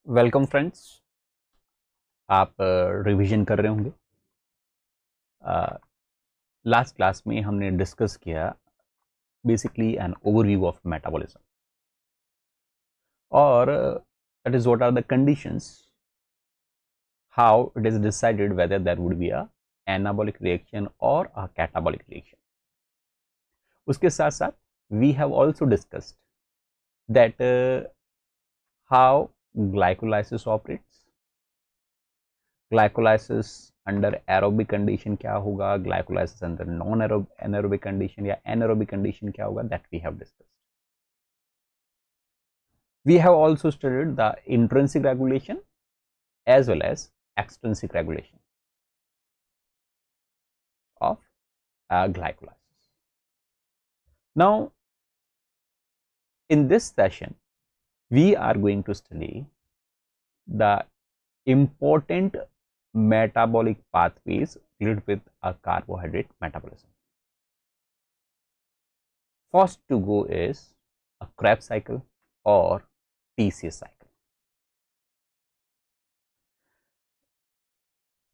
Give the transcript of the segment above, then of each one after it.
Welcome friends. आप revision कर रहे होंगे। लास्ट क्लास में हमने डिस्कस किया basically an overview of metabolism और that is what are the conditions, how it is decided whether there would be a anabolic reaction और a catabolic reaction. उसके साथ साथ we have also discussed that how glycolysis operates, glycolysis under aerobic condition क्या होगा, glycolysis under non anaerobic condition या anaerobic condition क्या होगा, that we have discussed. We have also studied the intrinsic regulation as well as extrinsic regulation of glycolysis. Now, in this session, we are going to study the important metabolic pathways related with a carbohydrate metabolism. First to go is a Krebs cycle or TCA cycle.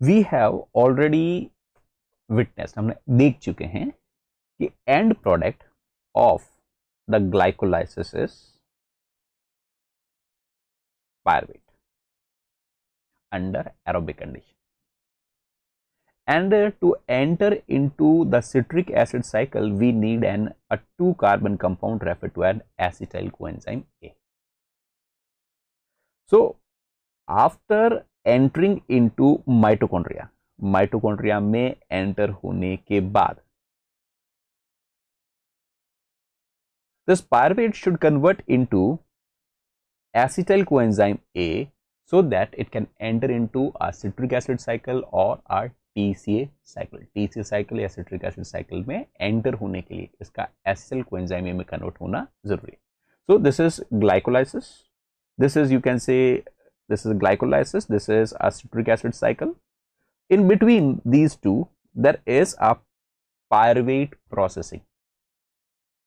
We have already witnessed, हमने देख चुके हैं कि end product of the glycolysis is pyruvate under aerobic condition, and to enter into the citric acid cycle we need a 2 carbon compound referred to as acetyl coenzyme A. So after entering into mitochondria में enter होने के बाद this pyruvate should convert into acetyl coenzyme A so that it can enter into a citric acid cycle or a TCA cycle. TCA cycle या citric acid cycle में enter होने के लिए इसका acetyl coenzyme A में convert होना जरूरी है. So this is glycolysis. This is, you can say, this is glycolysis. This is a citric acid cycle. In between these two, there is a pyruvate processing,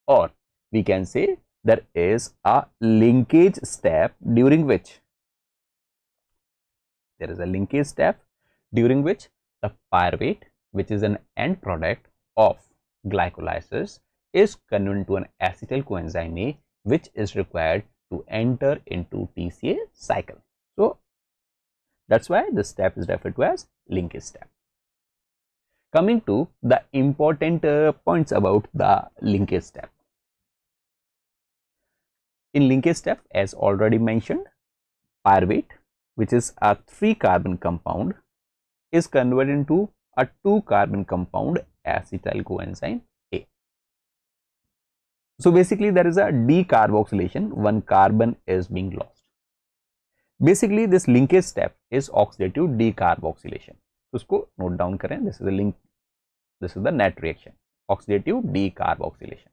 or we can say there is a linkage step during which the pyruvate, which is an end product of glycolysis, is converted to an acetyl coenzyme A, which is required to enter into TCA cycle. So that's why this step is referred to as linkage step. Coming to the important points about the linkage step. In linkage step, as already mentioned, pyruvate, which is a 3 carbon compound, is converted into a 2 carbon compound acetyl coenzyme A. So basically there is a decarboxylation, one carbon is being lost. Basically this linkage step is oxidative decarboxylation. तो उसको note down करें. This is the link, this is the net reaction, oxidative decarboxylation.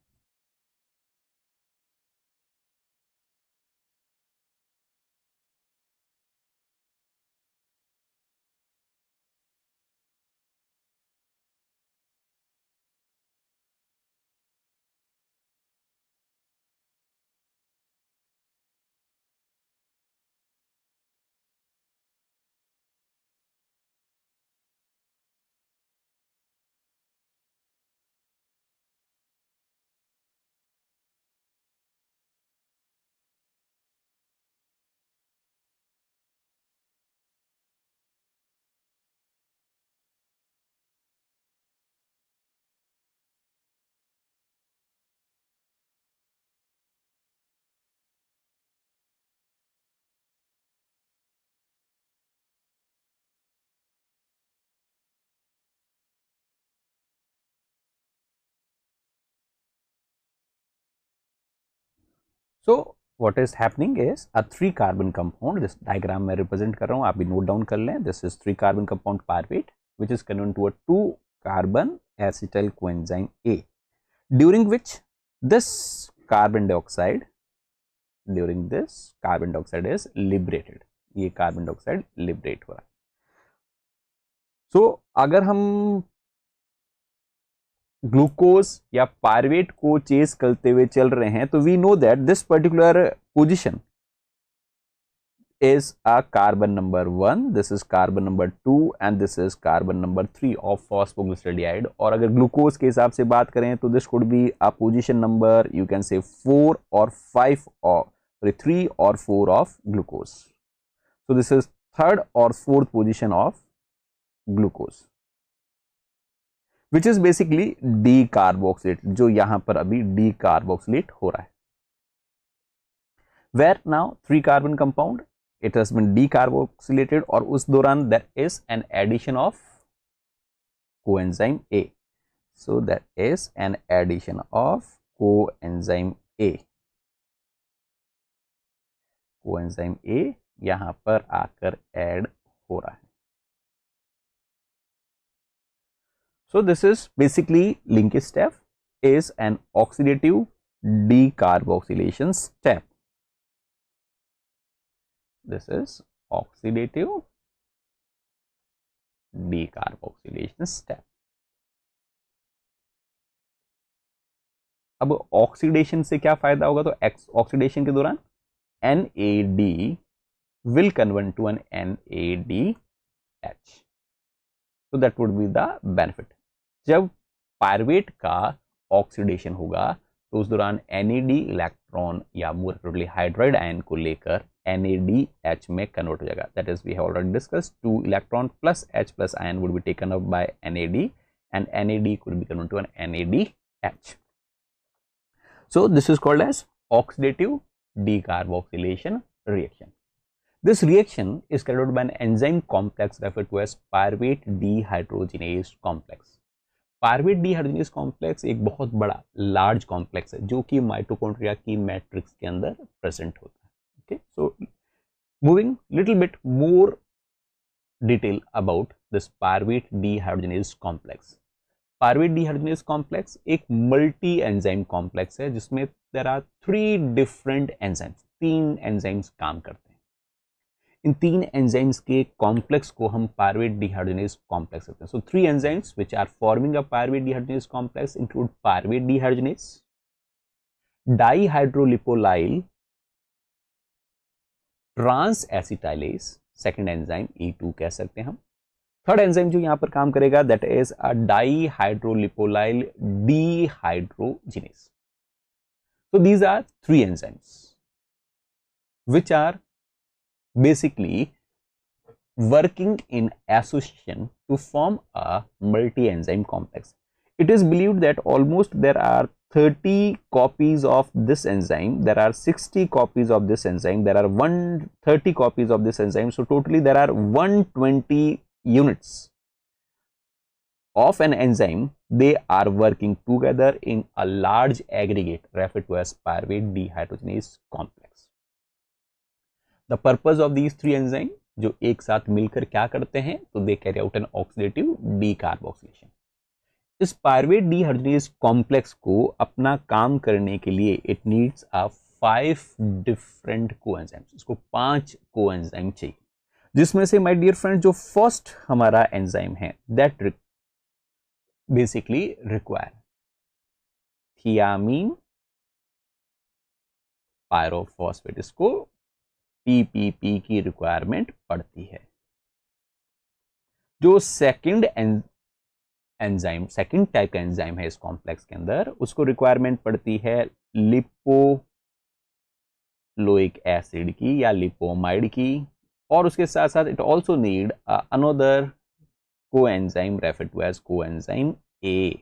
So what is happening is a 3 carbon compound, this diagram में represent कर रहा हूँ, आप भी note down कर लें. This is 3 carbon compound pyruvate which is converted to a 2 carbon acetyl coenzyme A, during which this carbon dioxide is liberated. ये carbon dioxide liberate हो रहा है. So अगर हम ग्लूकोज या पायरुवेट को चेस करते हुए चल रहे हैं तो we know that this particular position is a carbon number 1, this is carbon number 2 and this is carbon number 3 of phosphoglyceraldehyde. और अगर ग्लूकोज के हिसाब से बात करें तो this could be a position number you can say 4 और 5 और 3 और 4 of glucose. So this is third और fourth position of glucose which is basically decarboxylate, जो यहां पर अभी डी कार्बोक्सिलेट हो रहा है. Where now 3 carbon compound it has been decarboxylated और उस दौरान there is an addition of coenzyme A. So there is an addition of coenzyme A. coenzyme A यहां पर आकर ऐड हो रहा है. So this is basically linkage step is an oxidative decarboxylation step. This is oxidative decarboxylation step. अब oxidation से क्या फायदा होगा, तो ऑक्सीडेशन के दौरान NAD will convert to an NADH. So that would be the benefit. जब पायरुवेट का ऑक्सीडेशन होगा तो उस दौरान NAD इलेक्ट्रॉन या मोर एक्यूरेटली हाइड्राइड आयन को लेकर NADH में कन्वर्ट हो जाएगा. That is we have already discussed 2 electron plus H plus ion would be taken up by NAD and NAD could be converted to an NADH. So this is called as oxidative decarboxylation reaction. This reaction is carried out by an enzyme complex referred to as pyruvate dehydrogenase complex. Pyruvate dehydrogenase complex एक बहुत बड़ा large complex है जो कि mitochondria की matrix के अंदर present होता है. Okay, so moving little bit more detail about this pyruvate dehydrogenase complex. Pyruvate dehydrogenase complex एक मल्टी एंजाइम कॉम्प्लेक्स है जिसमें there are 3 different enzymes, 3 enzymes काम करते हैं. इन 3 एंजाइम्स के कॉम्प्लेक्स को हम पायरुवेट डीहाइड्रोजनेज कॉम्प्लेक्स कहते हैं. So 3 enzymes which are forming a pyruvate dehydrogenase complex include pyruvate dehydrogenase, dihydrolipoyl trans acetylase, second enzyme E2 कह सकते हैं हम. थर्ड एंजाइम जो यहां पर काम करेगा that is a dihydrolipoyl dehydrogenase. So these are 3 enzymes which are basically working in association to form a multi-enzyme complex. It is believed that almost there are 30 copies of this enzyme, there are 60 copies of this enzyme, there are 130 copies of this enzyme. So totally there are 120 units of an enzyme. They are working together in a large aggregate referred to as pyruvate dehydrogenase complex. The purpose of these 3 enzymes जो एक साथ मिलकर क्या करते हैं, तो they carry out an oxidative decarboxylation. इस pyruvate dehydrogenase complex को अपना काम करने के लिए it needs a 5 different coenzymes. इसको 5 कोएंजाइम चाहिए जिसमें से माय डियर फ्रेंड जो फर्स्ट हमारा एंजाइम है that basically require thiamine pyrophosphate. इसको TPP की रिक्वायरमेंट पड़ती है. जो सेकंड एंजाइम, सेकंड टाइप का एंजाइम है इस कॉम्प्लेक्स के अंदर, उसको रिक्वायरमेंट पड़ती है लिपोलोइक एसिड की या लिपोमाइड की. और उसके साथ साथ it also need another coenzyme referred to as coenzyme A.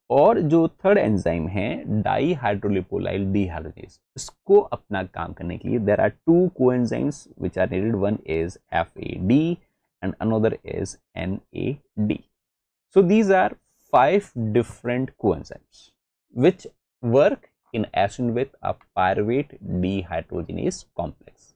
और जो थर्ड एंजाइम है डाईहाइड्रोलिपोलाइल डीहाइड्रोजनेज, इसको अपना काम करने के लिए there are 2 coenzymes which are needed. One is FAD and another is NAD. So these are 5 different coenzymes which work in association with a pyruvate dehydrogenase complex.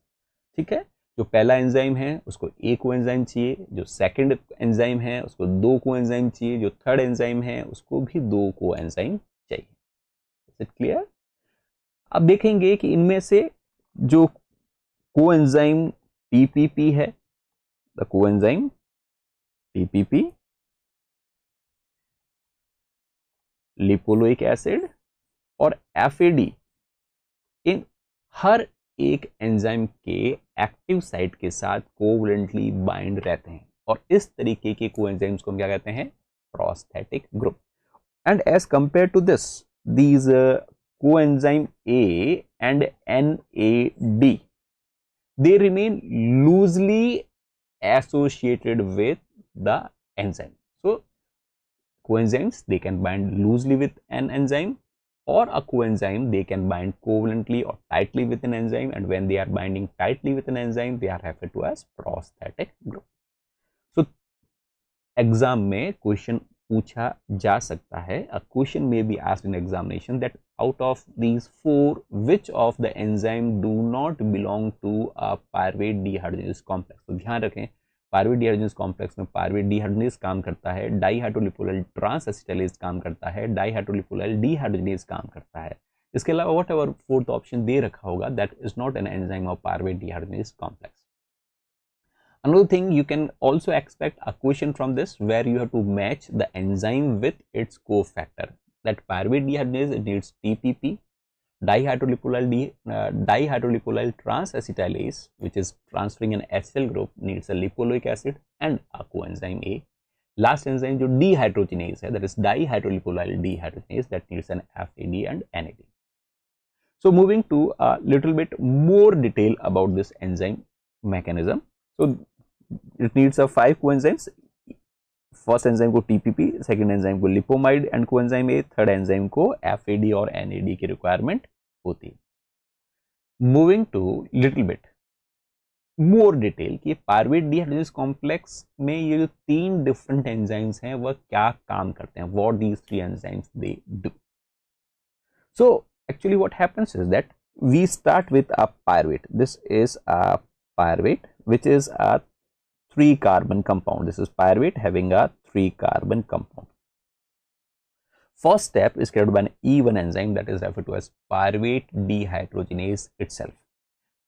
ठीक है, जो पहला एंजाइम है उसको एक कोएंजाइम चाहिए, जो सेकंड एंजाइम है उसको 2 कोएंजाइम चाहिए, जो थर्ड एंजाइम है उसको भी 2 कोएंजाइम चाहिए. Is it clear? अब देखेंगे कि इनमें से जो कोएंजाइम TPP है, द कोएंजाइम TPP, लिपोलोइक एसिड और FAD, इन हर एक एंजाइम के एक्टिव साइट के साथ कोवलेंटली बाइंड रहते हैं, और इस तरीके के कोएंजाइम्स को हम क्या कहते हैं? Prosthetic group. And as compare to this, these coenzyme A and NAD, they remain loosely associated with the enzyme. So coenzymes, they can bind loosely with an enzyme, or a coenzyme, they can bind covalently or tightly with an enzyme, and when they are binding tightly with an enzyme, they are referred to as prosthetic group. So exam में question पूछा जा सकता है, a question may be asked in examination that out of these four which of the enzyme do not belong to a pyruvate dehydrogenase complex. तो ध्यान रखें, pyruvate dehydrogenase complex में pyruvate dehydrogenase काम करता है, डाईहाइड्रोलिपोलाइल ट्रांसएसिटाइलेज काम करता है, डाईहाइड्रोलिपोलाइल डीहाइड्रोजिनेज काम करता है. इसके अलावा वॉट एवर फोर्थ ऑप्शन दे रखा होगा, that is not an enzyme of pyruvate dehydrogenase complex. Another thing, you can also expect a question from this where you have to match the enzyme with its cofactor. That pyruvate dehydrogenase, it needs TPP, dihydrolipolyl transacetylase, which is transferring an acyl group, needs a lipoic acid and a coenzyme A. Last enzyme जो dehydrogenase है, that is dihydrolipolyl dehydrogenase, that needs an FAD and NAD. So moving to a little bit more detail about this enzyme mechanism. So it needs a 5 coenzymes. First enzyme को TPP, second enzyme को lipoamide and coenzyme A, third enzyme को FAD और NAD की requirement होती है. Moving to little bit more detail कि pyruvate dehydrogenase complex में ये जो 3 डिफरेंट एंजाइम्स हैं वह क्या काम करते हैं, what these 3 enzymes they do. So actually what happens is that we start with a pyruvate. This is a pyruvate which is a 3 carbon compound. This is pyruvate having a 3 carbon compound. First step is carried out by an E1 enzyme that is referred to as pyruvate dehydrogenase itself.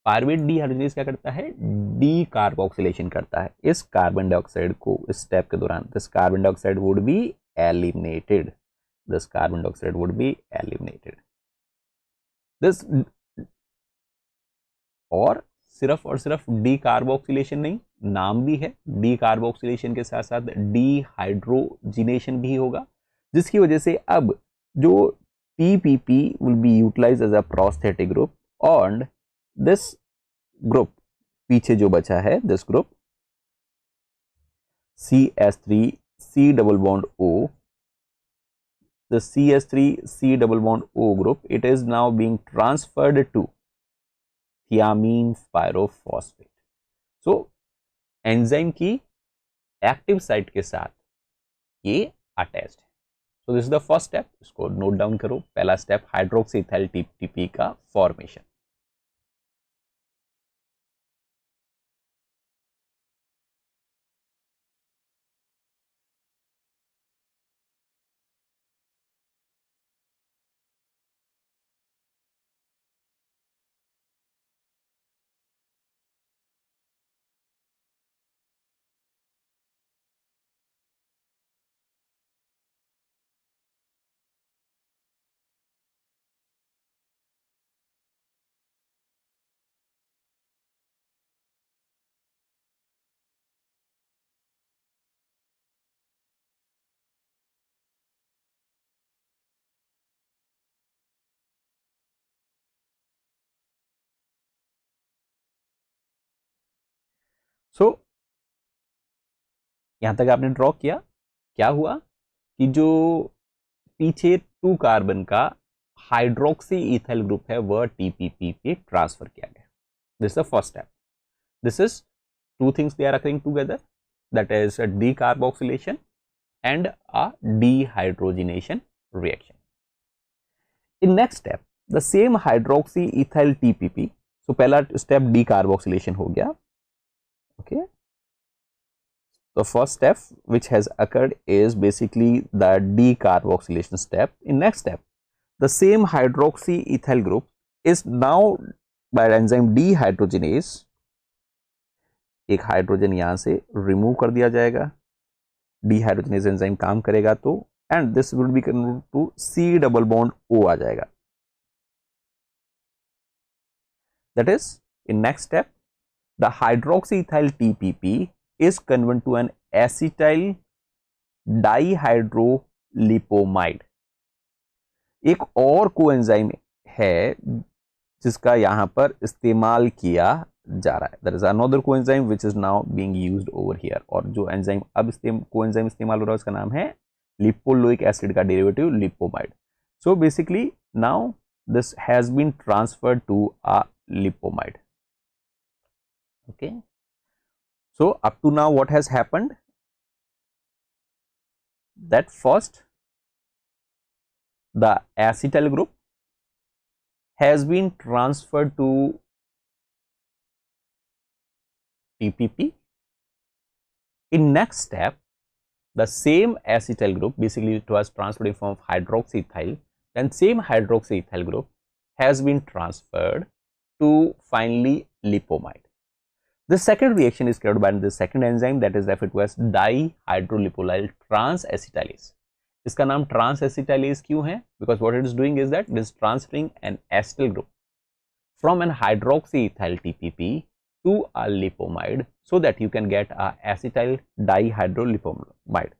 Pyruvate dehydrogenase क्या करता है? Decarboxylation करता है. इस carbon dioxide को इस step के दौरान this carbon dioxide would be eliminated. This carbon dioxide would be eliminated. This और सिर्फ डीकार्बोक्सिलेशन नहीं, नाम भी है, डीकार्बोक्सिलेशन के साथ साथ डीहाइड्रोजिनेशन भी होगा, जिसकी वजह से अब जो TPP will be utilised as a prosthetic group, और दिस ग्रुप पीछे जो बचा है, this group CS3 C double bond O, the CS3 C double bond O group, it is now being transferred to thiamine pyrophosphate. So enzyme की active site के साथ ये attached है. So this is the first step, इसको note down करो. पहला step hydroxy ethyl TPP का formation. सो यहां तक आपने ड्रॉ किया, क्या हुआ कि जो पीछे 2 कार्बन का हाइड्रोक्सी इथाइल ग्रुप है वह टीपीपी पे ट्रांसफर किया गया. This is the first step. This is 2 things they are occurring together, that is a decarboxylation and a dehydrogenation reaction. In next step, the same hydroxy ethyl TPP, so पहला step decarboxylation हो गया. Okay, the first step which has occurred is basically the decarboxylation step. In next step, the same hydroxy ethyl group is now by enzyme dehydrogenase, एक hydrogen यहां से remove कर दिया जाएगा, dehydrogenase enzyme काम करेगा तो, and this will be converted to C double bond O आ जाएगा. That is, in next step, the hydroxyethyl TPP is converted to an acetyl dihydrolipomide. एक और कोएंजाइम है जिसका यहां पर इस्तेमाल किया जा रहा है. There is another coenzyme which is now being used over here. और जो एंजाइम अब कोएंजाइम इस्तेमाल हो रहा है उसका नाम है लिपोलोइक एसिड का derivative लिपोमाइड. So basically now this has been transferred to a lipomide. Okay. So up to now what has happened? That first the acetyl group has been transferred to TPP. In next step, the same acetyl group, basically it was transferred in form of hydroxyethyl, then same hydroxyethyl group has been transferred to finally lipomide. The second reaction is carried out by the second enzyme that is referred to as dihydrolipolyl transacetylase. इसका नाम transacetylase क्यों है? Because what it is doing is that it is transferring an acetyl group from an hydroxyethyl TPP to a lipomide so that you can get a acetyl dihydrolipomide.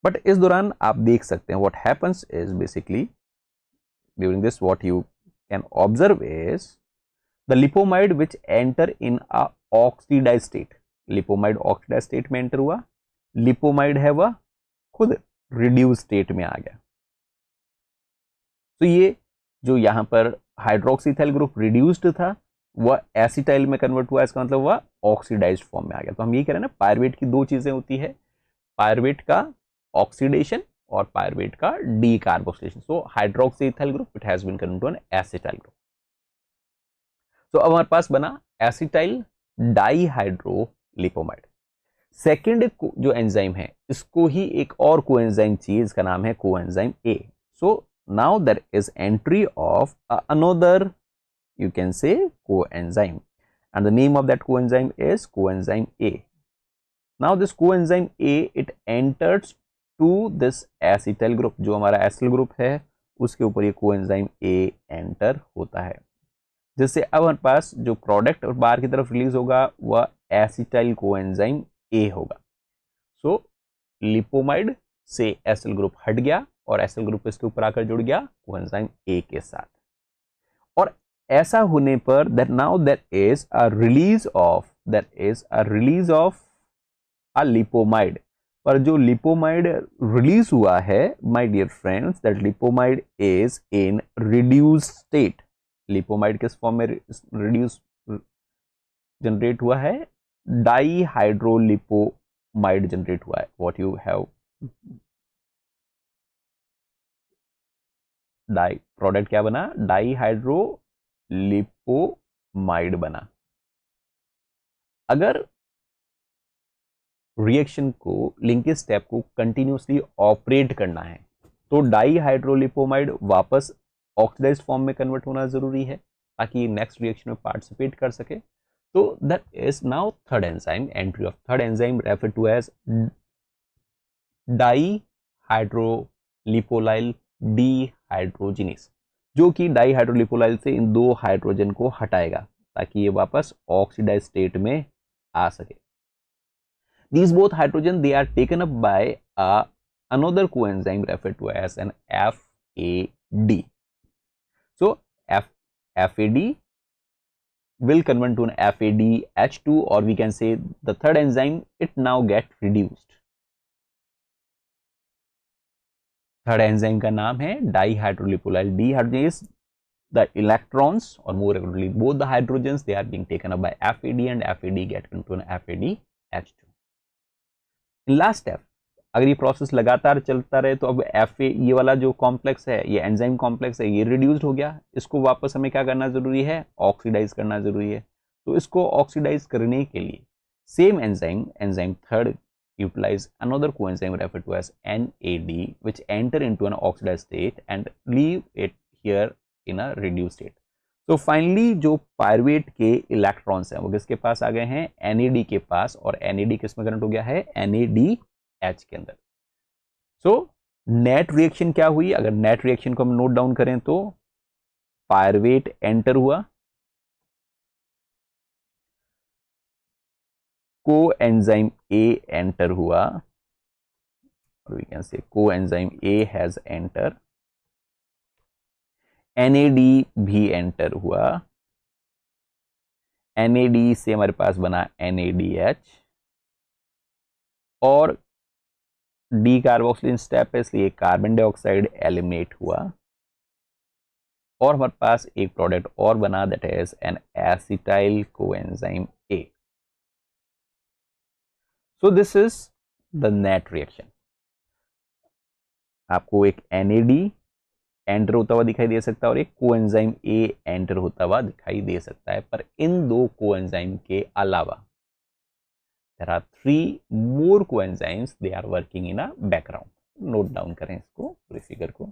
But इस दौरान आप देख सकते हैं what happens is basically during this what you can observe is the lipomide which enter in a oxidized state. lipomide oxidized state में enter हुआ, lipomide है वह खुद reduced state में आ गया. तो ये जो यहां पर हाइड्रोक्सीथाइल ग्रुप रिड्यूस्ड था वह एसिटाइल में कन्वर्ट हुआ, इसका मतलब वह ऑक्सीडाइज्ड फॉर्म में आ गया. तो हम ये कह रहे हैं ना, पायरुवेट की दो चीजें होती है, पायरुवेट का ऑक्सीडेशन और पायरुवेट का decarboxylation. So hydroxyethyl group it has been converted to an acetyl group. तो अब हमारे पास बना एसिटाइल डाईहाइड्रोलिपोमाइड. सेकेंड जो एंजाइम है इसको ही एक और कोएंजाइम चाहिए, इसका नाम है coenzyme A. So now there is entry of another, you can say, coenzyme, and the name of that coenzyme is coenzyme A. Now this coenzyme A it enters to this acetyl group. जो हमारा acetyl group है उसके ऊपर ये coenzyme A enter होता है, जिससे अब हमारे पास जो प्रोडक्ट बाहर की तरफ रिलीज होगा वह acetyl coenzyme A होगा. सो लिपोमाइड से acetyl ग्रुप हट गया और एसिल ग्रुप इसके ऊपर आकर जुड़ गया कोएंजाइम ए के साथ. और ऐसा होने पर that now that is a release of a lipoamide. पर जो लिपोमाइड रिलीज हुआ है my dear friends, that lipoamide is in reduced state. Lipoamide किस फॉर्म में रिड्यूस जनरेट हुआ है? डाईहाइड्रोलिपोमाइड जनरेट हुआ है. व्हाट यू हैव प्रोडक्ट क्या बना? डाईहाइड्रोलिपोमाइड बना. अगर रिएक्शन को, लिंकेज स्टेप को कंटिन्यूसली ऑपरेट करना है तो डाईहाइड्रोलिपोमाइड वापस ऑक्सीडाइज्ड फॉर्म में कन्वर्ट होना जरूरी है ताकि नेक्स्ट रिएक्शन में पार्टिसिपेट कर सके. तो that is now third enzyme. Entry of third enzyme refer to as dihydrolipoyl dehydrogenase, जो कि डाईहाइड्रोलिपोलाइल से इन दो हाइड्रोजन को हटाएगा ताकि ये वापस ऑक्सीडाइज स्टेट में आ सके. These both hydrogen they are taken up by another coenzyme referred to as an FAD. So FAD will convert to an FADH2, or we can say the third enzyme it now get reduced. Third enzyme का नाम है डाईहाइड्रोलिपोलाइल dehydrogenase. The electrons, or more accurately both the hydrogens, they are being taken up by FAD and FAD get into an FADH2. Last step, अगर ये process लगातार चलता रहे तो अब ये वाला जो कॉम्प्लेक्स है, ये एंजाइम कॉम्प्लेक्स है, ये रिड्यूस्ड हो गया. इसको वापस हमें क्या करना जरूरी है? ऑक्सीडाइज करना जरूरी है. तो इसको ऑक्सीडाइज करने के लिए same enzyme third utilize another coenzyme referred to as NAD, which enter into an oxidized state and leave it here in a reduced state. So finally जो पायरुवेट के इलेक्ट्रॉन्स हैं वो किसके पास आ गए हैं? NAD के पास. और NAD किस में कन्वर्ट हो गया है? NADH के अंदर. सो नेट रिएक्शन क्या हुई? अगर नेट रिएक्शन को हम नोट डाउन करें तो पायरुवेट एंटर हुआ, coenzyme A enter हुआ, or we can say coenzyme A has enter, NAD भी एंटर हुआ, NAD से हमारे पास बना NADH, और डी कार्बोक्सिलिन स्टेप है इसलिए कार्बन डाइऑक्साइड एलिमिनेट हुआ, और हमारे पास एक प्रोडक्ट और बना, that is N acetyl coenzyme A. So this is the net reaction. आपको एक NAD एंटर होता हुआ दिखाई दे सकता है और एक कोएंजाइम A एंटर होता हुआ दिखाई दे सकता है, पर इन दो कोएंजाइम के अलावा there are 3 more coenzymes, they are working in a background. Note down करें इसको, पूरी फिगर को.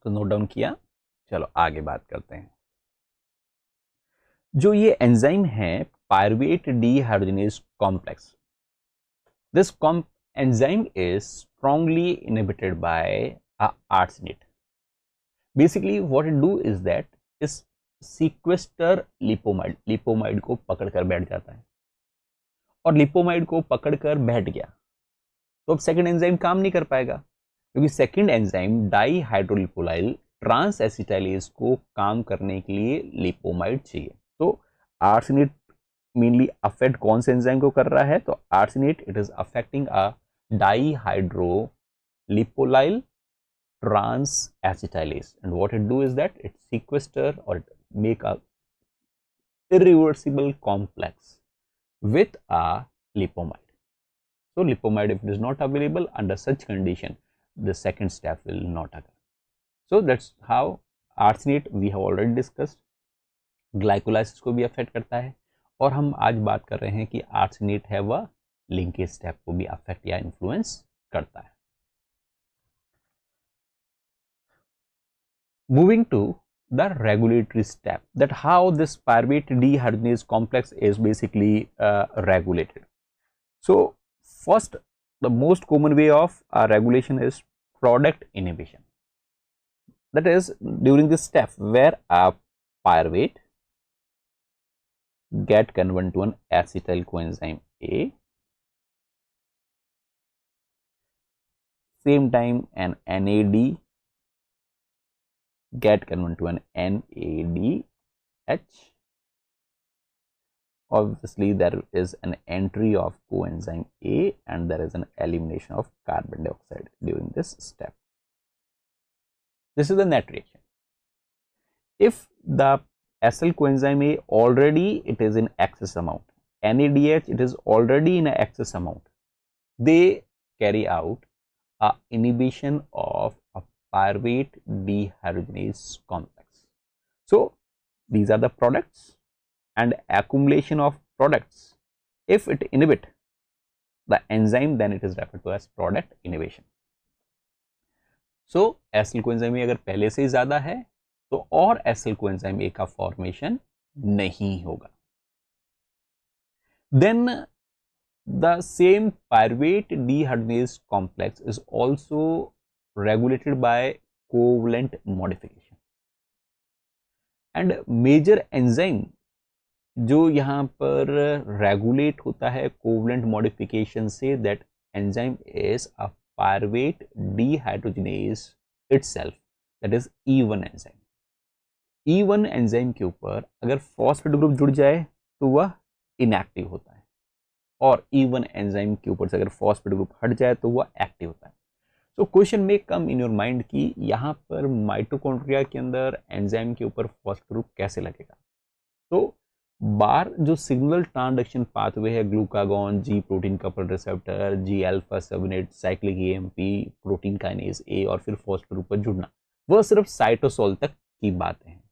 तो नोट डाउन किया. चलो आगे बात करते हैं. जो ये एंजाइम है pyruvate dehydrogenase complex, this enzyme is strongly inhibited by arsenate. Basically what it do is that इस सीक्वेस्टर लिपोमाइड को पकड़कर बैठ जाता है, और लिपोमाइड को पकड़कर बैठ गया तो अब सेकंड एंजाइम काम नहीं कर पाएगा, क्योंकि सेकंड एंजाइम डाईहाइड्रोलिपोलाइल ट्रांस एसिटाइलेज को काम करने के लिए लिपोमाइड चाहिए. तो आर्सेनेट मेनली अफेक्ट कौन से एंजाइम को कर रहा है, तो arsenate it is affecting a dihydrolipoyl trans acetylase, and what it do is that it sequester or it make a irreversible complex with a lipomide. So lipomide, if it is not available under such condition, the second step will not occur. So that's how arsenate we have already discussed. Glycolysis को भी affect करता है, और हम आज बात कर रहे हैं कि आर्सेनेट है वह लिंकेज स्टेप को भी अफेक्ट या इन्फ्लुएंस करता है. Moving to the regulatory step, that how this pyruvate dehydrogenase complex is basically regulated. So first, the most common way of regulation is product inhibition. That is during this step where a pyruvate get converted to an acetyl coenzyme A, same time an NAD get converted to an NADH. Obviously there is an entry of coenzyme A and there is an elimination of carbon dioxide during this step. This is the net reaction. If the acyl coenzyme A already it is in excess amount, NADH it is already in excess amount, they carry out a inhibition of a pyruvate dehydrogenase complex. So these are the products, and accumulation of products, if it inhibit the enzyme then it is referred to as product inhibition. So acyl coenzyme A अगर पहले से ज्यादा है तो और acyl coenzyme A का formation नहीं होगा. Then the same pyruvate dehydrogenase complex is also regulated by covalent modification, and major enzyme जो यहाँ पर रेगुलेट होता है कोवलेंट मॉडिफिकेशन से, that enzyme is a pyruvate dehydrogenase itself, that is E1 enzyme. E1 enzyme के ऊपर अगर phosphate group जुड़ जाए तो वह इनएक्टिव होता है, और E1 एंजाइम के ऊपर से अगर फॉस्फेट ग्रुप हट जाए तो वह एक्टिव होता है. तो क्वेश्चन में कम इन योर माइंड कि यहाँ पर माइटोकॉन्ड्रिया के अंदर एंजाइम के ऊपर फॉस्फेट ग्रुप कैसे लगेगा. तो बार जो सिग्नल ट्रांसडक्शन पाथवे है glucagon, G protein couple receptor, G alpha subunit, cyclic AMP, protein kinase A और फिर फॉस्फेट पर जुड़ना, वह सिर्फ साइटोसोल तक की बातें हैं।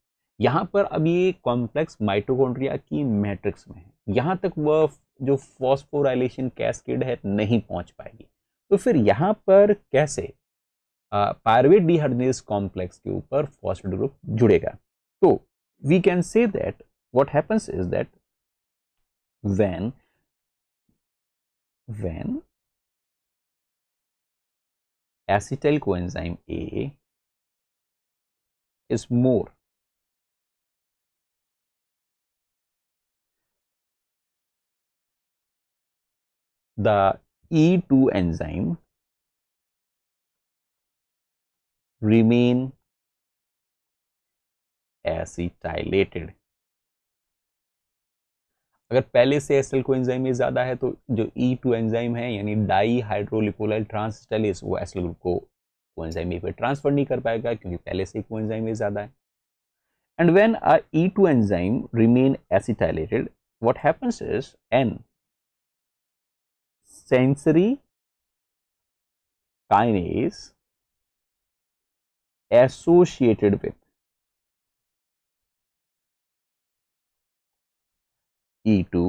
यहाँ पर अब ये कॉम्प्लेक्स माइटोकॉन्ड्रिया की मैट्रिक्स में है, यहाँ तक वह जो फॉस्फोराइलेशन कैस्केड है नहीं पहुंच पाएगी। तो फिर यहाँ पर कैसे पायरुवेट डिहाइड्रोजिनेज कॉम्प्लेक्स के ऊपर फॉस्फेट ग्रुप जुड़ेगा? तो we can say that what happens is that when acetyl coenzyme A is more the E2 enzyme remain acetylated। अगर पहले से एसिटिल कोएंजाइम में ज्यादा है तो जो E2 एंजाइम है यानी डाई हाइड्रोलिपोलाइल ट्रांसस्टाइलेज वो एसिटिल ग्रुप को कोएंजाइम में ट्रांसफर नहीं कर पाएगा क्योंकि पहले से कोएंजाइम में ज्यादा है। And when a E2 enzyme remain acetylated, what happens is N sensory kinase associated with E2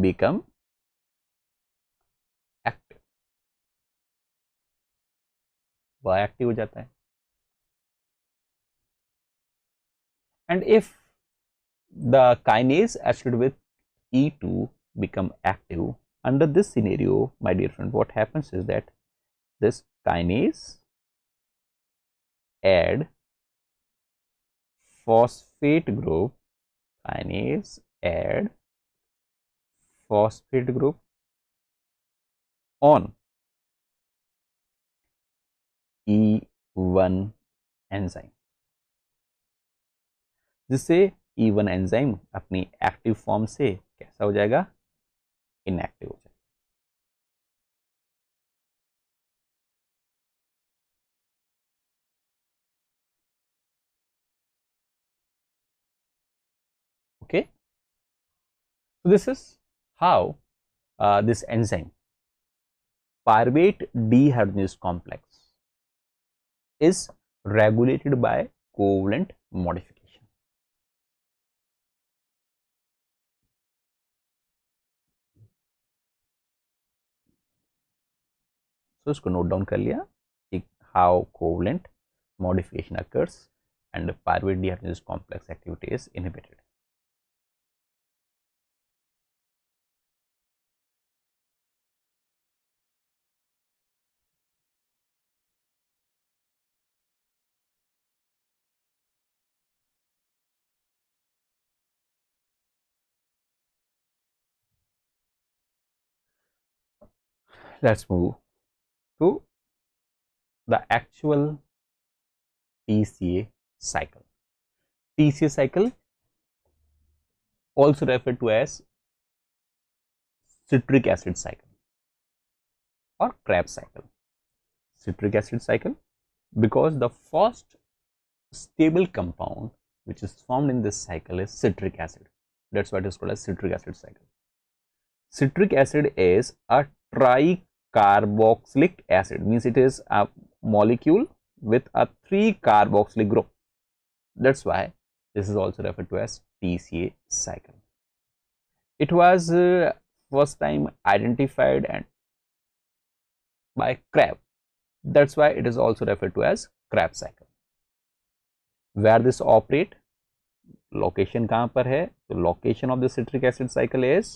become active, वह एक्टिव हो जाता है। And if the kinase associated with E2 become active, under this scenario, my dear friend, what happens is that this kinase add phosphate group, kinase add phosphate group on E1 enzyme, जिससे E1 enzyme अपनी active form से कैसा हो जाएगा? Inactive हो जाएगा। Okay, so this is how this enzyme pyruvate dehydrogenase complex is regulated by covalent modification। तो इसको नोट डाउन कर लिया कि how covalent modification occurs and pyruvate dehydrogenase complex activity is inhibited. Let's move to the actual TCA cycle। TCA cycle also referred to as citric acid cycle or Krebs cycle। Citric acid cycle because the first stable compound which is formed in this cycle is citric acid. That's why it is called as citric acid cycle. Citric acid is a tricarboxylic acid, means it is a molecule with a 3-carboxylic group. That's why this is also referred to as TCA cycle. It was first time identified and by Krebs. That's why it is also referred to as Krebs cycle. Where this operate, location कहाँ पर है? तो location of the citric acid cycle is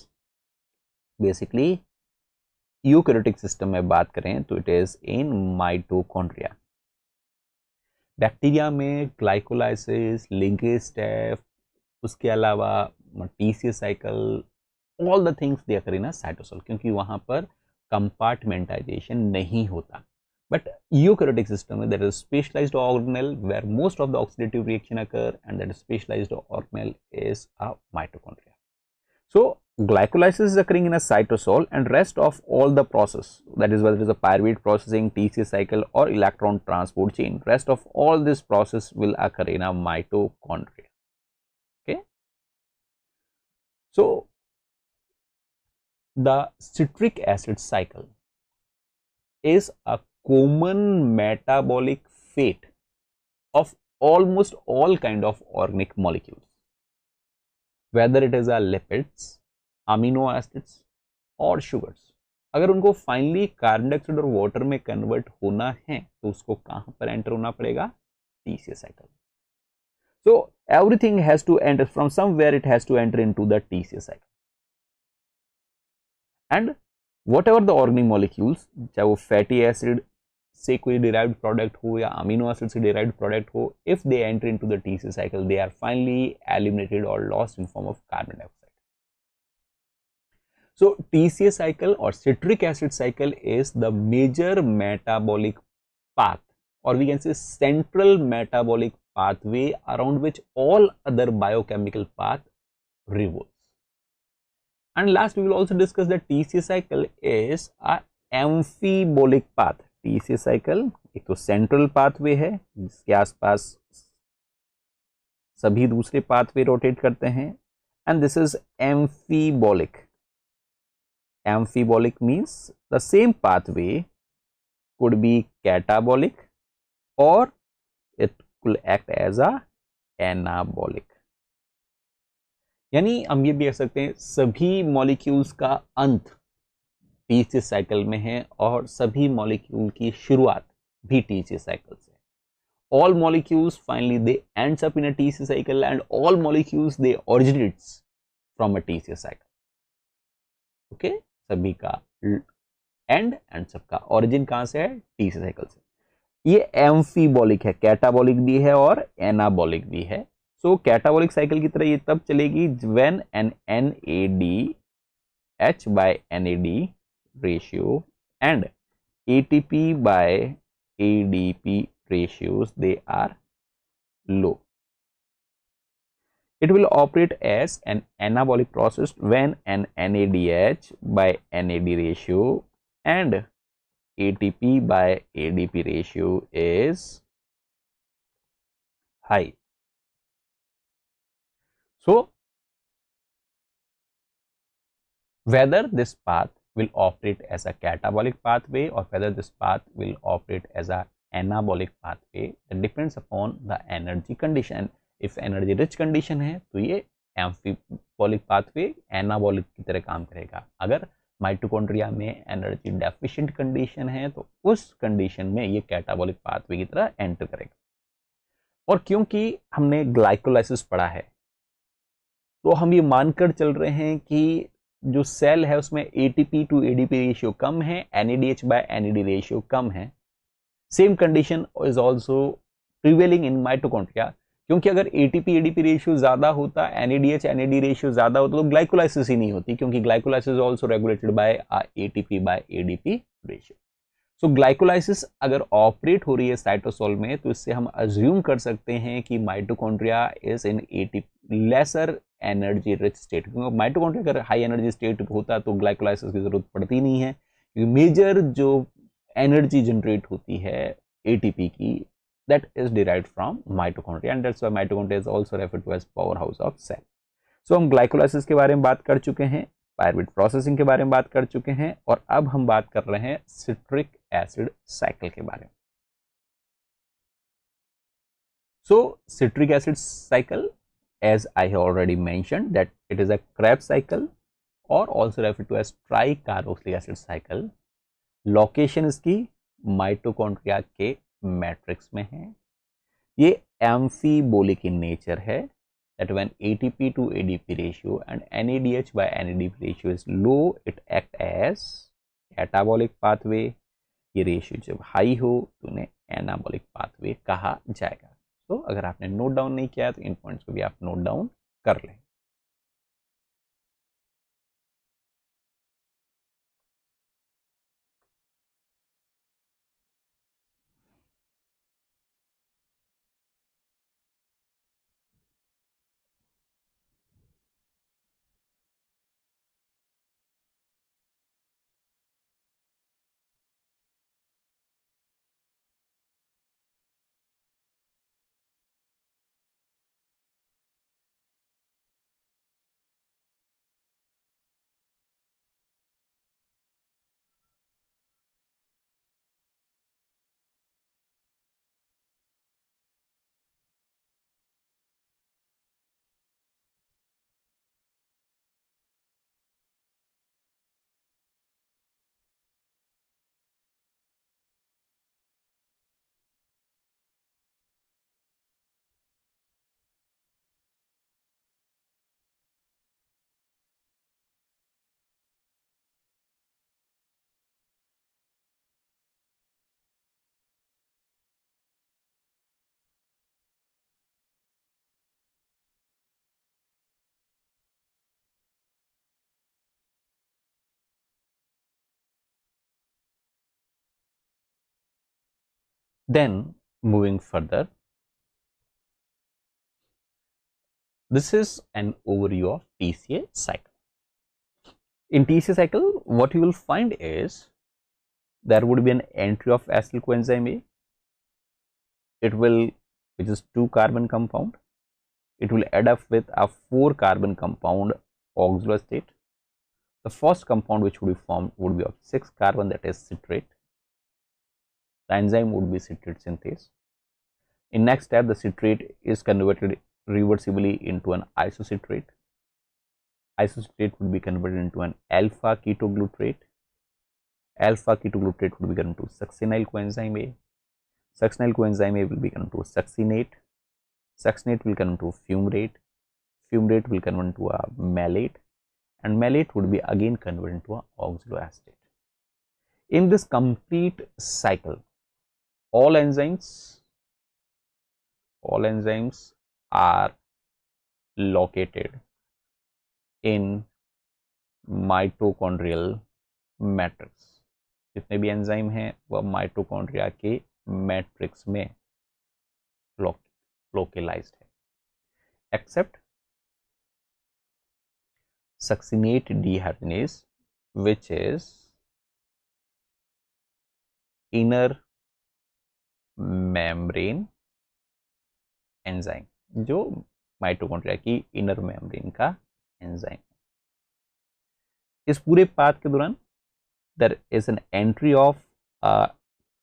basically eukaryotic system में बात करें तो it is in mitochondria. Bacteria में glycolysis, linkage step, उसके अलावा TCA cycle, all the things they occur in cytosol, क्योंकि वहां पर कंपार्टमेंटाइजेशन नहीं होता। बट यूकैरियोटिक सिस्टम में there is specialized organelle where most of the oxidative reaction occur and that specialized organelle is a mitochondria. So glycolysis is occurring in a cytosol and rest of all the process, that is whether it is a pyruvate processing, TCA cycle or electron transport chain, rest of all this process will occur in a mitochondria. Okay, So the citric acid cycle is a common metabolic fate of almost all kind of organic molecules, whether it is a lipids, amino acids और sugars. अगर उनको finally carbon dioxide और water में convert होना है तो उसको कहां पर एंटर होना पड़ेगा? TCA cycle. So everything has to enter from somewhere, it has to enter into the TCA cycle. And whatever the organic molecules, चाहे वो फैटी एसिड से कोई डिराइव्ड प्रोडक्ट हो या अमीनो एसिड से डिराइव्ड प्रोडक्ट हो, if they enter into the TCA cycle, they are finally eliminated or lost in form of carbon dioxide. So TCA cycle or citric acid cycle is the major metabolic path, or we can say central metabolic pathway around which all other biochemical path revolves. And last, we will also discuss that TCA cycle is a amphibolic path. TCA cycle एक तो central pathway है जिसके आसपास सभी दूसरे pathway rotate करते हैं, and this is amphibolic. Amphibolic means the same pathway could be catabolic or it could act as a anabolic. यानी हम ये भी कह सकते हैं सभी मॉलिक्यूल्स का अंत TCA साइकिल में है और सभी मॉलिक्यूल की शुरुआत भी TCA साइकिल से. All molecules finally they ends up in a TCA cycle and all molecules they originates from a TCA cycle. Okay, सभी का एंड सबका ओरिजिन कहां से है? TCA साइकिल से. ये एम्फीबॉलिक है, कैटाबॉलिक भी है और एनाबॉलिक भी है. सो कैटाबॉलिक साइकिल की तरह ये तब चलेगी when an NADH by NAD ratio and ATP by ADP ratios they are low. It will operate as an anabolic process when an NADH by NAD ratio and ATP by ADP ratio is high. So whether this path will operate as a catabolic pathway or whether this path will operate as a anabolic pathway, that depends upon the energy condition. If energy rich condition है तो ये amphibolic pathway anabolic की तरह काम करेगा. अगर mitochondria में energy deficient condition है तो उस कंडीशन में ये कैटाबॉलिक पाथवे की तरह एंटर करेगा. और क्योंकि हमने ग्लाइकोलाइसिस पढ़ा है तो हम ये मानकर चल रहे हैं कि जो सेल है उसमें ATP टू ADP रेशियो कम है, NADH बाय NAD रेशियो कम है. Same condition is also prevailing in mitochondria, क्योंकि अगर ATP ADP रेशियो ज्यादा होता, NADH NAD रेशियो ज्यादा होता तो ग्लाइकोलाइसिस ही नहीं होती, क्योंकि glycolysis also regulated by ATP by ADP ratio. So glycolysis अगर ऑपरेट हो रही है साइटोसोल में तो इससे हम अज्यूम कर सकते हैं कि mitochondria is in ATP lesser energy rich state. क्योंकि माइटोकॉन्ड्रिया अगर हाई एनर्जी स्टेट होता तो ग्लाइकोलाइसिस की जरूरत पड़ती नहीं है, क्योंकि मेजर जो एनर्जी जनरेट होती है ATP की that is derived from mitochondria and that's why mitochondria is also referred to as powerhouse of cell. So हम ग्लाइकोलाइसिस के बारे में बात कर चुके हैं, पायरुवेट प्रोसेसिंग के बारे में बात कर चुके हैं और अब हम बात कर रहे हैं सिट्रिक एसिड साइकिल के बारे में. So citric acid cycle, as I have already mentioned, that it is a Krebs cycle or also referred to as tricarboxylic acid cycle. Location इसकी माइटोकॉन्ड्रिया के मैट्रिक्स में है. ये एम्फीबोलिक इन नेचर है, that when ATP to ADP ratio and NADH by NADP ratio is low, it act as catabolic pathway. ये ratio जब high हो तो उन्हें एनाबॉलिक पाथवे कहा जाएगा. तो अगर आपने नोट डाउन नहीं किया तो इन पॉइंट्स को भी आप नोट डाउन कर लें. Then moving further, this is an overview of TCA cycle. In TCA cycle, what you will find is there would be an entry of acyl coenzyme A. It will, which is 2 carbon compound. It will add up with a 4 carbon compound oxaloacetate. The first compound which would be formed would be of 6 carbon, that is citrate. The enzyme would be citrate synthase. In next step, the citrate is converted reversibly into an isocitrate. Isocitrate would be converted into an alpha ketoglutarate. Alpha ketoglutarate would be converted to succinyl coenzyme A. Succinyl coenzyme A will be converted to succinate. Succinate will convert to fumarate. Fumarate will convert to a malate, and malate would be again converted into a oxaloacetate. In this complete cycle, all enzymes are located in mitochondrial matrix. जितने भी enzyme हैं वह mitochondria के matrix में localized है, except succinate dehydrogenase which is inner membrane enzyme, जो mitochondria की inner membrane का एंजाइम. इस पूरे पाथ के दौरान there is an entry of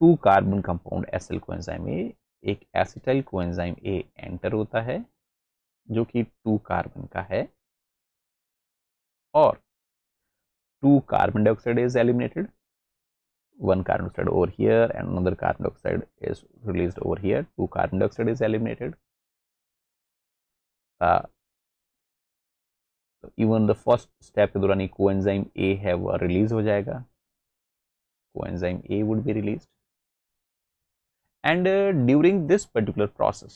2 carbon compound acyl coenzyme A. एक एसिटाइल कोएंजाइम ए एंटर होता है जो कि 2 कार्बन का है, और 2 carbon dioxide is eliminated. 1 carbon dioxide over here and another carbon dioxide is released over here. 2 carbon dioxide is eliminated. Even the first step के दौरान coenzyme A है वह release हो जाएगा. Coenzyme A would be released, and during this particular process,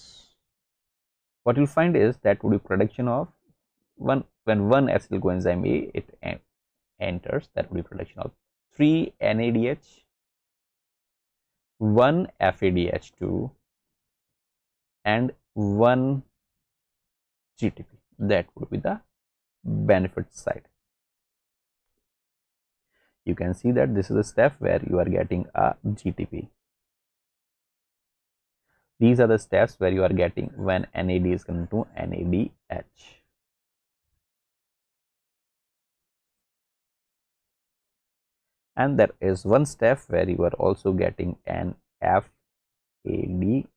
what you'll find is that would be production of when one acyl coenzyme A it enters, that would be production of 3 NADH, 1 FADH2 and 1 GTP. That would be the benefit side. You can see that this is the step where you are getting a GTP. These are the steps where you are getting when NAD is coming to NADH. And there is one step where you are also getting an FADH2.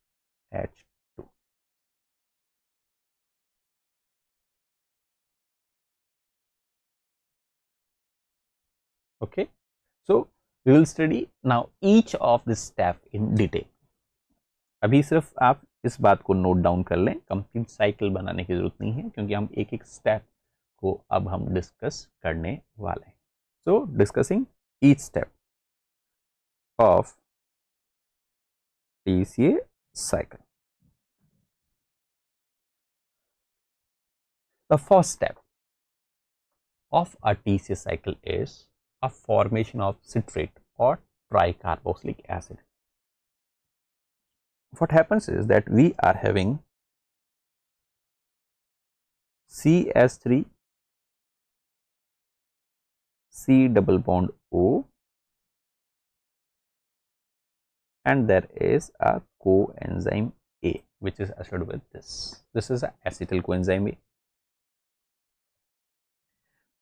Okay, so we will study now each of this step in detail. अभी सिर्फ आप इस बात को note down कर लें, complete cycle बनाने की जरूरत नहीं है क्योंकि हम एक एक स्टेप को अब हम डिस्कस करने वाले हैं. So discussing each step of TCA cycle. The first step of a TCA cycle is a formation of citrate or tricarboxylic acid. What happens is that we are having CH3 C double bond O, and there is a coenzyme A which is associated with this. This is acetyl coenzyme A.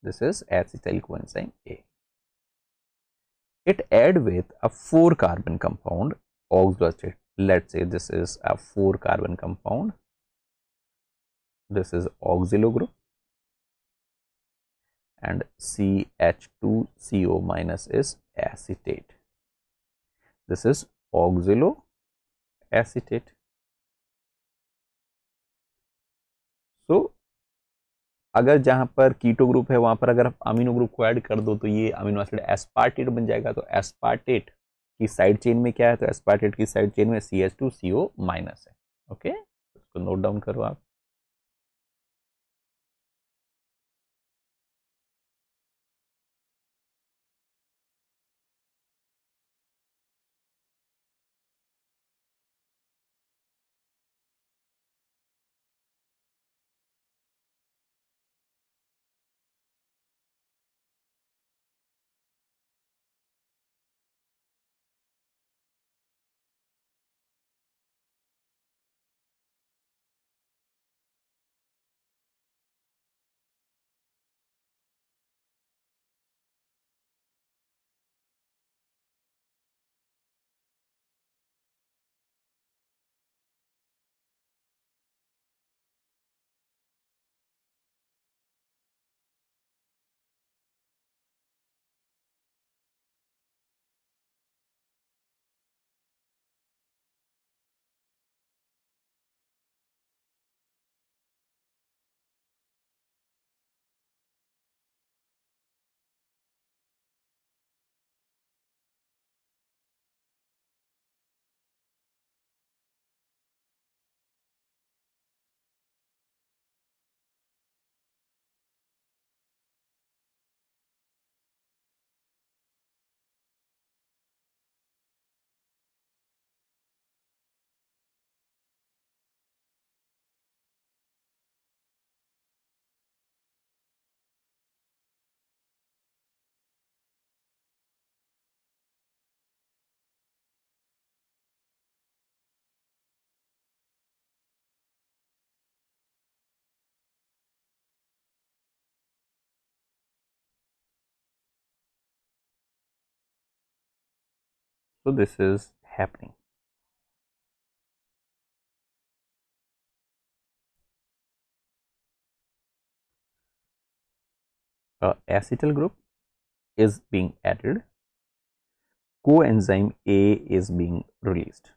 This is acetyl coenzyme A. It add with a 4 carbon compound oxaloacetate. Let's say this is a 4 carbon compound. This is oxalo group, and CH2CO minus is acetate. This is oxalo acetate. So अगर जहां पर keto group है वहां पर अगर आप amino group को add कर दो तो ये अमीनो एसिड एस्पार्टेट बन जाएगा. तो एस्पार्टेट की साइड चेन में क्या है, तो एस्पार्टेट की साइड चेन में CH2CO माइनस है. ओके, इसको नोट डाउन करो आप. So this is happening. Acetyl group is being added, coenzyme A is being released.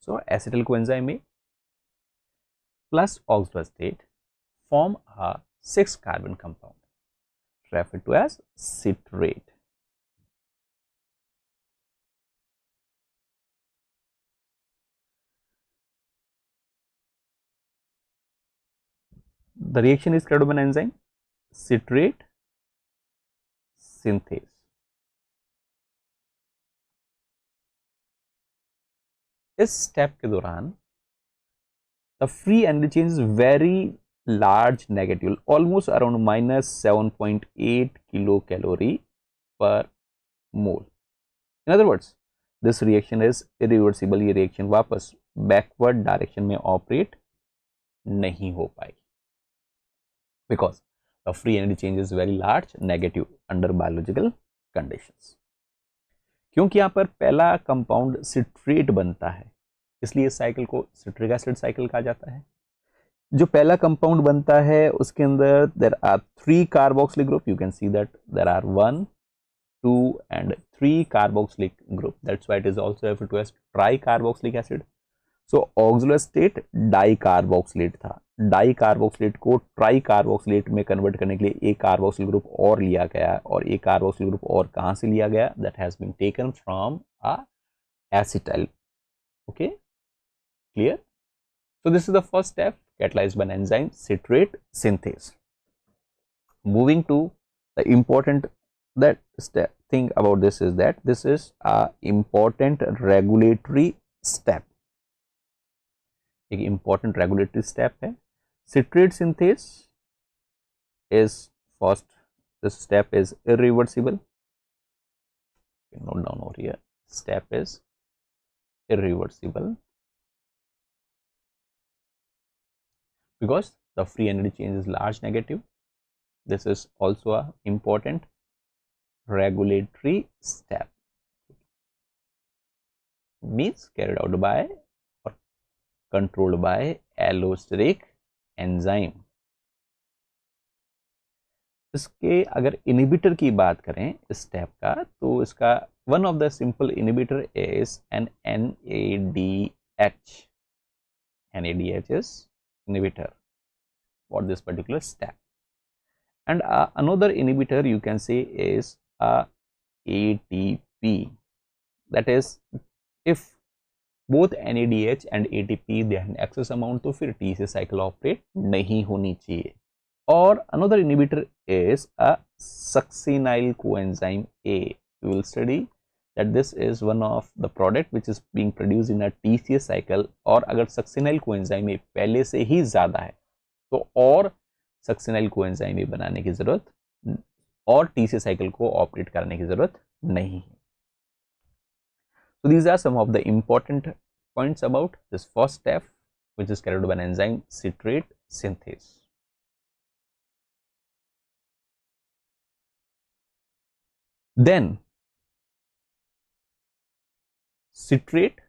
So acetyl coenzyme A plus oxaloacetate form a 6-carbon compound referred to as citrate. The reaction is carried out by an enzyme citrate synthase. इस step के दौरान the free energy change is very large negative, almost around minus 7.8 kilocalorie per mole. In other words, this reaction is irreversible. ये reaction वापस backward direction में operate नहीं हो पाएगी because the free energy change is very large negative under biological conditions. क्योंकि यहाँ पर पहला कंपाउंड सिट्रेट बनता है इसलिए इस साइकिल को सिट्रिक एसिड साइकिल कहा जाता है. जो पहला कंपाउंड बनता है उसके अंदर there are 3 carboxylic group. You can see that there are 1, 2 and 3 carboxylic group. That's why it is also referred to as tricarboxylic acid. So oxaloacetate डाइकार्बोक्सिलेट था. डाइकार्बोक्सिलेट को ट्राइकार्बोक्सिलेट में कन्वर्ट करने के लिए एक कार्बोक्सिल ग्रुप और लिया गया और एक कार्बोक्सिल ग्रुप और कहां से लिया गया? That has been taken from a acetyl. Okay, clear? So this is the first step catalyzed by an enzyme citrate synthase. Moving to the important thing about this is that this is a important regulatory step. एक important regulatory step है. Citrate synthase is first. This step is irreversible. Note down over here. Step is irreversible. Because the free energy change is large negative. This is also a important regulatory step. Means carried out by or controlled by allosteric enzyme. इसके अगर inhibitor की बात करें इस step का तो इसका one of the simple inhibitor is an NADH. NADH is inhibitor for this particular step, and another inhibitor you can say is a ATP. That is, if both NADH and ATP they have excess amount तो फिर TCA cycle operate नहीं होनी चाहिए. और another inhibitor is a succinyl coenzyme A. We will study that this is one of the product which is being produced in a TCA cycle. और अगर succinyl coenzyme A पहले से ही ज़्यादा है तो और सक्सिनाइल कोएंजाइम A बनाने की जरूरत और TCA साइकिल को ऑपरेट करने की जरूरत नहीं है. So these are some of the important points about this first step which is carried out by an enzyme citrate synthase. Then citrate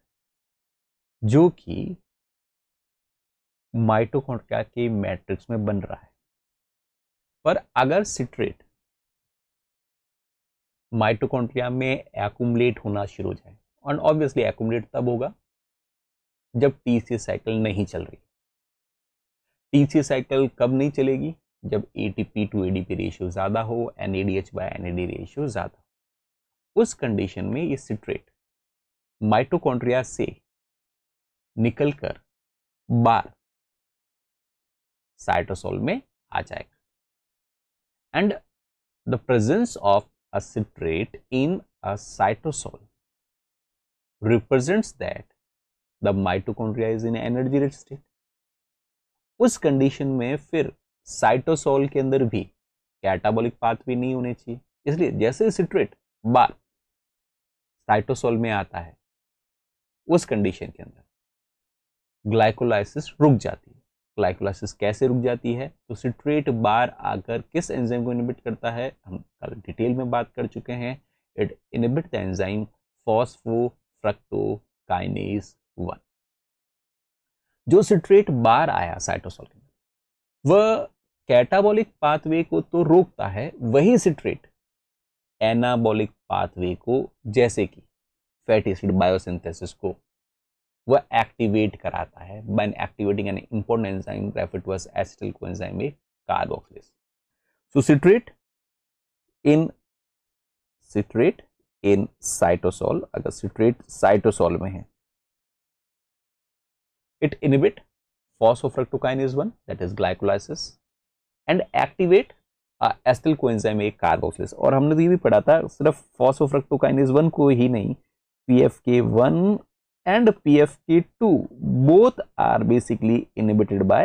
जो कि माइटोकॉन्ड्रिया के मैट्रिक्स में बन रहा है, पर अगर सिट्रेट माइटोकॉन्ड्रिया में एक्युमुलेट होना शुरू हो जाए, और ऑब्वियसली एक्युमुलेट तब होगा जब TCA साइकिल नहीं चल रही. TCA साइकिल कब नहीं चलेगी? जब ATP to ADP रेशियो ज्यादा हो, NADH by NAD रेशियो ज्यादा हो. उस कंडीशन में ये सिट्रेट माइटोकॉन्ड्रिया से निकलकर बार साइटोसोल में आ जाएगा. And the presence of a citrate in a cytosol represents that the mitochondria is in energy rich state. उस कंडीशन में फिर साइटोसोल के अंदर भी कैटाबॉलिक पाथवे नहीं होने चाहिए. इसलिए जैसे सिट्रेट बार साइटोसोल में आता है उस कंडीशन के अंदर ग्लाइकोलाइसिस रुक जाती है. ग्लाइकोलाइसिस कैसे रुक जाती है, तो सिट्रेट बार आकर किस एंजाइम को इनहिबिट करता है, हम कल डिटेल में बात कर चुके हैं। It inhibit the enzyme फॉस्फोफ्रक्टोकाइनेज 1। जो सिट्रेट बार आया साइटोसोल के वह कैटाबॉलिक पाथवे को तो रोकता है, वही सिट्रेट एनाबॉलिक पाथवे को, जैसे कि फैटी एसिड बायोसिंथेसिस को, वह एक्टिवेट कराता है by activating an important enzyme referred to as acetyl coenzyme A carboxylase. So citrate in cytosol, अगर सिट्रेट साइटोसोल में है, it inhibit phosphofructokinase 1 that is glycolysis and activate acetyl coenzyme A carboxylase। और हमने तो ये भी पढ़ा था सिर्फ phosphofructokinase 1 को ही नहीं, PFK1 and PFK2 both are basically inhibited by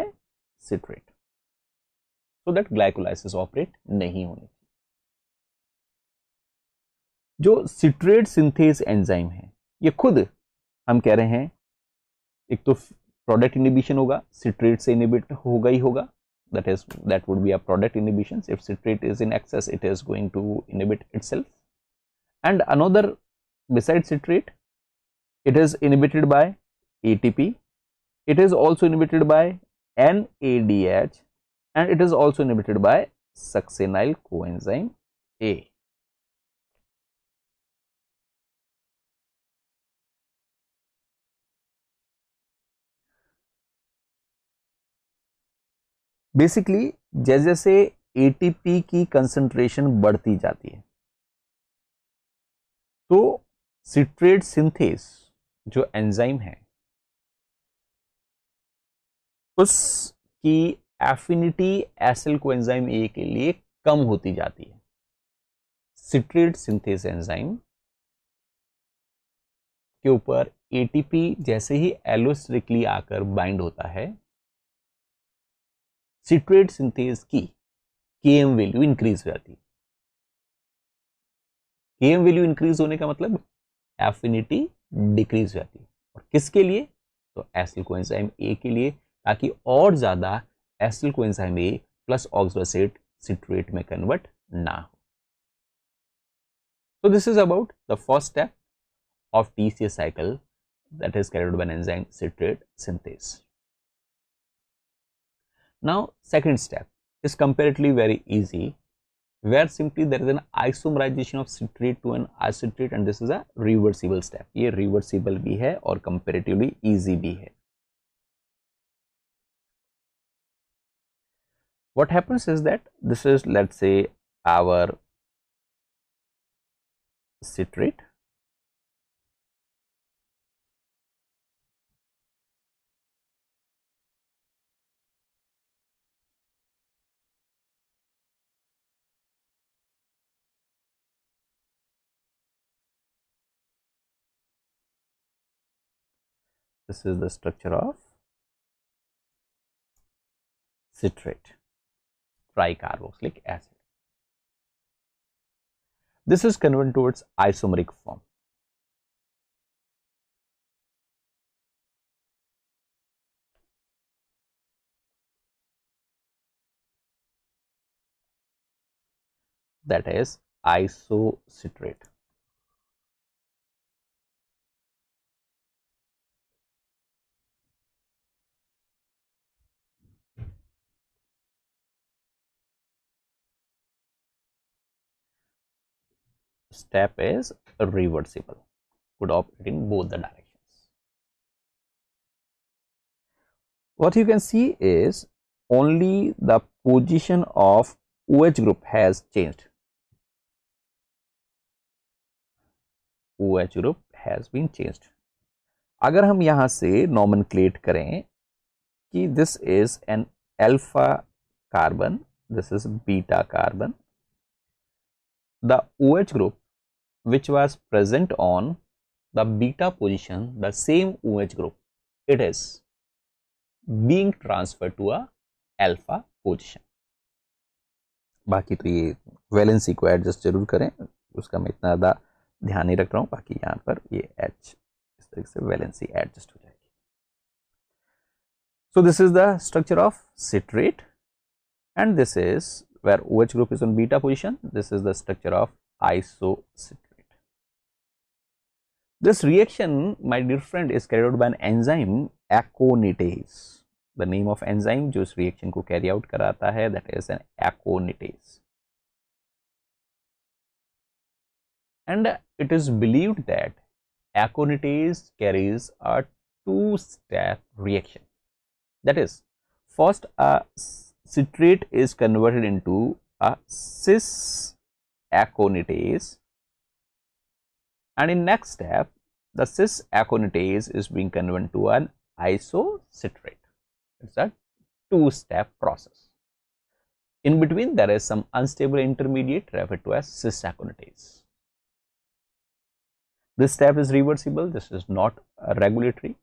citrate so that glycolysis operate नहीं होनी। जो सिट्रेट सिंथेज एंजाइम है ये खुद हम कह रहे हैं एक तो प्रोडक्ट इनहिबिशन होगा, सिट्रेट से इनहिबिट होगा ही होगा, that would be a product inhibition. If citrate is in excess, it is going to inhibit itself. And another besides citrate, it is inhibited by ATP, it is also inhibited by NADH, and it is also inhibited by succinyl coenzyme A। Basically जैसे जैसे ATP की concentration बढ़ती जाती है तो citrate synthase जो enzyme है उसकी एफिनिटी एसिल कोएंजाइम ए के लिए कम होती जाती है। सिट्रेट सिंथेस एंजाइम के ऊपर एटीपी जैसे ही एलोस्टिकली आकर बाइंड होता है, सिट्रेट सिंथेस की केएम वैल्यू इंक्रीज हो जाती है। केएम वैल्यू इंक्रीज होने का मतलब एफिनिटी डिक्रीज हो जाती है। और किसके लिए, तो एसिल कोएंजाइम ए के लिए, ताकि और ज्यादा acyl coenzyme A plus oxoacid citrate में कन्वर्ट ना हो। So this is about the first step of TCA cycle, that is carried out by an enzyme citrate synthase. Now second step is comparatively very easy, where simply there is an isomerization of citrate to an acetate, and this is a reversible step। ये reversible भी है और comparatively easy भी है। What happens is that this is, let's say, our citrate, this is the structure of citrate tricarboxylic acid। This is converted towards isomeric form। That is isocitrate। Step is reversible, could operate in both the directions। What you can see is only the position of OH group has changed। OH group has been changed। अगर हम यहां से नॉमेनक्लेट करें कि this is an alpha carbon, this is beta carbon, the OH group which was present on the beta position, the same OH group, it is being transferred to a alpha position। बाकी तो ये valency को adjust जरूर करें, उसका मैं इतना ज़्यादा ध्यान नहीं रख रहा हूँ। बाकी यहाँ पर ये H इस तरीके से वैलेंसी एडजस्ट हो जाएगी। So this is the structure of citrate, and this is where OH group is on beta position. This is the structure of isocitrate. This reaction, my dear friend, is carried out by an enzyme aconitase. The name of enzyme जो इस reaction को carry out कराता है, that is an aconitase. And it is believed that aconitase carries a two-step reaction. That is, first a citrate is converted into a cis aconitase, and in next step the cis aconitase is being converted to an isocitrate. It's a two-step process. In between there is some unstable intermediate referred to as cis aconitase. This step is reversible. This is not regulatory.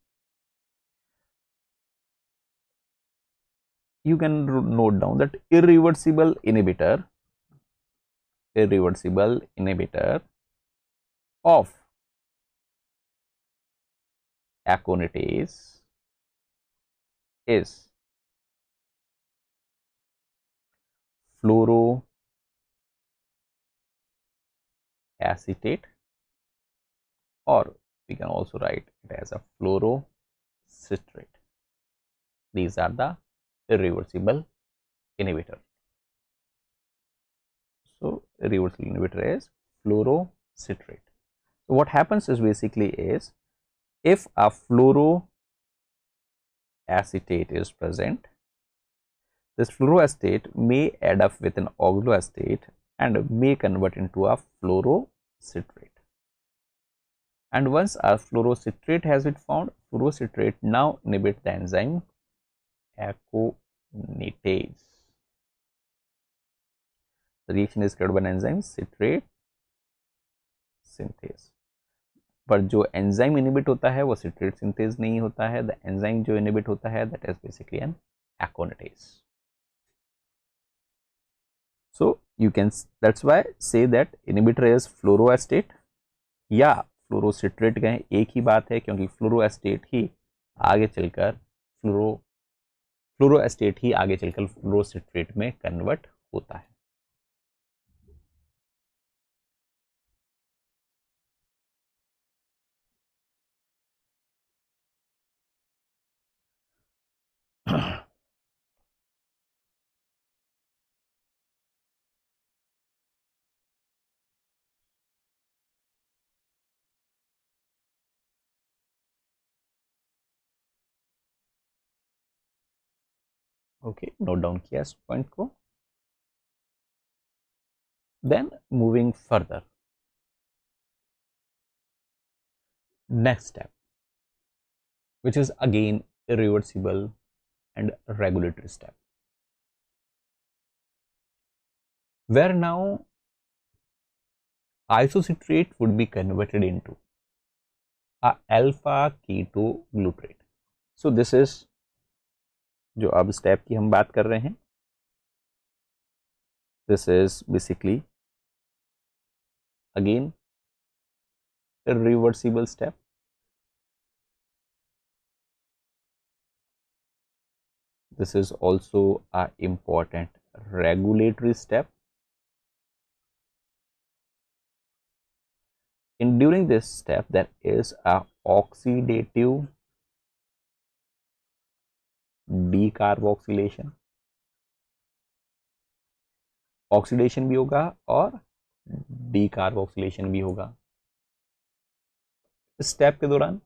You can note down that irreversible inhibitor of aconitase is fluoroacetate, or we can also write it as a fluorocitrate. These are the irreversible inhibitor. So irreversible inhibitor is fluorocitrate. So what happens is basically is, if a fluoroacetate is present, this fluoroacetate may add up with an oxaloacetate and may convert into a fluorocitrate. And once a fluorocitrate has been found, fluorocitrate now inhibit the enzyme aconitase. The reaction is carried by an enzyme citrate synthase. पर जो enzyme inhibit होता है वो citrate synthase नहीं होता है. The enzyme जो inhibit होता है that is basically an aconitase. So you can, that's why say that inhibitor is fluoroacetate या fluorocitrate कहें, एक ही बात है, क्योंकि fluoroacetate ही आगे चलकर fluoroacetate ही आगे चलकर fluorocitrate में कन्वर्ट होता है. ओके, नोट डाउन किया इस पॉइंट को. Then moving further, next step, which is again irreversible and regulatory step, where now isocitrate would be converted into a alpha ketoglutarate. So this is जो अब step की हम बात कर रहे हैं, this is basically again irreversible step. This is also a important regulatory step. In during this step there is a oxidative decarboxylation, oxidation भी होगा और डीकार्बोक्सिलेशन भी होगा. इस स्टेप के दौरान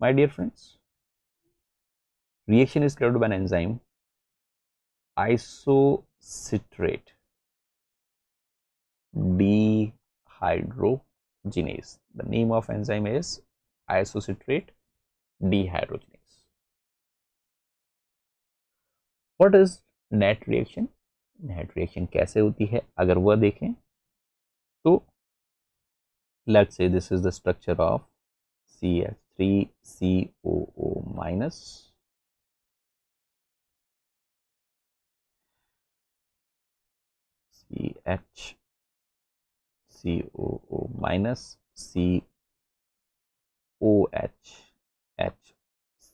my dear friends, reaction is carried out by an enzyme isocitrate dehydrogenase. The name of enzyme is isocitrate dehydrogenase. What is net reaction? Net reaction कैसे होती है अगर वह देखें तो let's say this is the structure of CH3COO minus CHCOO minus COH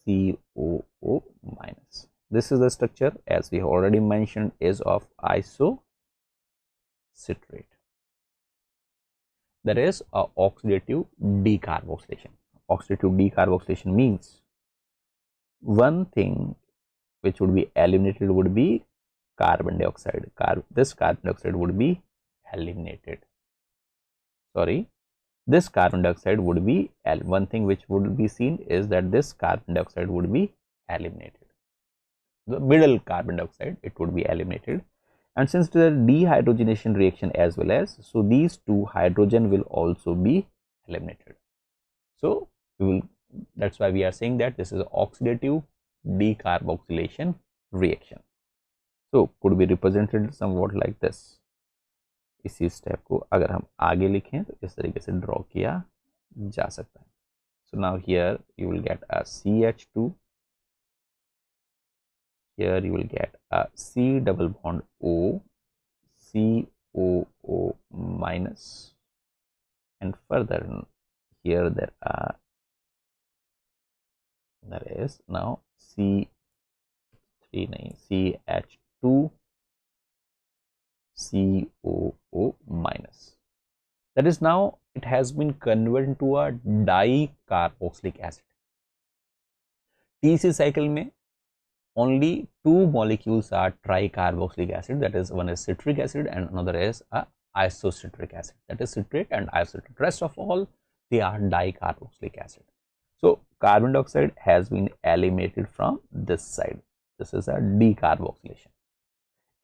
COO minus. This is the structure, as we have already mentioned, is of isocitrate. That is a oxidative decarboxylation. Oxidative decarboxylation means one thing which would be eliminated would be carbon dioxide. This carbon dioxide would be eliminated. Sorry, this carbon dioxide would be one thing which would be seen is that this carbon dioxide would be eliminated. The middle carbon dioxide, it would be eliminated, and since it is a dehydrogenation reaction as well as, so these two hydrogen will also be eliminated. So we will, that's why we are saying that this is an oxidative decarboxylation reaction. So could be represented somewhat like this. इसी step को अगर हम आगे लिखें तो इस तरीके से ड्रॉ किया जा सकता है. So now here you will get a CH2, here you will get a C double bond O, COO minus, and further here there is now CH2 COO minus. That is, now it has been converted into a dicarboxylic acid. TC cycle में only two molecules are tricarboxylic acid, that is, one is citric acid and another is a isocitric acid, that is citrate and isocitrate. Rest of all they are dicarboxylic acid. So carbon dioxide has been eliminated from this side. This is a decarboxylation.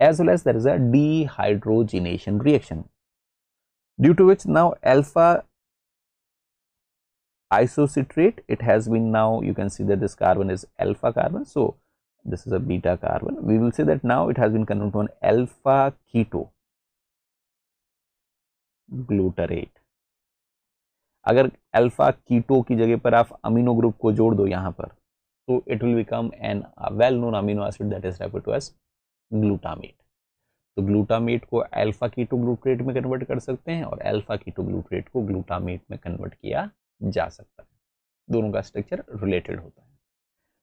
As well as there is a dehydrogenation reaction, due to which now alpha isocitrate, it has been, now you can see that this carbon is alpha carbon, so this is a beta carbon. We will say that now it has been converted to an alpha keto glutarate. अगर alpha keto की जगह पर आप amino group को जोड़ दो यहाँ पर, तो it will become an well known amino acid that is referred to as glutamate. तो ग्लूटामेट को अल्फा कीटो ग्लूटारेट में कन्वर्ट कर सकते हैं और अल्फा कीटो ग्लूटारेट को ग्लूटामेट में कन्वर्ट किया जा सकता है. दोनों का स्ट्रक्चर रिलेटेड होता है.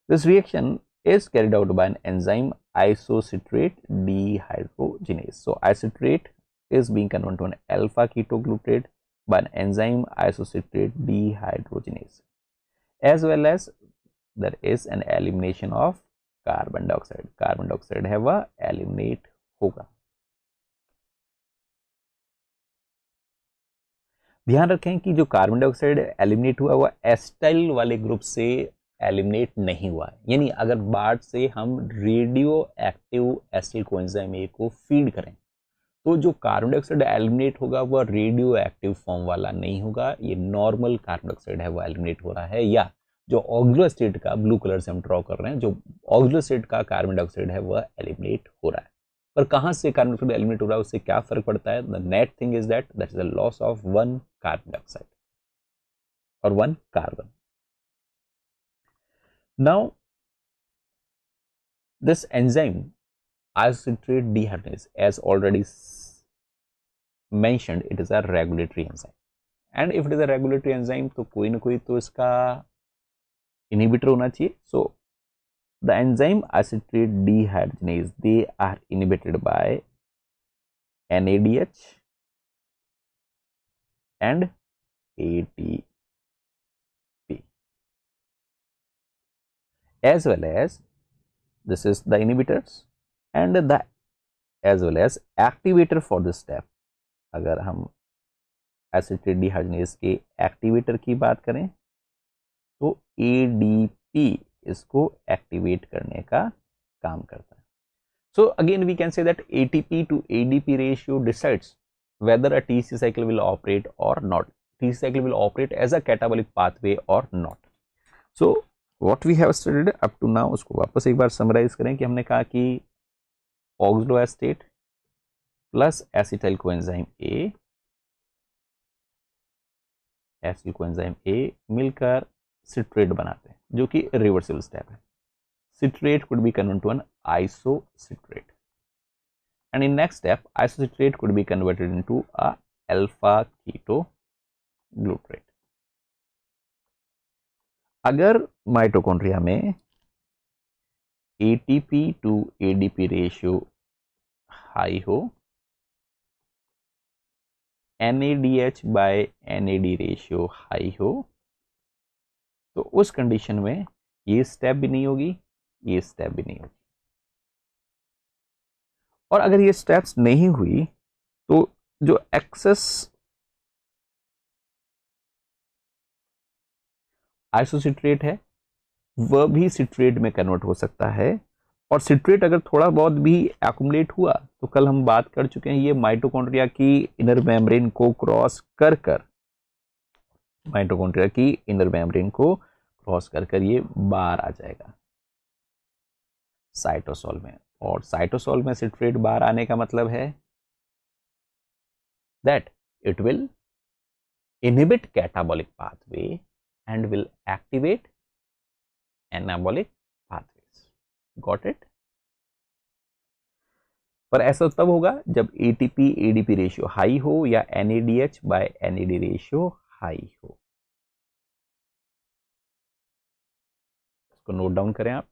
This reaction is carried out by an enzyme isocitrate dehydrogenase. So isocitrate is being converted to an alpha ketoglutarate by an enzyme isocitrate dehydrogenase, as well as there is an elimination of carbon dioxide. Carbon dioxide है वह eliminate होगा. ध्यान रखें कि जो carbon dioxide eliminate हुआ वह acetyl वाले ग्रुप से एलिमिनेट नहीं हुआ है. यानी अगर बाद से हम रेडियो एक्टिव एसिल कोएंजाइम ए को फीड करें तो जो कार्बन डाइऑक्साइड एलिमिनेट होगा वह रेडियो एक्टिव फॉर्म वाला नहीं होगा. ये नॉर्मल कार्बन डाइऑक्साइड है वह एलिमिनेट हो रहा है, या जो ऑक्सिलरी स्टेट का ब्लू कलर से हम ड्रॉ कर रहे हैं, जो ऑक्सिलरी स्टेट का कार्बन डाइऑक्साइड है वह एलिमिनेट हो रहा है. पर कहाँ से कार्बन डाइऑक्साइड एलिमिनेट हो रहा है उससे क्या फर्क पड़ता है? The net thing is that is the loss of one carbon dioxide और one carbon. Now, this enzyme isocitrate dehydrogenase, as already mentioned, it is a regulatory enzyme, and if it is a regulatory enzyme, तो कोई ना कोई तो इसका inhibitor होना चाहिए. So, the enzyme isocitrate dehydrogenase, they are inhibited by NADH and ATP. As well as this is the inhibitors and the as well as activator for this step. अगर हम acetate dehydrogenase के activator की बात करें तो ADP इसको activate करने का काम करता है. So again we can say that ATP to ADP ratio decides whether a TC cycle will operate or not. TC cycle will operate as a catabolic pathway or not. So what we have studied up to now, उसको वापस एक बार summarise करें कि हमने कहा कि oxaloacetate plus acetyl coenzyme A, acetyl coenzyme A मिलकर citrate बनाते हैं, जो कि रिवर्सिबल स्टेप है. Citrate could be converted to an isocitrate, and in next step isocitrate could be converted into a alpha ketoglutarate. अगर mitochondria में ATP to ADP ratio high हो, NADH by NAD ratio high हो, तो उस condition में ये step भी नहीं होगी, ये स्टेप भी नहीं होगी। और अगर ये स्टेप्स नहीं हुई तो जो एक्सेस आइसोसिट्रेट है वह भी सिट्रेट में कन्वर्ट हो सकता है। और सिट्रेट अगर थोड़ा बहुत भी एक्युमुलेट हुआ तो कल हम बात कर चुके हैं, ये माइटोकॉन्ड्रिया की इनर मेम्ब्रेन को क्रॉस कर कर माइटोकॉन्ड्रिया की इनर मेम्ब्रेन को क्रॉस कर कर ये बाहर आ जाएगा साइटोसोल में। और साइटोसोल में सिट्रेट बाहर आने का मतलब है that it will inhibit catabolic pathway and will activate anabolic pathways. Got it? पर ऐसा तब होगा जब ATP ADP रेशियो हाई हो या NADH by NAD ratio high हो। इसको नोट डाउन करें आप।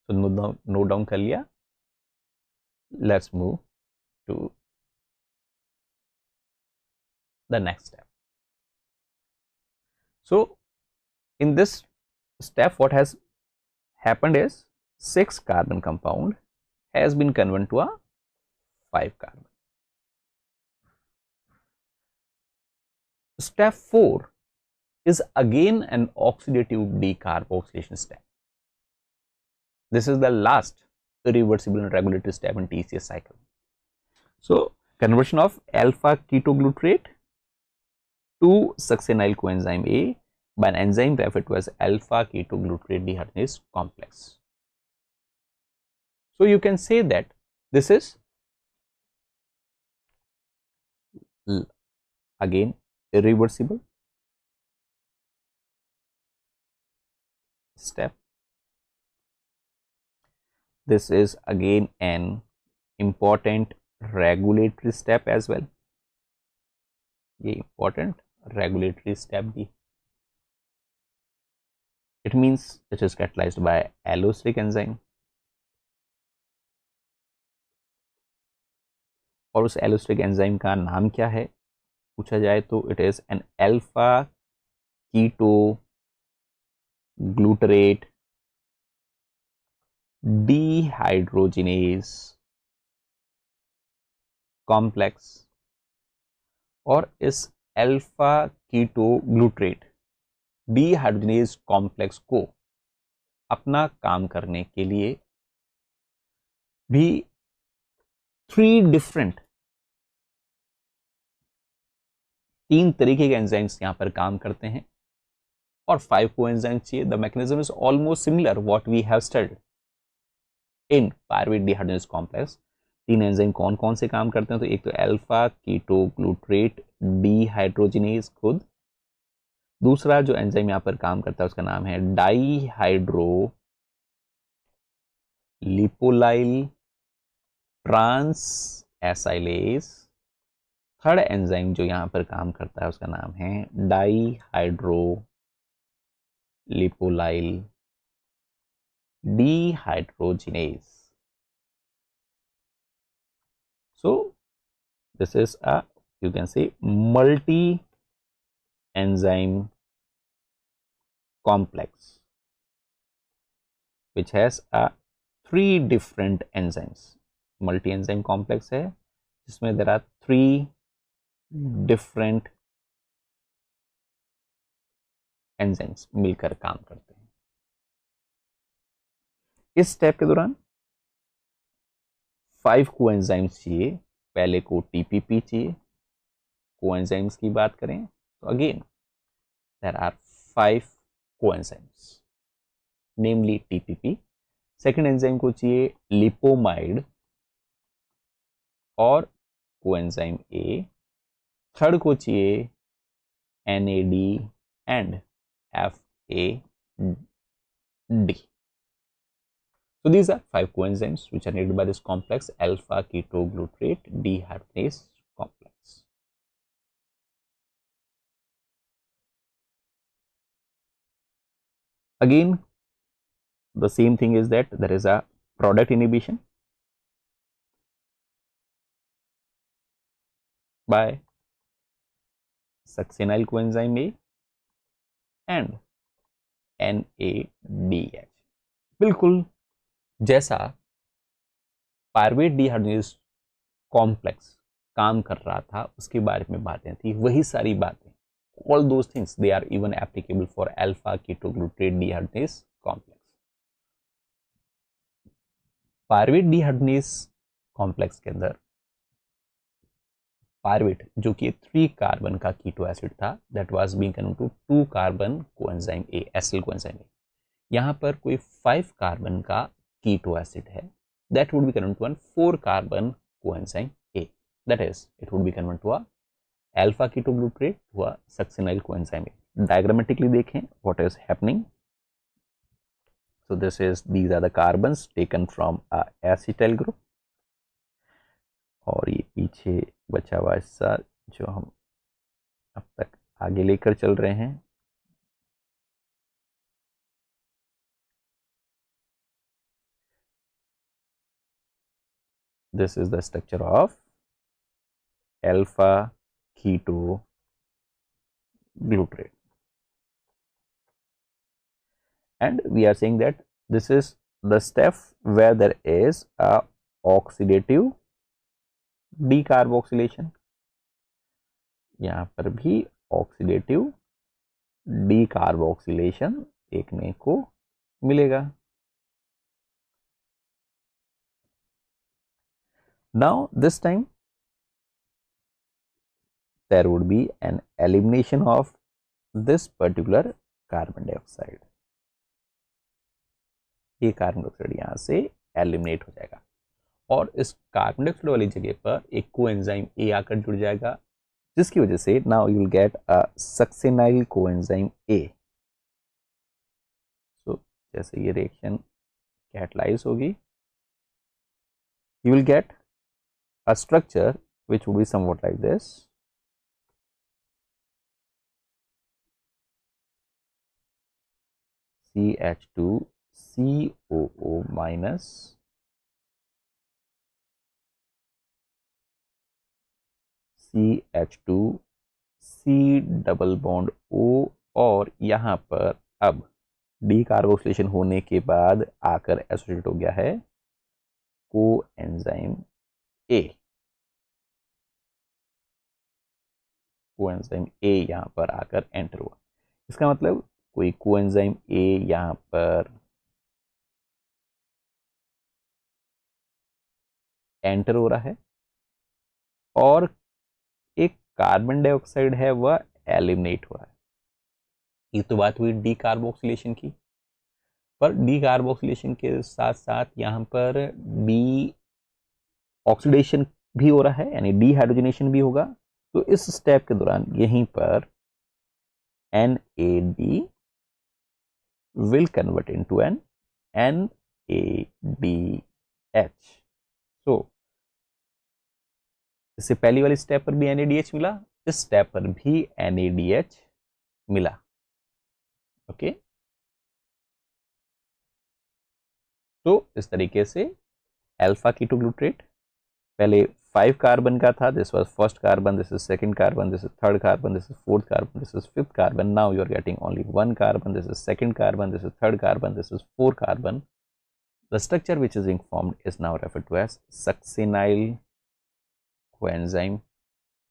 तो नोट डाउन कर लिया। Let's move to the next step. So in this step what has happened is 6 carbon compound has been converted to a 5 carbon. Step 4 is again an oxidative decarboxylation step. This is the last irreversible and regulatory step in TCA cycle. So conversion of alpha ketoglutarate to succinyl coenzyme A by an enzyme referred to as alpha ketoglutarate dehydrogenase complex. So you can say that this is again irreversible step. This is again an important regulatory step as well. ये important regulatory step भी. It means it is catalyzed by allosteric enzyme. और उस एलोस्टिक enzyme का नाम क्या है पूछा जाए तो it is an alpha keto glutarate dehydrogenase complex. और इस alpha keto glutarate dehydrogenase complex को अपना काम करने के लिए भी 3 तरीके के एंजाइम्स यहां पर काम करते हैं और 5 कोएंजाइम्स चाहिए। The mechanism is almost similar what we have studied in pyruvate dehydrogenase complex. 3 enzyme कौन कौन से काम करते हैं तो एक तो अल्फा कीटो ग्लूटरेट डीहाइड्रोजिनेज खुद, दूसरा जो एंजाइम यहां पर काम करता है उसका नाम है dihydro लिपोलाइल trans acylase, third enzyme जो यहां पर काम करता है उसका नाम है dihydro लिपोलाइल dehydrogenase. So this is a, you can say, multi enzyme complex which has a 3 different enzymes. Multi enzyme complex है जिसमें देयर आर 3 डिफरेंट एंजाइम्स मिलकर काम करते हैं। इस स्टेप के दौरान 5 कोएंजाइम्स चाहिए, पहले को टीपीपी चाहिए। कोएंजाइम्स की बात करें तो again there are 5 coenzymes namely TPP. Second enzyme को चाहिए लिपोमाइड और कोएंजाइम ए। थर्ड को चाहिए NAD and FAD. So these are 5 coenzymes which are needed by this complex alpha ketoglutarate dehydrogenase complex. Again, the same thing is that there is a product inhibition by succinyl coenzyme A and NADH. बिल्कुल जैसा pyruvate dehydrogenase complex काम कर रहा था उसके बारे में बातें थी, वही सारी बातें, all those things they are even applicable for alpha ketoglutarate dehydrogenase complex. Pyruvate dehydrogenase complex के अंदर पायरुवेट जो कि 3 कार्बन का कीटो एसिड था that was being converted to 2 carbon coenzyme A, acyl coenzyme A. यहाँ पर कोई 5 कार्बन का कीटो एसिड है that would be converted to 4 carbon coenzyme A, that is it would be converted to a alpha ketoglutarate to a succinyl coenzyme A. Diagrammatically देखें what is happening. So these are the carbons taken from a acetyl group और ये पीछे बचा हुआ हिस्सा जो हम अब तक आगे लेकर चल रहे हैं। This is the structure of alpha ketoglutarate and we are saying that this is the step where there is a oxidative decarboxylation। यहाँ पर भी ऑक्सीडेटिव डीकार्बोक्सिलेशन देखने को मिलेगा। Now this time there would be an elimination of this particular carbon dioxide। ये carbon dioxide यहाँ से eliminate हो जाएगा और इस कार्बन डाइऑक्साइड वाली जगह पर एक कोएंजाइम ए आकर जुड़ जाएगा जिसकी वजह से now you will get a succinyl coenzyme A. So जैसे ये रिएक्शन कैटलाइज होगी you will get a structure which would be somewhat like this। CH2COO minus CH2C double bond O और यहाँ पर अब डीकार्बोक्सिलेशन होने के बाद आकर एसोसिएट हो गया है कोएंजाइम ए। कोएंजाइम ए यहाँ पर आकर एंटर हुआ। इसका मतलब कोई कोएंजाइम ए यहाँ पर एंटर हो रहा है और एक कार्बन डाइऑक्साइड है वह एलिमिनेट हो रहा है। ये तो बात हुई डीकार्बोक्सिलेशन की, पर डीकार्बोक्सिलेशन के साथ साथ यहाँ पर डी ऑक्सीडेशन भी हो रहा है यानी डीहाइड्रोजनेशन भी होगा। तो इस स्टेप के दौरान यहीं पर NAD will convert into an NADH। so इससे पहली वाली स्टेप पर भी NADH मिला, इस स्टेप पर भी NADH मिला। ओके तो इस तरीके से अल्फा कीटोग्लूटारेट पहले 5 कार्बन का था, this was first carbon, this is second carbon, this is third carbon, this is fourth carbon, this is fifth carbon. Now you are getting only 1 carbon, this is second carbon, this is third carbon, this is 4 carbon. The structure which is being formed is now referred to as succinyl coenzyme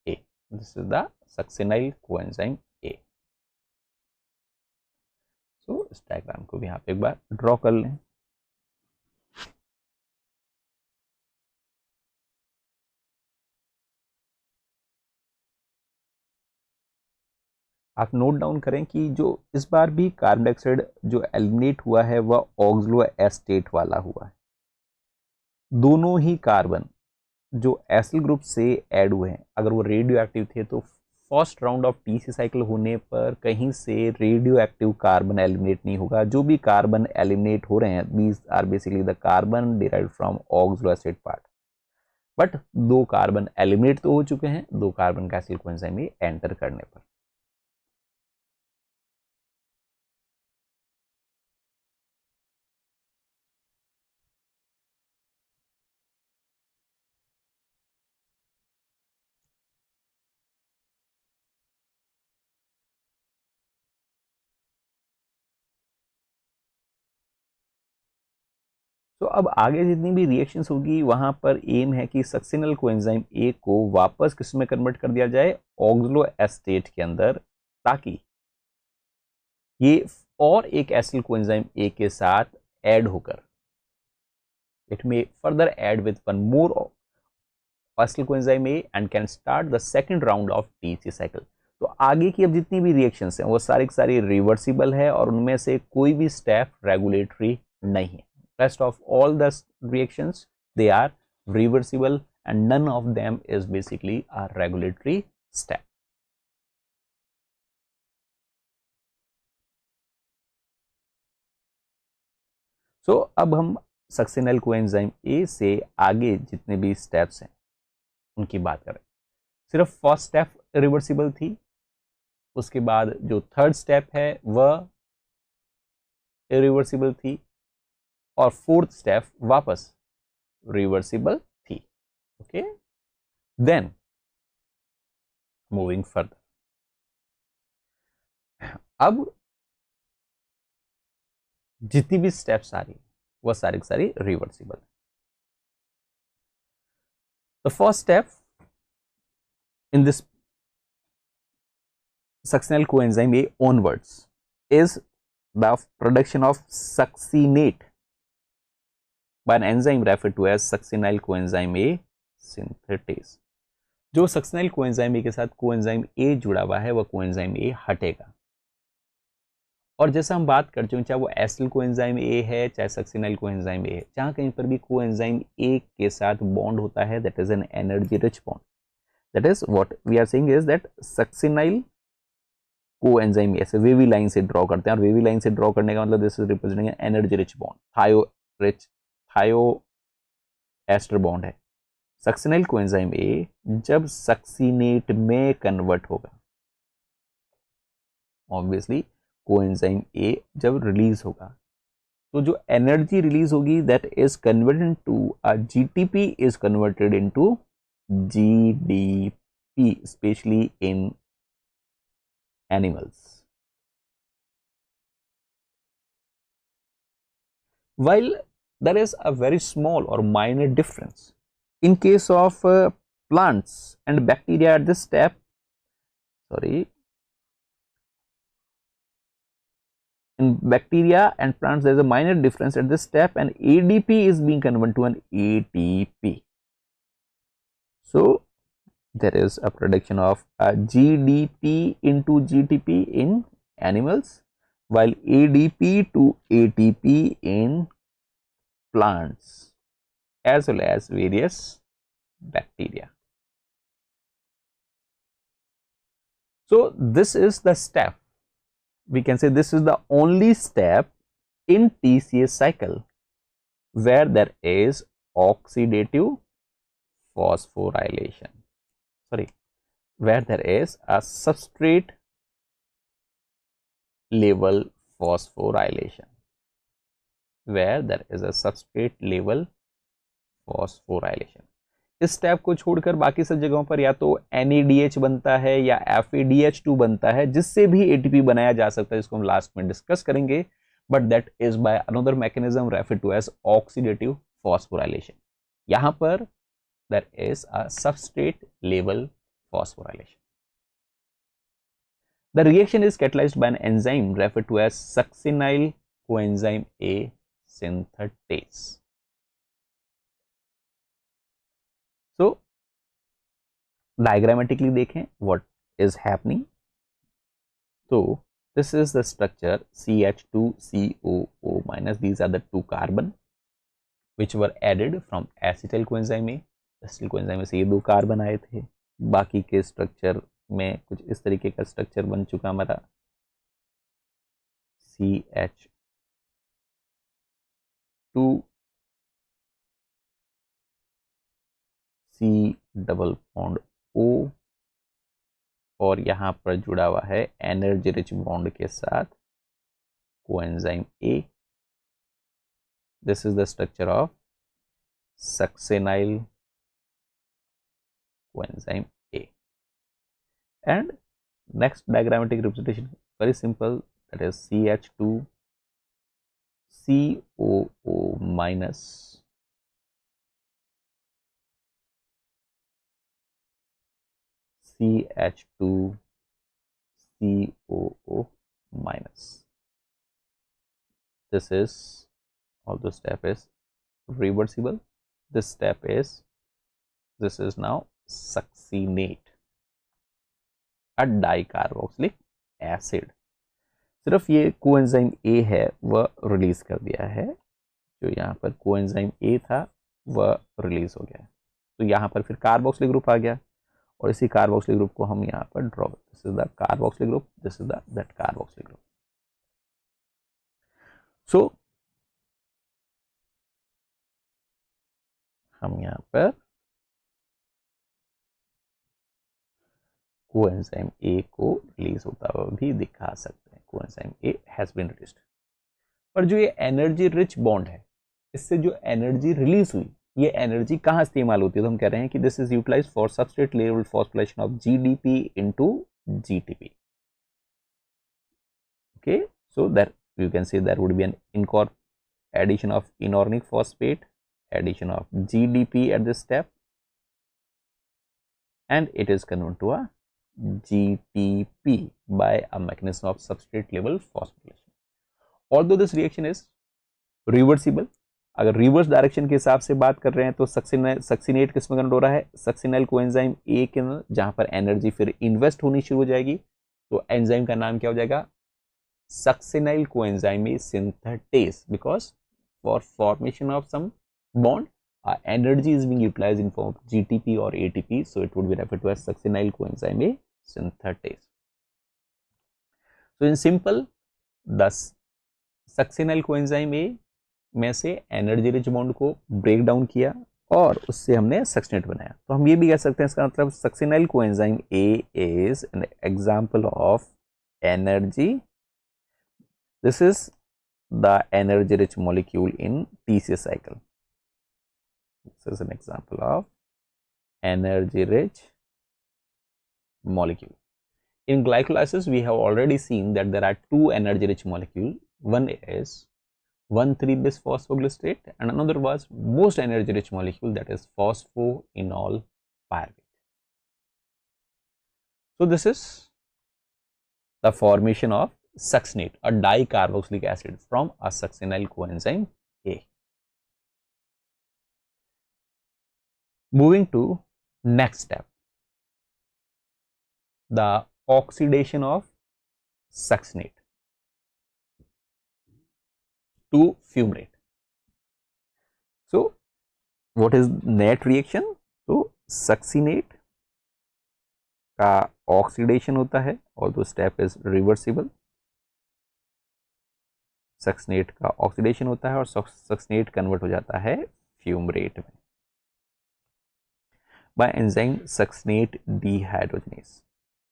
A. This is the succinyl coenzyme A. So इस diagram को भी यहाँ पे एक बार draw कर लें. आप note down करें कि जो इस बार भी कार्बन डाइऑक्साइड जो एलिमिनेट हुआ है वह ऑक्सलो एस्टेट वाला हुआ है. दोनों ही कार्बन जो एसिल ग्रुप से ऐड हुए हैं, अगर वो रेडियो एक्टिव थे तो first round of TC cycle होने पर कहीं से रेडियो एक्टिव कार्बन एलिमिनेट नहीं होगा. जो भी कार्बन एलिमिनेट हो रहे हैं, these are basically the carbon derived from oxaloacetate part. But दो कार्बन एलिमिनेट तो हो चुके हैं, दो कार्बन का एसिल कोएंजाइम में एंटर करने पर. तो अब आगे जितनी भी रिएक्शंस होगी वहां पर एम है कि सक्सिनल कोएंजाइम ए को वापस किस में कन्वर्ट कर दिया जाए, ऑक्सलो एस्टेट के अंदर, ताकि ये और एक एसिल कोएंजाइम ए के साथ ऐड होकर it may further add with one more acyl coenzyme A and can start the second round of TC cycle. तो आगे की अब जितनी भी रिएक्शंस हैं वो सारी की सारी रिवर्सिबल है और उनमें से कोई भी स्टेप रेगुलेटरी नहीं है. Rest of all the reactions, they are reversible and none of them is basically a regulatory step. So अब हम सक्सिनल कोएंजाइम ए से आगे जितने भी स्टेप्स हैं उनकी बात करें. सिर्फ फर्स्ट स्टेप रिवर्सिबल थी, उसके बाद जो थर्ड स्टेप है वह इरिवर्सिबल थी और फोर्थ स्टेप वापस रिवर्सिबल थी. Okay, then moving further. अब जितनी भी स्टेप्स आ रही वह सारी की सारी रिवर्सिबल है. The first step in this succinyl coenzyme A onwards is the production of succinate by an enzyme referred to as succinyl coenzyme A synthetase. जो सक्सिनल कोएंजाइम ए के साथ कोएंजाइम ए जुड़ा हुआ है वह कोएंजाइम ए हटेगा. और जैसा हम बात कर चुके हैं, चाहे वो एसिल कोएंजाइम ए है चाहे सक्सिनल कोएंजाइम ए है, जहां कहीं पर भी कोएंजाइम ए के साथ बॉन्ड होता है that is an energy rich bond. That is what we are saying is that succinyl coenzyme ऐसे वेवी लाइन से ड्रॉ करते हैं, और वेवी लाइन से ड्रॉ करने का मतलब this is representing energy rich bond. थायो एस्टर बॉन्ड है. सक्सिनल कोएंजाइम ए जब सक्सिनेट में कन्वर्ट होगा, ऑब्वियसली कोएंजाइम ए जब रिलीज होगा तो जो एनर्जी रिलीज होगी that is converted to a GTP is converted into GDP, specially in animals. While there is a very small or minor difference in case of plants and bacteria at this step, in bacteria and plants there is a minor difference at this step, and ADP is being converted to an ATP. So there is a production of a GDP into GTP in animals, while ADP to ATP in plants as well as various bacteria. So this is the step, we can say this is the only step in TCA cycle where there is oxidative phosphorylation. Where there is a substrate level phosphorylation. Where there is a substrate level phosphorylation. इस step को छोड़कर बाकी सब जगहों पर या तो NADH बनता है या FADH2 बनता है, जिससे भी ATP बनाया जा सकता है, जिसको हम लास्ट में डिस्कस करेंगे. but that is by another mechanism referred to as oxidative phosphorylation. यहाँ पर there is a substrate level phosphorylation. The reaction is catalyzed by an enzyme referred to as succinyl coenzyme A synthetase. So diagrammatically देखें what is happening. So this is the structure CH2COO minus. These are the two carbon which were added from acetyl coenzyme A. acetyl coenzyme से ये दो carbon आए थे. बाकी के structure में कुछ इस तरीके का स्ट्रक्चर बन चुका हमारा CH2 C double bond O और यहाँ पर जुड़ा हुआ है एनर्जी रिच बॉन्ड के साथ coenzyme A. This is the structure of succinyl coenzyme A. And next diagrammatic representation very simple, that is CH2 COO minus CH2 COO minus. This is, although step is reversible, this is now succinate, a dicarboxylic acid. सिर्फ ये coenzyme A है वह release कर दिया है, जो यहाँ पर कोएंजाइम ए था वह रिलीज हो गया. तो यहाँ पर फिर कार्बोक्सिलिक ग्रुप आ गया और इसी कार्बोक्सिलिक ग्रुप को हम यहाँ पर ड्रॉ करते हैं. This is the carboxylic group, this is the that carboxylic group. So हम यहाँ पर कोएंजाइम ए को रिलीज होता हुआ भी दिखा सकते हैं. Coenzyme A has been released. पर जो ये एनर्जी रिच बॉन्ड है, इससे जो एनर्जी रिलीज हुई, ये एनर्जी कहाँ इस्तेमाल होती है? तो हम कह रहे हैं कि this is utilize for substrate level phosphorylation of GDP into GTP. Okay, so that you can say there would be an addition of inorganic phosphate, addition of GDP at this step, and it is converted to a GTP by a mechanism of substrate level phosphorylation. Although this reaction is reversible, अगर reverse direction के हिसाब से बात कर रहे हैं तो succinate किस में कन्वर्ट हो रहा है? सक्सिनाइल कोएंजाइम ए के अंदर, जहां पर एनर्जी फिर इन्वेस्ट होनी शुरू हो जाएगी. तो एंजाइम का नाम क्या हो जाएगा? succinyl coenzyme A synthetase, because for formation of some bond energy is being utilized in form of GTP or ATP, so it would be referred to as succinyl coenzyme A synthetase. So in simple, the succinyl coenzyme A में से energy rich bond को break down किया और उससे हमने succinate बनाया. तो हम ये भी कह सकते हैं इसका मतलब succinyl coenzyme A is an example of energy. This is the energy rich molecule in TCA cycle. This is an example of energy rich molecule. In glycolysis, we have already seen that there are two energy rich molecules. One is 1,3-bis phosphoglycerate and another was most energy rich molecule, that is phosphoenol pyruvate. So this is the formation of succinate, a dicarboxylic acid from a succinyl coenzyme A. Moving to next step, the oxidation of succinate to fumarate. So what is net reaction? So succinate का oxidation होता है और दो step is reversible. Succinate का oxidation होता है और succinate convert हो जाता है फ्यूमरेट में बाय एंजाइम सक्सिनेट डिहाइड्रोजनेस.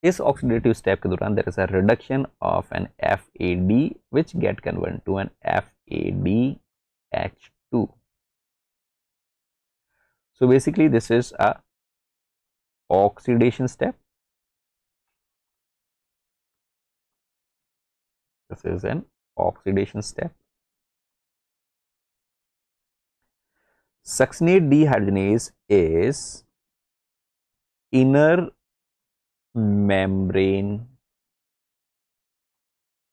इस ऑक्सीडेटिव स्टेप के दौरान there is a reduction of an FAD which get converted to an FADH2. So basically this is a oxidation step. This is an oxidation step. Succinate dehydrogenase is inner membrane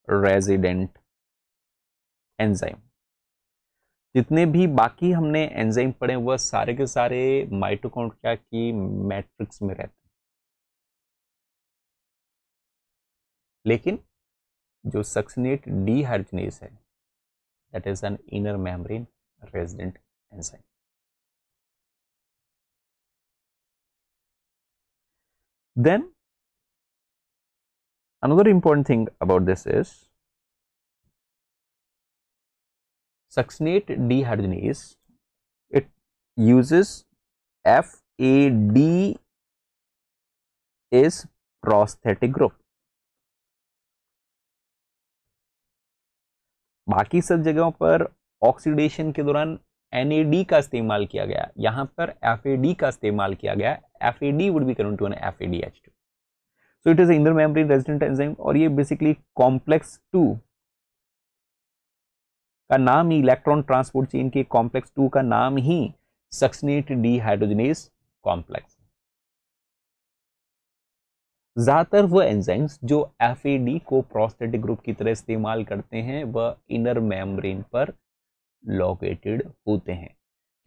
resident enzyme. जितने भी बाकी हमने enzyme पढ़े वह सारे के सारे mitochondria की मैट्रिक्स में रहते हैं, लेकिन जो सक्सिनेट डीहाइड्रोजनेज है that is an inner membrane resident enzyme. Then another important thing about this is succinate dehydrogenase. It uses FAD is prosthetic group. बाकी सब जगहों पर ऑक्सीडेशन के दौरान NAD का इस्तेमाल किया गया, यहां पर FAD का इस्तेमाल किया गया. FAD would be converted to an FADH2. So it is an inner membrane resident enzyme और ये बेसिकली कॉम्प्लेक्स 2 का नाम ही, इलेक्ट्रॉन ट्रांसपोर्ट चेन के कॉम्प्लेक्स 2 का नाम ही सक्सिनेट डीहाइड्रोजनेज कॉम्प्लेक्स. ज्यादातर वो एंजाइम्स जो FAD को प्रोस्थेटिक ग्रुप की तरह इस्तेमाल करते हैं वह इनर मेम्ब्रेन पर लोकेटेड होते हैं,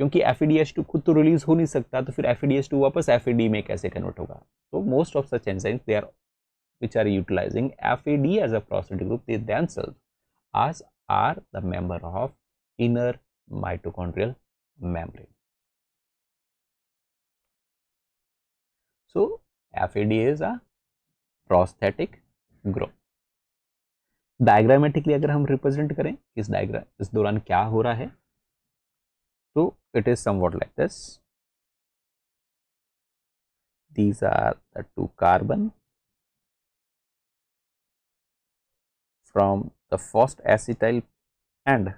क्योंकि FADH2 खुद तो रिलीज हो नहीं सकता, तो फिर FADH2 वापस FAD में कैसे कन्वर्ट होगा. तो most of such enzymes they are which are utilizing FAD as a prosthetic group, they themselves as are the member of inner mitochondrial membrane. So FAD is a prosthetic group. Diagrammatically अगर हम represent करें इस दौरान क्या हो रहा है, तो it is somewhat like this. These are the 2 carbon from the first acetyl and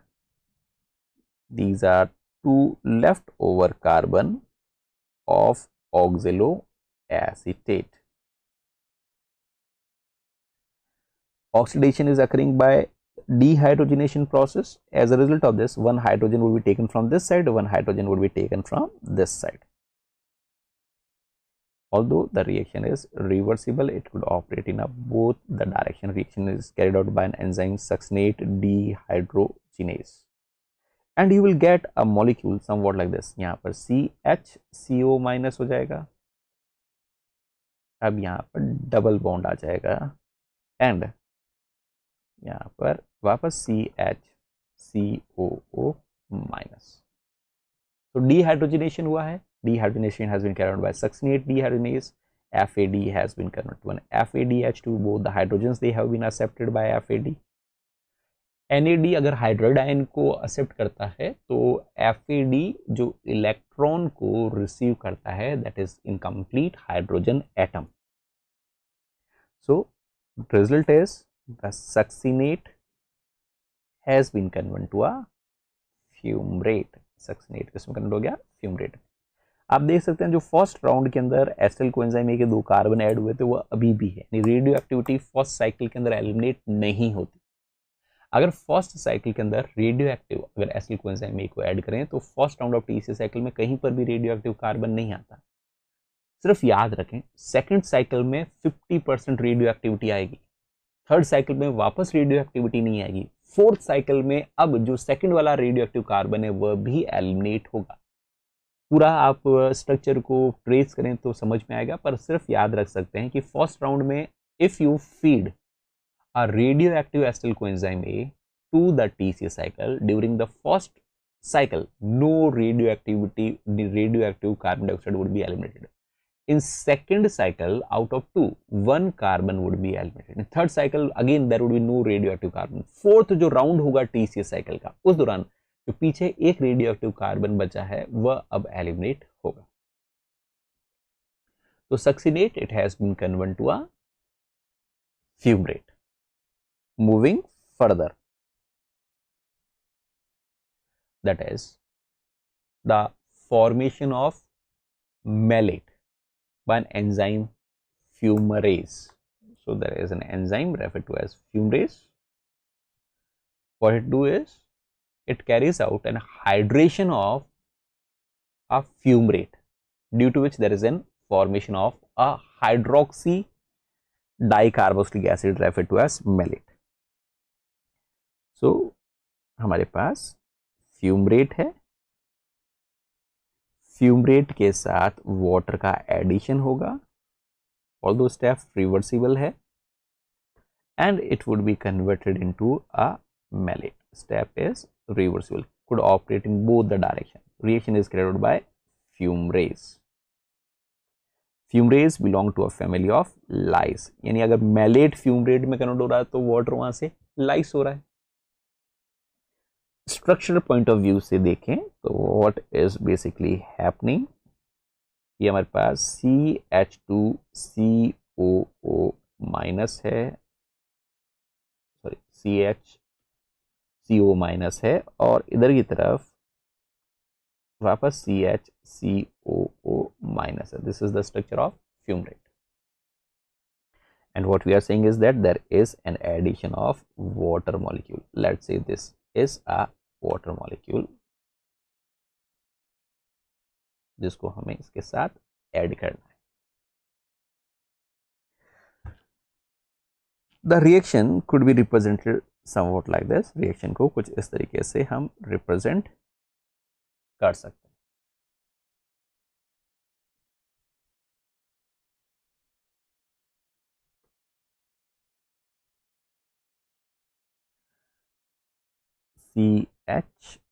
these are 2 leftover carbon of oxaloacetate. Oxidation is occurring by dehydrogenation process. As a result of this, one hydrogen will be taken from this side, one hydrogen will be taken from this side. Although the reaction is reversible, it could operate in both the direction. Reaction is carried out by an enzyme succinate dehydrogenase and you will get a molecule somewhat like this. यहाँ पर CHCO minus हो जाएगा, अब यहाँ पर double bond आ जाएगा and यहाँ पर वापस CHCOO माइनस. तो डीहाइड्रोजनेशन हुआ है. Dehydrogenation has been carried out by succinate dehydrogenase. FAD has been converted to an FADH2. Both the hydrogens they have been accepted by FAD. NAD अगर hydride ion को accept करता है तो FAD जो electron को receive करता है that is incomplete hydrogen atom. So result is the succinate has been converted to a fumarate. Succinate किसमें कन्वर्ट हो गया? फ्यूमरेट. आप देख सकते हैं जो फर्स्ट राउंड के अंदर एसिटिल कोएंजाइम ए के 2 कार्बन ऐड हुए थे वो अभी भी है, रेडियो एक्टिविटी फर्स्ट साइकिल के अंदर एलिमिनेट नहीं होती. अगर फर्स्ट साइकिल के अंदर रेडियो एक्टिव अगर एसिटिल कोएंजाइम ए को ऐड करें तो first round of TC cycle में कहीं पर भी रेडियो एक्टिव कार्बन नहीं आता. सिर्फ याद रखें सेकंड साइकिल में 50% रेडियो एक्टिविटी आएगी, थर्ड साइकिल में वापस रेडियो एक्टिविटी नहीं आएगी, फोर्थ साइकिल में अब जो सेकंड वाला रेडियो एक्टिव कार्बन है वह भी एलिमिनेट होगा. पूरा आप स्ट्रक्चर को ट्रेस करें तो समझ में आएगा, पर सिर्फ याद रख सकते हैं कि फर्स्ट राउंड में if you feed a radioactive acetyl coenzyme A to the TC cycle during the first cycle no radioactive carbon dioxide would be eliminated. In second cycle out of 2 1 carbon would be eliminated. In third cycle again there would be no radioactive carbon. fourth जो round होगा TC cycle का उस दौरान जो पीछे एक radioactive carbon बचा है वह अब एलिमिनेट होगा. तो succinate it has been converted to a fumarate. Moving further, that is the formation of malate by an enzyme fumarase. So there is an enzyme referred to as fumarase what it do is it carries out an hydration of a fumarate, due to which there is an formation of a hydroxy dicarboxylic acid referred to as malate. So हमारे पास fumarate है, fumarate के साथ water का addition होगा, although step reversible है, and it would be converted into a malate. Step is reversible, could operate in both the direction. Reaction is carried out by fumarase. Fumarase belong to a family of lyase, यानी अगर mallet fumarate में convert हो रहा है तो water वहां से लाइस हो रहा है. स्ट्रक्चरल पॉइंट ऑफ व्यू से देखें तो व्हाट इज बेसिकली हैपनिंग, ये हमारे पास CH2COO माइनस है, सॉरी CHCO माइनस है, और इधर की तरफ वापस CHCOO minus. This is the structure of fumarate, and what we are saying is that there is an addition of water molecule. Let's say this is a water molecule जिसको हमें इसके साथ ऐड करना है. The reaction could be represented somewhat like this. reaction को कुछ इस तरीके से हम represent कर सकते हैं.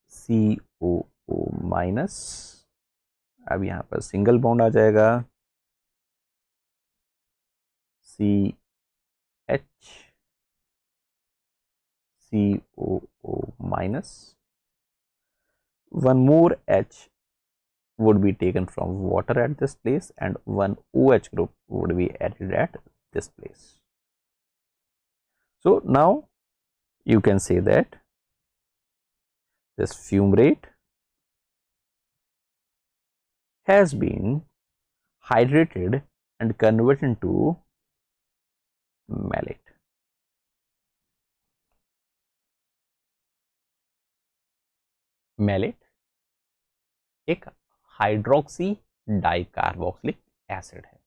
CHCOO माइनस, अब यहां पर सिंगल बॉन्ड आ जाएगा, CHCOO minus, one more H would be taken from water at this place, and one OH group would be added at this place. So now you can say that this fumarate has been hydrated and converted into malate. malate एक hydroxy dicarboxylic acid है.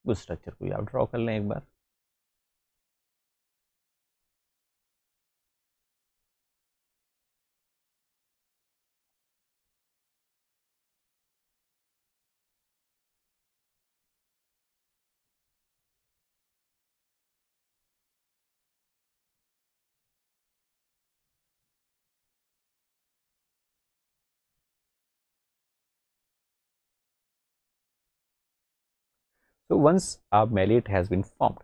उस structure को आप draw कर लें एक बार. So once a malate has been formed,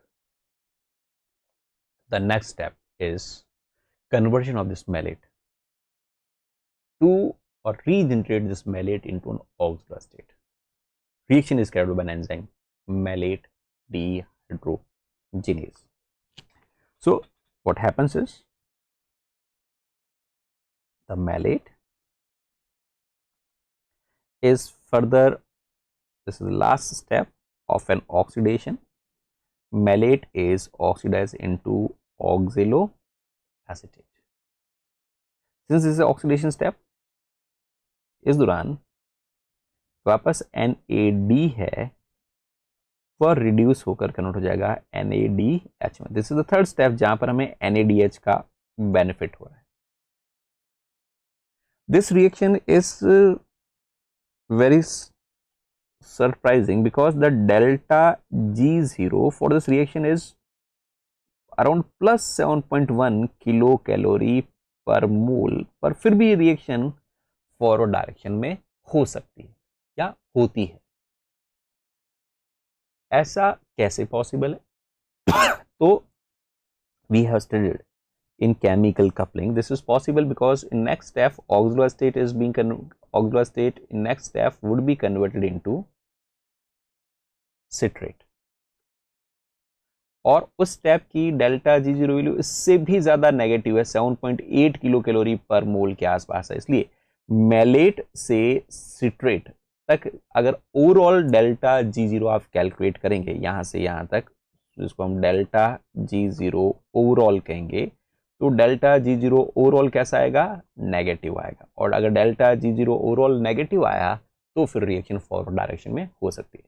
the next step is conversion of this malate to or regenerate this malate into an oxidized state. Reaction is carried out by an enzyme malate dehydrogenase. So what happens is the malate is further, this is the last step of an oxidation. Malate is oxidized into oxaloacetate. Since this is an oxidation step, इस दौरान वापस NAD है वह reduce होकर convert हो जाएगा NADH में. This is the third step जहां पर हमें NADH का बेनिफिट हो रहा है. This reaction is very surprising because the delta G0 for this reaction is around plus 7.1 kilocalorie per mole, पर फिर भी रिएक्शन फॉरवर्ड डायरेक्शन में हो सकती है या होती है. ऐसा कैसे पॉसिबल है? तो we have studied in chemical coupling. This is possible because in next step oxaloacetate is being oxaloacetate in next step would be converted into citrate, और उस स्टेप की डेल्टा G0 वैल्यू इससे भी ज्यादा नेगेटिव है, 7.8 kilo calorie पर मोल के आसपास है. इसलिए मैलेट से सिट्रेट तक अगर ओवरऑल डेल्टा G0 आप कैलकुलेट करेंगे यहाँ से यहाँ तक, जिसको हम डेल्टा G0 ओवरऑल कहेंगे, तो डेल्टा G0 ओवरऑल कैसा आएगा, नेगेटिव आएगा। और अगर डेल्टा G0 ओवरऑल नेगेटिव आया तो फिर रिएक्शन फॉरवर्ड डायरेक्शन में हो सकती है।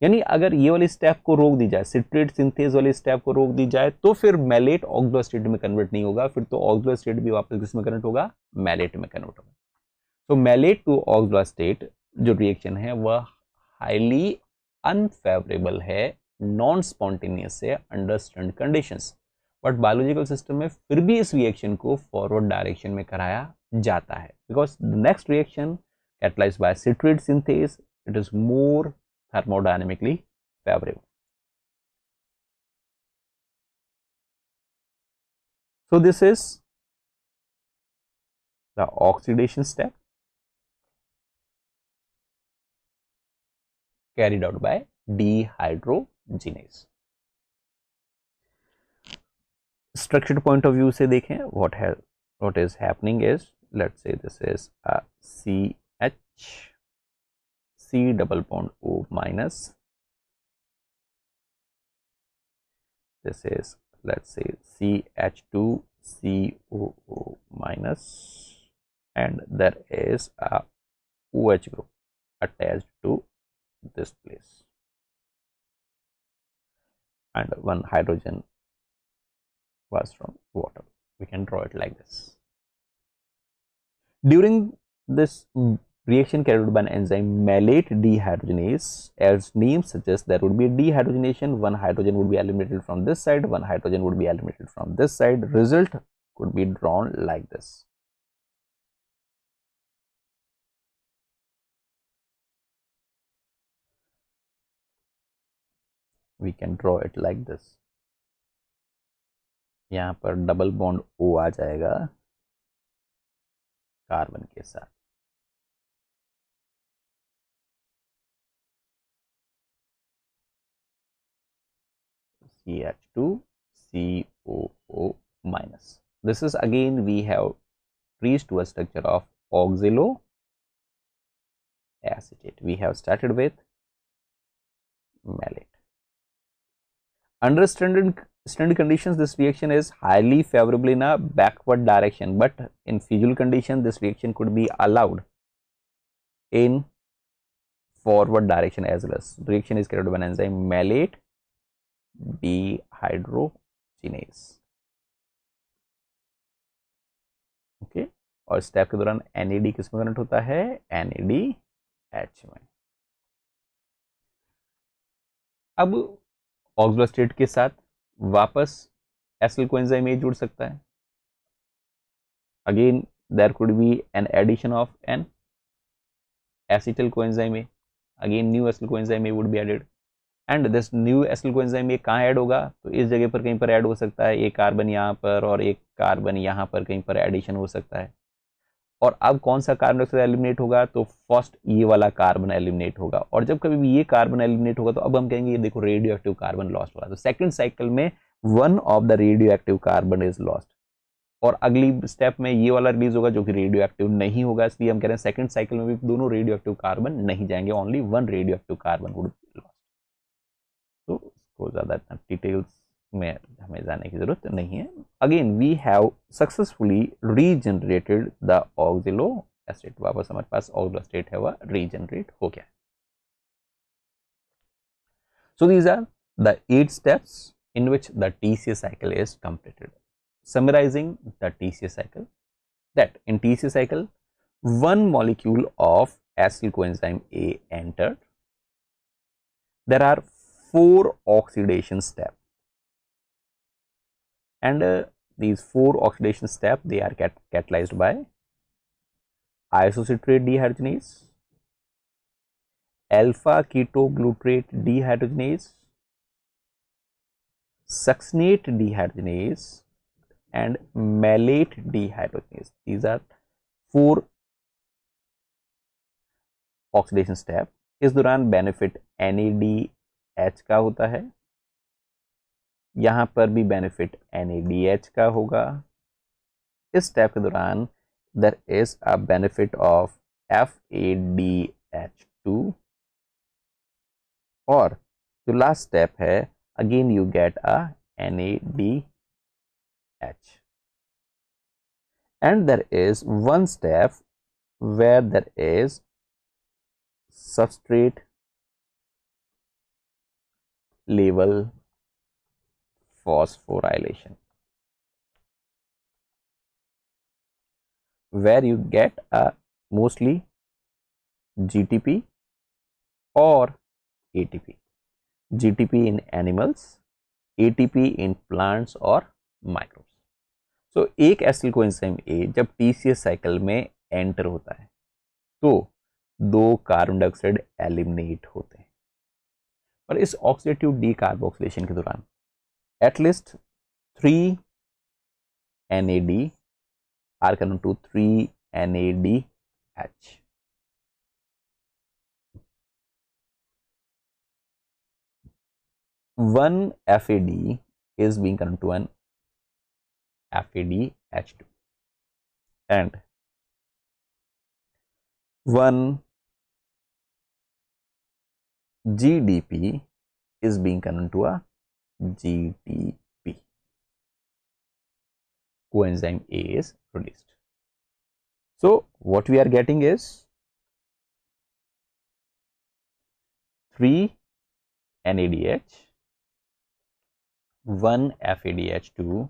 यानी अगर ये वाली स्टेप को रोक दी जाए, सिट्रेट सिंथेज वाली स्टेप को रोक दी जाए, तो फिर मैलेट ऑक्सलो स्टेट में कन्वर्ट नहीं होगा, फिर तो ऑक्सलो स्टेट भी वापस किसमें कन्वर्ट होगा, मैलेट में कन्वर्ट होगा। तो मैलेट टू ऑक्सलो स्टेट जो रिएक्शन है वह हाईली अनफेवरेबल है, नॉन स्पॉन्टेनियस है under stand conditions, but biological system में फिर भी इस रिएक्शन को फॉरवर्ड डायरेक्शन में कराया जाता है, because the next reaction catalyzed by citrate synthase, it is more thermodynamically favorable. So this is the oxidation step carried out by dehydrogenase. Structured point of view से देखें, what is happening is, let's say this is a CH, C double bond O minus, this is, let's say, CH2 COO minus, and there is a OH group attached to this place, and one hydrogen was from water. We can draw it like this. During this reaction carried out by an enzyme malate dehydrogenase, as name suggests, there would be a dehydrogenation. One hydrogen would be eliminated from this side, one hydrogen would be eliminated from this side. Result could be drawn like this. We can draw it like this. यहाँ पर double bond O आ जाएगा carbon के साथ, CH2 COO minus. This is again we have reached to a structure of oxaloacetate. We have started with malate. Under standard conditions, this reaction is highly favorable in a backward direction, but in feasible condition, this reaction could be allowed in forward direction as well. As reaction is carried out by an enzyme malate dehydrogenase. Okay, और step के दौरान NAD किस में convert होता है, NADH में। अब ऑक्सलो state के साथ वापस एसिल कोएंजाइम ए जुड़ सकता है। Again there could be an addition of an acetyl coenzyme A, again new acyl coenzyme A would be added, and this new acyl coenzyme A कहाँ ऐड होगा, तो इस जगह पर कहीं पर ऐड हो सकता है, एक कार्बन यहाँ पर और एक कार्बन यहाँ पर कहीं पर एडिशन हो सकता है। और अब कौन सा कार्बन डाइऑक्साइड एलिमिनेट होगा, तो फर्स्ट ये वाला कार्बन एलिमिनेट होगा, और जब कभी भी ये कार्बन एलिमिनेट होगा तो अब हम कहेंगे ये देखो रेडियो एक्टिव कार्बन लॉस्ट हुआ। तो सेकंड साइकिल में one of the radio active carbon is lost, और अगली स्टेप में ये वाला रिलीज होगा जो कि रेडियो एक्टिव नहीं होगा, इसलिए हम कह रहे हैं सेकंड साइकिल में भी दोनों रेडियो एक्टिव कार्बन नहीं जाएंगे, only one radio active carbon would be lost. तो इसको ज्यादा डिटेल्स में हमें जाने की जरूरत नहीं है। Again we have successfully regenerated the oxalo acid, वापस हमारे पास ऑक्सिलो स्टेट है वह रीजनरेट हो गया। So these are the 8 steps in which the TCA cycle is completed. Summarizing the TCA cycle, that in TCA cycle one molecule of acyl coenzyme A entered. There are 4 oxidation steps, and these 4 oxidation steps, they are catalyzed by isocitrate dehydrogenase, alpha ketoglutarate dehydrogenase, succinate dehydrogenase, and malate dehydrogenase. These are 4 oxidation steps. इस दौरान benefit NADH का होता है, यहां पर भी benefit NADH का होगा। इस स्टेप के दौरान there is a benefit of FADH two, और जो लास्ट स्टेप है again you get a NADH, and there is one step where there is substrate level phosphorylation, where you get a mostly GTP or ATP. GTP in animals, ATP in plants और microbes. So एक acyl coenzyme ए जब TCA cycle में enter होता है तो 2 carbon dioxide eliminate होते हैं, और इस ऑक्सीडेटिव डीकार्बोक्सिलेशन के दौरान at least 3 NAD are converted to 3 NADH. One FAD is being converted to an FADH2, and one GDP is being converted to a GTP. Coenzyme A is released. So what we are getting is 3 NADH, 1 FADH2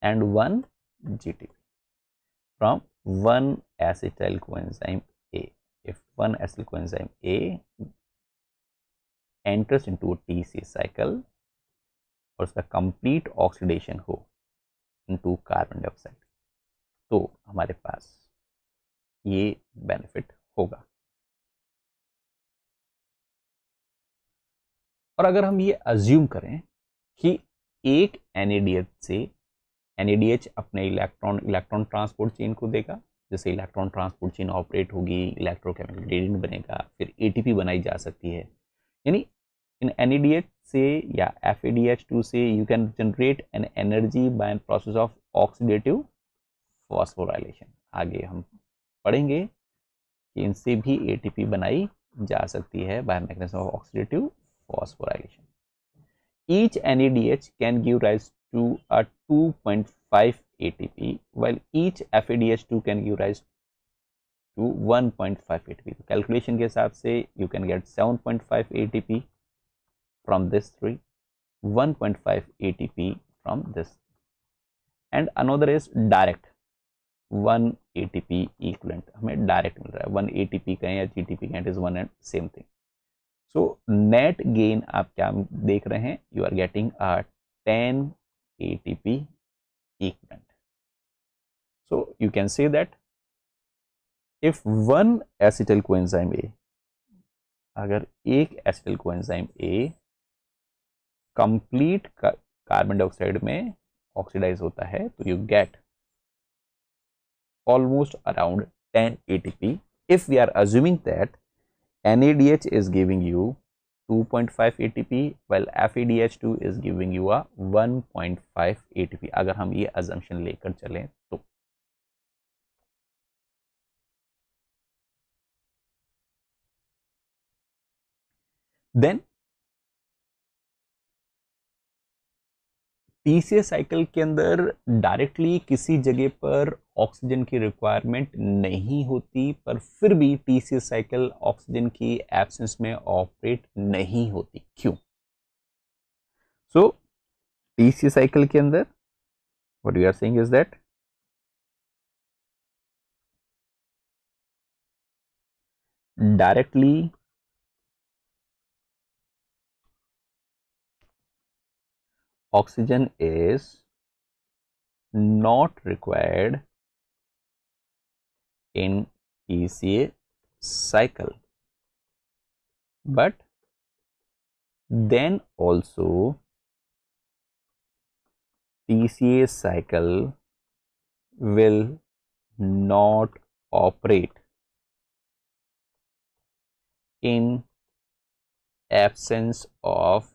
and 1 GTP from one acetyl coenzyme A. If one acetyl coenzyme A enters into a TCA cycle और उसका complete oxidation हो into carbon dioxide, तो हमारे पास ये benefit होगा। और अगर हम ये अज्यूम करें कि एक NADH से NADH अपने इलेक्ट्रॉन ट्रांसपोर्ट चेन को देगा, जैसे इलेक्ट्रॉन ट्रांसपोर्ट चेन ऑपरेट होगी, इलेक्ट्रोकेमिकल ग्रेडियंट बनेगा, फिर ATP बनाई जा सकती है। यानी इन NADH से या FADH2 से you can generate an energy by an process of oxidative phosphorylation. आगे हम पढ़ेंगे कि इनसे भी ATP बनाई जा सकती है by mechanism of oxidative phosphorylation. Each NADH can give rise to a 2.5 ATP, while each FADH2 can give rise to 1.5 ATP. तो calculation के हिसाब से you can get 7.5 ATP from this three, 1.5 ATP from this, and another is direct 1 ATP equivalent. हमें direct मिल रहा है 1 ATP कहें या GTP कहें, it is one and same thing. So net gain आप क्या देख रहे हैं, you are getting a 10 ATP equivalent. So you can say that if one acetyl coenzyme A, अगर एक acetyl coenzyme A complete carbon dioxide में oxidise होता है तो you get almost around 10 ATP. If we are assuming that NADH is giving you 2.5 ATP while FADH2 is giving you a 1.5 ATP, अगर हम ये assumption लेकर चलें तो देन TCA साइकिल के अंदर डायरेक्टली किसी जगह पर ऑक्सीजन की रिक्वायरमेंट नहीं होती, पर फिर भी TCA साइकिल ऑक्सीजन की एब्सेंस में ऑपरेट नहीं होती। क्यों? सो TCA साइकिल के अंदर what we are saying is that directly oxygen is not required in TCA cycle, but then also TCA cycle will not operate in absence of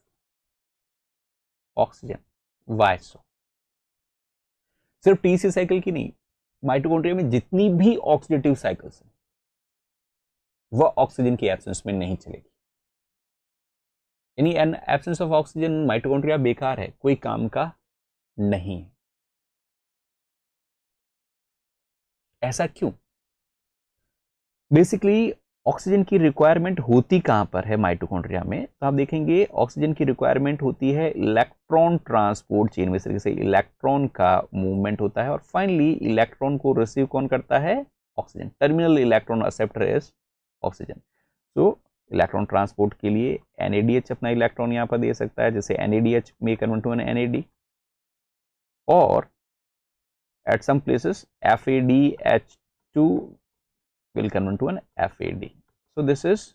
oxygen. Why so? सिर्फ TCA cycle की नहीं, mitochondria में जितनी भी oxidative cycles हैं वह oxygen की absence में नहीं चलेगी। यानी an absence of oxygen mitochondria बेकार है, कोई काम का नहीं है। ऐसा क्यों? बेसिकली ऑक्सीजन की रिक्वायरमेंट होती कहां पर है माइटोकॉन्ड्रिया में, तो आप देखेंगे ऑक्सीजन की रिक्वायरमेंट होती है इलेक्ट्रॉन ट्रांसपोर्ट चेन में, तरीके से इलेक्ट्रॉन का मूवमेंट होता है और फाइनली इलेक्ट्रॉन को रिसीव कौन करता है? Oxygen. Terminal electron acceptor is oxygen. So electron transport के लिए NADH अपना इलेक्ट्रॉन यहां पर दे सकता है, जैसे NADH में कन्वर्ट टू एन NAD, और at some places FADH2 will convert to an FAD. So this is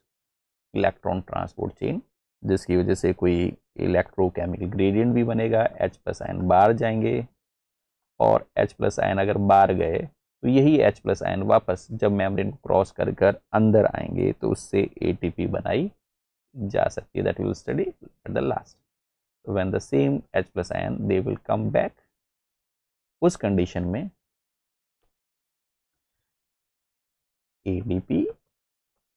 electron transport chain, जिसकी वजह से कोई इलेक्ट्रोकेमिकल ग्रेडियंट भी बनेगा, H प्लस आयन बाहर जाएंगे और H प्लस आयन अगर बाहर गए तो यही H प्लस आयन वापस जब मेम्ब्रेन को क्रॉस कर कर अंदर आएंगे तो उससे ATP बनाई जा सकती है। That will study at the last. When the same H plus ion they will come back, उस कंडीशन में ADP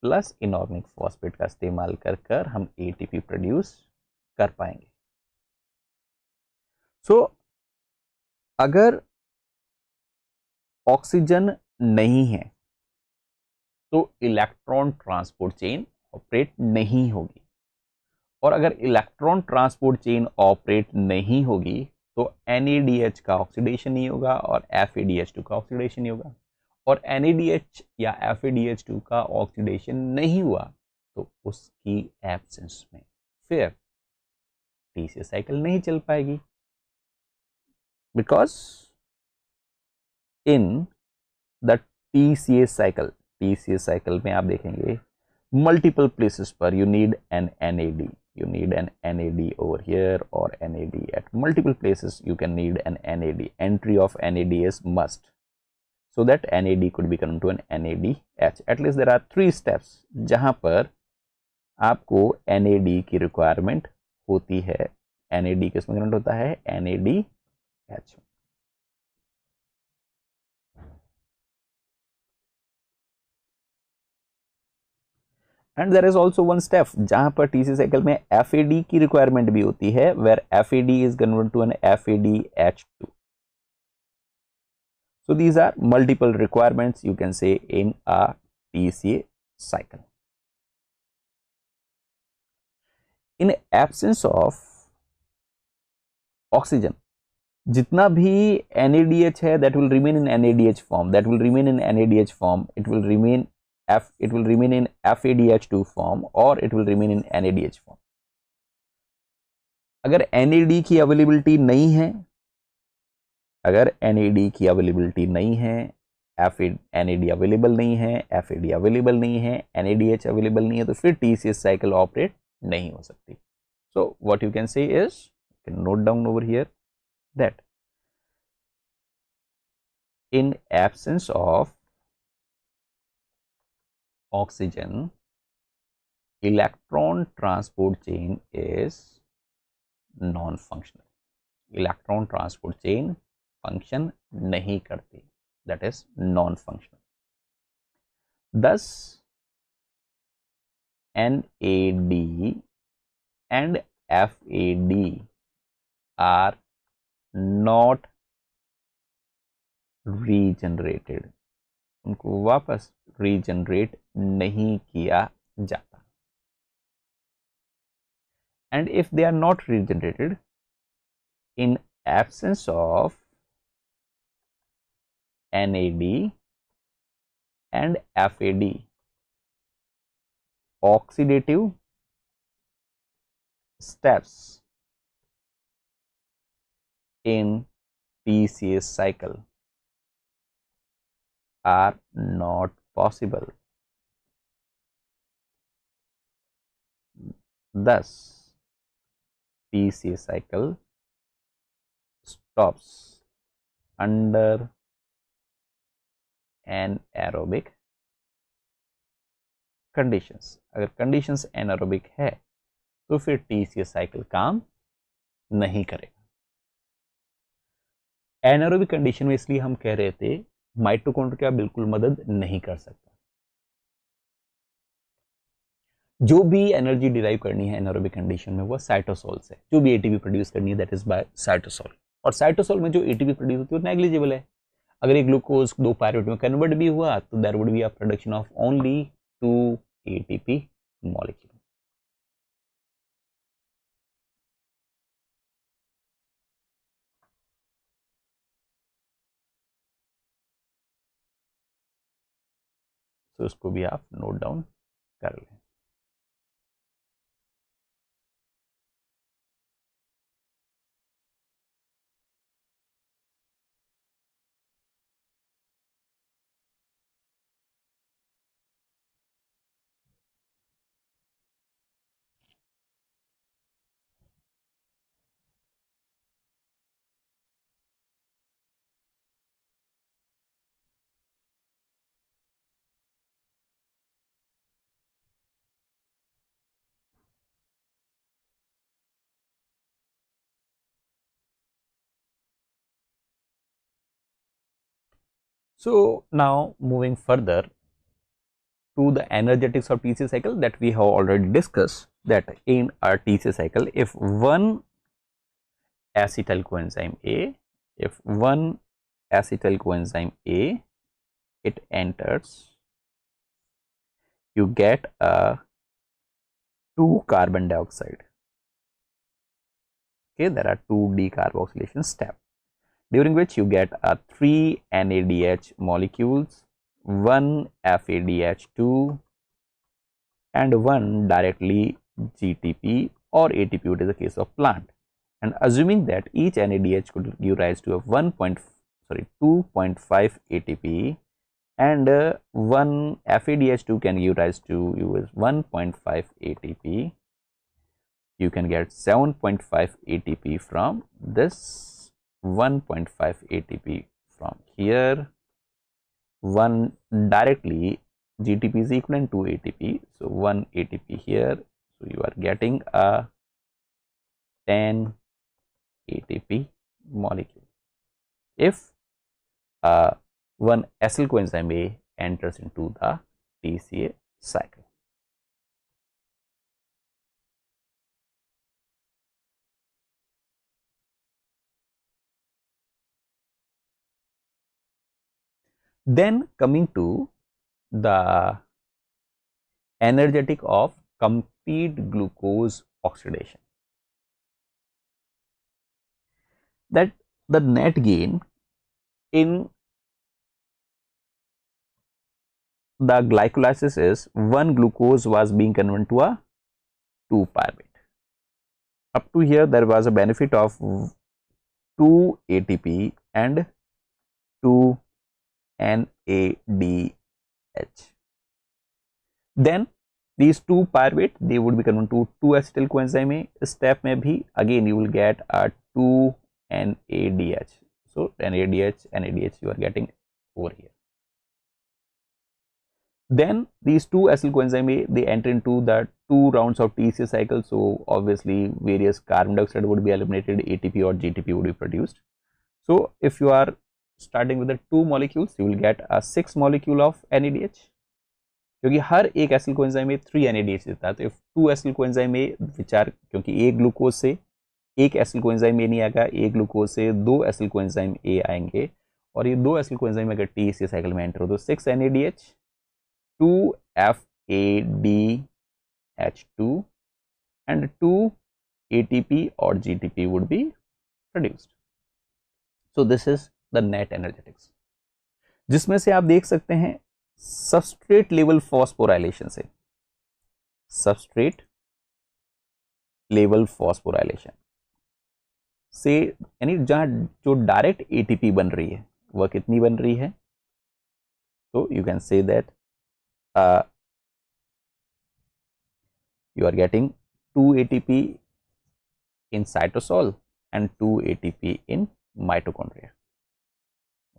प्लस इनऑर्गेनिक फॉस्फेट का इस्तेमाल कर कर हम ATP प्रोड्यूस कर पाएंगे। सो अगर ऑक्सीजन नहीं है तो इलेक्ट्रॉन ट्रांसपोर्ट चेन ऑपरेट नहीं होगी, और अगर इलेक्ट्रॉन ट्रांसपोर्ट चेन ऑपरेट नहीं होगी तो NADH का ऑक्सीडेशन नहीं होगा और FADH2 का ऑक्सीडेशन नहीं होगा, और NADH या FADH2 का ऑक्सीडेशन नहीं हुआ तो उसकी एब्सेंस में फिर TCA साइकिल नहीं चल पाएगी, because in the TCA cycle में आप देखेंगे मल्टीपल प्लेसेस पर you need an NAD, you need an NAD over here or NAD at multiple places. You can need an NAD. Entry of NAD is must, so that NAD could be converted to an NADH. At least there are 3 steps जहां पर आपको NAD की requirement होती है। NAD किसमें convert होता है? NADH। And there is also one step जहां पर TCA साइकिल में FAD की रिक्वायरमेंट भी होती है, where FAD is convert to an FADH2. So these are multiple requirements you can say in a TCA cycle. In absence of oxygen, जितना भी NADH है that will remain in NADH form, that will remain in NADH form, it will remain in FADH2 form or it will remain in NADH form. अगर NAD की availability नहीं है, अगर NAD की availability नहीं है, NAD अवेलेबल नहीं है, FAD अवेलेबल नहीं है, NADH अवेलेबल नहीं है, तो फिर TCS साइकिल ऑपरेट नहीं हो सकती। सो व्हाट यू कैन से is, you can note down over here that in absence of oxygen, electron transport chain is non functional. Electron transport chain function नहीं करती, that is non functional. Thus, NAD and FAD are not regenerated. उनको वापस regenerate नहीं किया जाता। And if they are not regenerated, in absence of NAD and FAD, oxidative steps in TCA cycle are not possible. Thus, TCA cycle stops under anaerobic conditions. अगर conditions anaerobic है तो फिर TCA cycle काम नहीं करेगा। Anaerobic condition में इसलिए हम कह रहे थे माइटोकॉन्ड्रिया बिल्कुल मदद नहीं कर सकता। जो भी एनर्जी डिराइव करनी है एनारोबिक कंडीशन में वो साइटोसोल से, जो भी एटीपी प्रोड्यूस करनी है दैट इज बाय साइटोसोल। और साइटोसोल में जो एटीपी प्रोड्यूस होती है वो नेग्लिजिबल है। अगर ये ग्लूकोज दो पायरुवेट में कन्वर्ट भी हुआ तो there would be a production of only 2 ATP molecule. तो इसको भी आप नोट डाउन कर लें। So now moving further to the energetics of TCA cycle that we have already discussed, that in our TCA cycle, if one acetyl coenzyme A, if one acetyl coenzyme A, it enters, you get a 2 carbon dioxide. Okay, there are 2 decarboxylation steps, during which you get a 3 NADH molecules, 1 FADH2 and 1 directly GTP or ATP, it is the case of plant. And assuming that each NADH could give rise to a 2.5 ATP and 1 FADH2 can give rise to you is 1.5 ATP, you can get 7.5 ATP from this, 1.5 ATP from here, 1 directly GTP is equivalent to ATP, so 1 ATP here, so you are getting a 10 ATP molecule if one acyl coenzyme A enters into the TCA cycle. Then coming to the energetic of complete glucose oxidation, that the net gain in the glycolysis is 1 glucose was being converted to a 2 pyruvate. Up to here there was a benefit of 2 ATP and 2 NADH. Then these 2 pyruvate they would be converted to 2 acetyl coenzyme A. Step में भी again you will get a 2 NADH. So NADH you are getting over here. Then these 2 acyl coenzyme A they enter into the 2 rounds of TCA cycle. So obviously various carbon dioxide would be eliminated, ATP or GTP would be produced. So if you are starting with the 2 molecules, you will get a 6 molecule of NADH, क्योंकि हर एक acyl coenzyme में 3 NADH देता है। तो if 2 acyl coenzyme में विचार, क्योंकि एक ग्लूकोज से एक एसिल कोएंजाइम ए नहीं आएगा, एक ग्लूकोज से 2 एसिल कोएंजाइम ए आएंगे, और ये 2 एसिल कोएंजाइम अगर TCA साइकिल में एंटर हो तो 6 NADH, 2 FADH2 and 2 ATP or GTP would be produced. So this is the net energetics, जिसमें से आप देख सकते हैं सबस्ट्रेट लेवल फॉस्फोराइलेशन से, सबस्ट्रेट लेवल फॉस्फोराइलेशन से यानी जहां जो डायरेक्ट एटीपी बन रही है वह कितनी बन रही है, तो you can say that you are getting 2 ATP in cytosol and 2 ATP in mitochondria.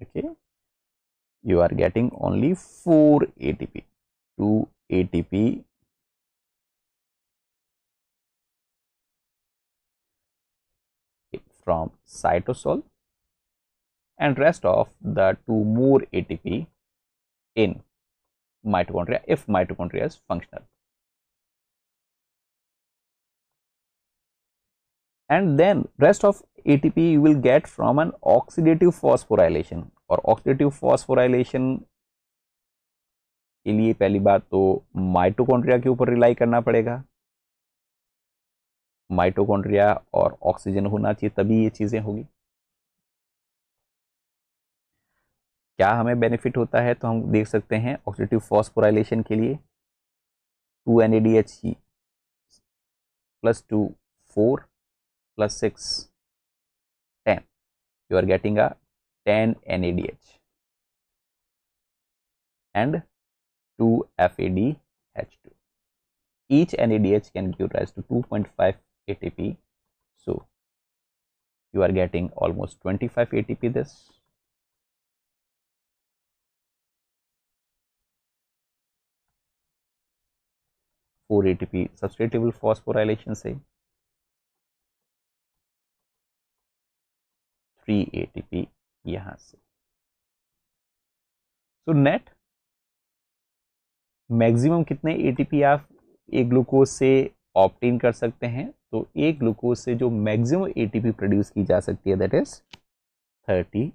Okay, you are getting only 4 ATP, 2 ATP from cytosol and rest of the 2 more ATP in mitochondria if mitochondria is functional. and then rest of ATP you will get from an oxidative phosphorylation. और oxidative phosphorylation के लिए पहली बात तो mitochondria के ऊपर rely करना पड़ेगा, माइटोकॉन्ड्रिया और ऑक्सीजन होना चाहिए तभी ये चीजें होगी। क्या हमें बेनिफिट होता है तो हम देख सकते हैं ऑक्सीडेटिव फॉस्फोराइलेशन के लिए 2 NADH plus 2 4 plus 6 10, you are getting a 10 NADH and 2 FADH2. Each NADH can give rise to 2.5 ATP, so you are getting almost 25 ATP this. Four ATP substrate level phosphorylation से, 3 ATP यहां से। तो net maximum कितने ATP आप एक glucose से obtain कर सकते हैं? तो एक ग्लूकोज से जो मैक्सिमम ATP प्रोड्यूस की जा सकती है दैट इज 32।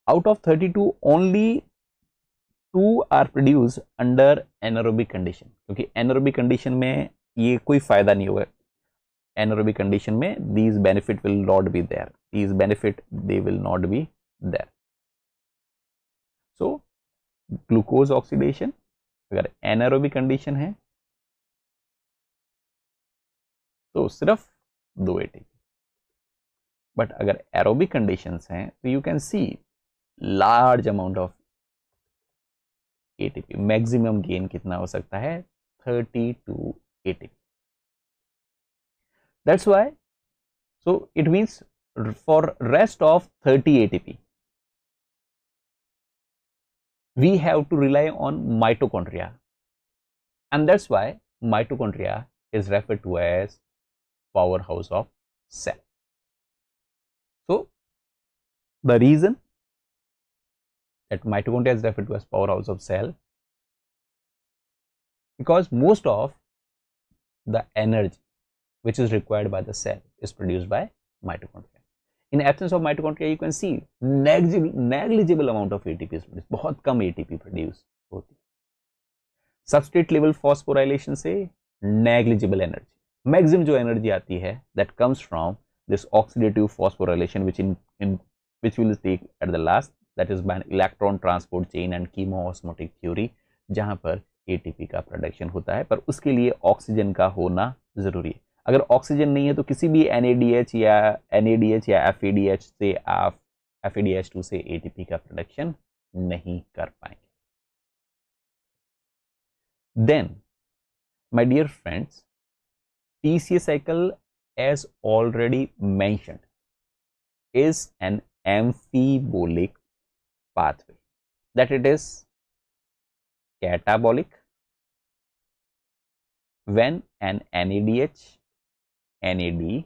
Out of 32 only 2 are produce under anaerobic condition, क्योंकि एनारोबिक कंडीशन में ये कोई फायदा नहीं होगा। एनारोबिक कंडीशन में these benefit will not be there, these benefit they will not be there. So glucose oxidation अगर एनारोबिक कंडीशन है तो सिर्फ 2 ATP, बट अगर एरोबिक कंडीशंस हैं तो you can C large amount of ATP। Maximum gain कितना हो सकता है? 32 ATP। That's why so it means for rest of 30 ATP we have to rely on mitochondria, and that's why mitochondria is referred to as powerhouse of cell. So the reason that mitochondria is referred to as powerhouse of cell, because most of the energy which is required by the cell is produced by mitochondria. In absence of mitochondria you can see negligible amount of ATP is produced, बहुत कम ATP produce होती है। Substrate level phosphorylation से negligible energy, maximum जो energy आती है that comes from this oxidative phosphorylation which will take at the last, that is by an electron transport chain and chemoosmotic theory, जहां पर ATP का production होता है, पर उसके लिए ऑक्सीजन का होना जरूरी है। अगर ऑक्सीजन नहीं है तो किसी भी NADH या FADH से आप FADH2 से ATP का प्रोडक्शन नहीं कर पाएंगे। Then my dear friends, TCA cycle as already mentioned is an amphibolic pathway, that it is catabolic when an NADH, NAD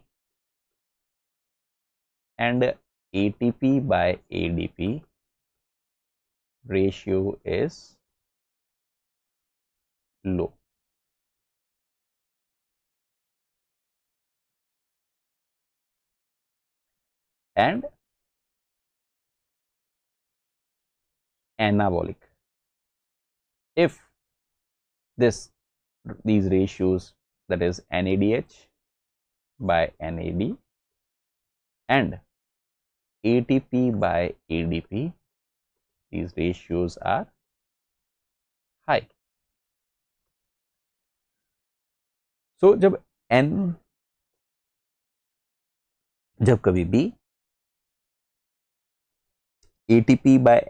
and ATP by ADP ratio is low. And anabolic if these ratios, that is NADH by NAD and ATP by ADP, these ratios are high. So जब कभी भी ATP by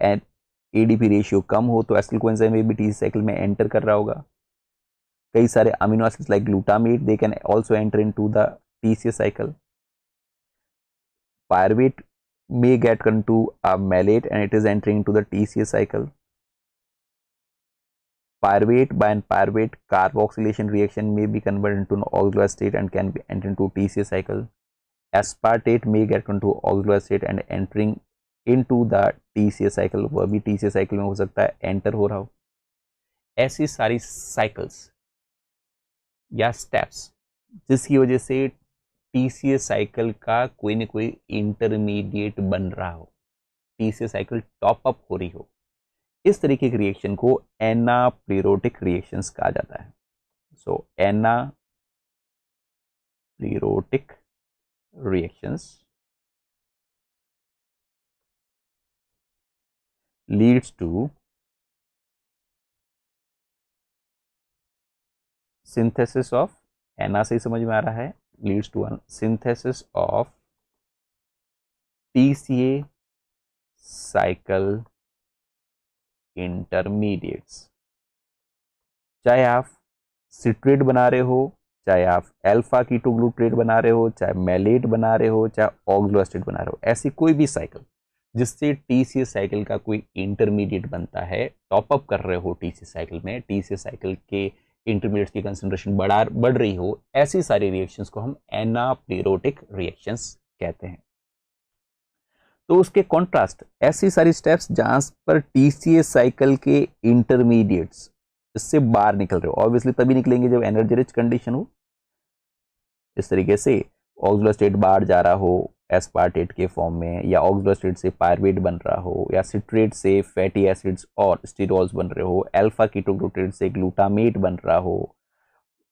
ADP ratio कम हो तो acetyl coenzyme में भी TCA cycle में enter कर रहा होगा। कई सारे amino acids like glutamate they can also enter into the TCA cycle. Pyruvate may get into a malate and it is entering into the TCA cycle. Pyruvate by an pyruvate carboxylation reaction may be converted into an oxaloate state and can be entered into TCA cycle. Aspartate may get into oxaloate state and entering into the TCA cycle, वह भी TCA cycle में हो सकता है enter हो रहा हो। ऐसी सारी साइकिल्स या स्टेप्स जिसकी वजह से टीसीए साइकिल का कोई ना कोई इंटरमीडिएट बन रहा हो, टीसीए साइकिल टॉप अप हो रही हो, इस तरीके के रिएक्शन को एनाप्लेरोटिक रिएक्शंस कहा जाता है। So anaplerotic reactions leads to synthesis of, ana से ही समझ में आ रहा है, leads to synthesis of TCA cycle intermediates. चाहे आप सिट्रेट बना रहे हो, चाहे आप अल्फा कीटोग्लूट्रेट बना रहे हो, चाहे मेलेट बना रहे हो, चाहे ऑक्सलोएस्टेट बना रहे हो, ऐसी कोई भी साइकिल जिससे टीसीए साइकिल का कोई इंटरमीडिएट बनता है, टॉप अप कर रहे हो टीसीए साइकिल में, टीसीए साइकिल के इंटरमीडिएट की कंसंट्रेशन बढ़ रही हो, ऐसी सारी रिएक्शंस को हम एनाप्लेरोटिक रिएक्शंस कहते हैं। तो उसके कॉन्ट्रास्ट ऐसी सारी स्टेप्स जहां पर टीसीए साइकिल के इंटरमीडिएट्स इससे बाहर निकल रहे हो, ऑब्वियसली तभी निकलेंगे जब एनर्जी रिच कंडीशन हो। इस तरीके से ऑक्सलोस्टेट बाहर जा रहा हो एस्पार्टेट के फॉर्म में, या ऑक्सलोस्टेट से पायरुवेट बन रहा हो, या सिट्रेट से फैटी एसिड्स और स्टीरोल्स बन रहे हो, अल्फा कीटोग्लूट्रेट से ग्लूटामेट बन रहा हो,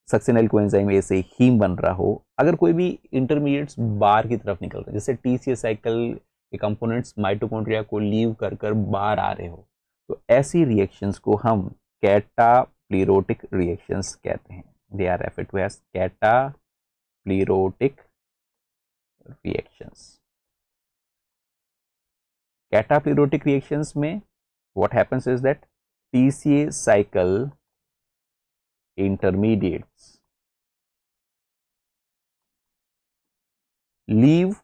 सक्सेनाइल कोएंजाइम ए से हीम बन रहा हो, अगर कोई भी इंटरमीडिएट्स बाहर की तरफ निकल रहे हैं, जैसे टीसीए साइकिल के कंपोनेंट्स माइटोकॉन्ड्रिया को लीव कर कर बाहर आ रहे हो, तो ऐसी रिएक्शंस को हम कैटाप्लेरोटिक रिएक्शंस कहते हैं। They are referred to as cataplerotic reactions. Cataplerotic reactions में what happens is that TCA cycle intermediates leave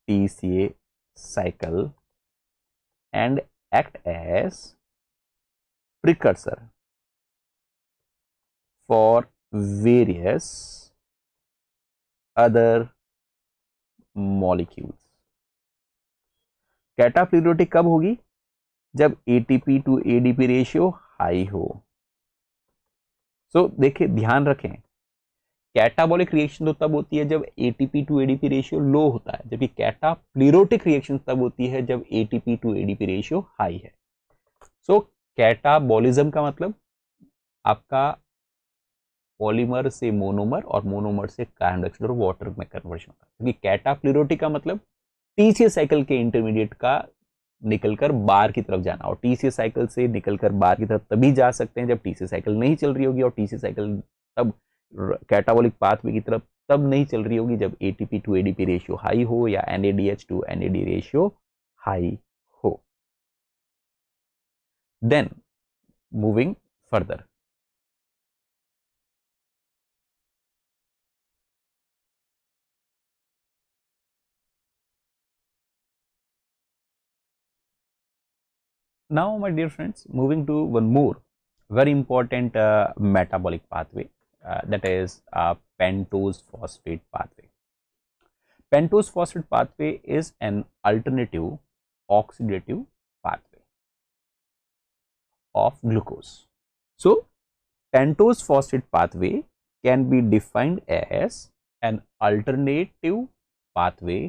TCA cycle and act as precursor for various other molecules. Cataplerotic कब होगी? जब ATP to ADP ratio high हो। देखिए ध्यान रखें, catabolic reaction तो तब होती है जब ATP to ADP ratio low होता है, जबकि कैटाप्लेरोटिक रिएक्शन तब होती है जब ATP to ADP ratio high है। कैटाबॉलिज्म का मतलब आपका पॉलीमर से मोनोमर और मोनोमर से कार्बन डाइऑक्साइड और वाटर में कन्वर्शन होता है, क्योंकि कैटाप्लेरोटिक का मतलब टीसीए साइकिल के इंटरमीडिएट का निकलकर बाहर की तरफ जाना, और टीसीए साइकिल से निकलकर बाहर की तरफ तभी जा सकते हैं जब टीसीए साइकिल नहीं चल रही होगी, और टीसीए साइकिल तब कैटाबॉलिक पाथवे की तरफ तब नहीं चल रही होगी जब ATP to ADP ratio high हो या NADH to NAD ratio high हो। Then moving further, now my dear friends, moving to one more very important metabolic pathway, that is pentose phosphate pathway. Pentose phosphate pathway is an alternative oxidative pathway of glucose. So, pentose phosphate pathway can be defined as an alternative pathway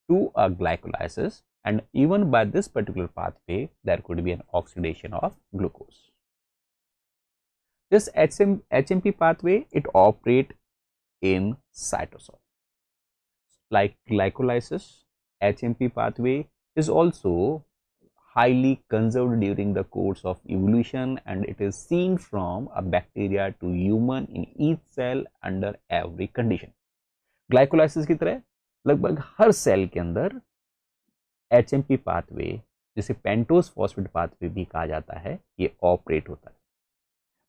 to a glycolysis, and even by this particular pathway there could be an oxidation of glucose. This HMP pathway, it operates in cytosol. Like glycolysis, HMP pathway is also highly conserved during the course of evolution, and it is seen from a bacteria to human in each cell under every condition. Glycolysis की तरह लगभग हर cell के अंदर HMP pathway, जिसे pentose phosphate pathway भी कहा जाता है, ये ऑपरेट होता है.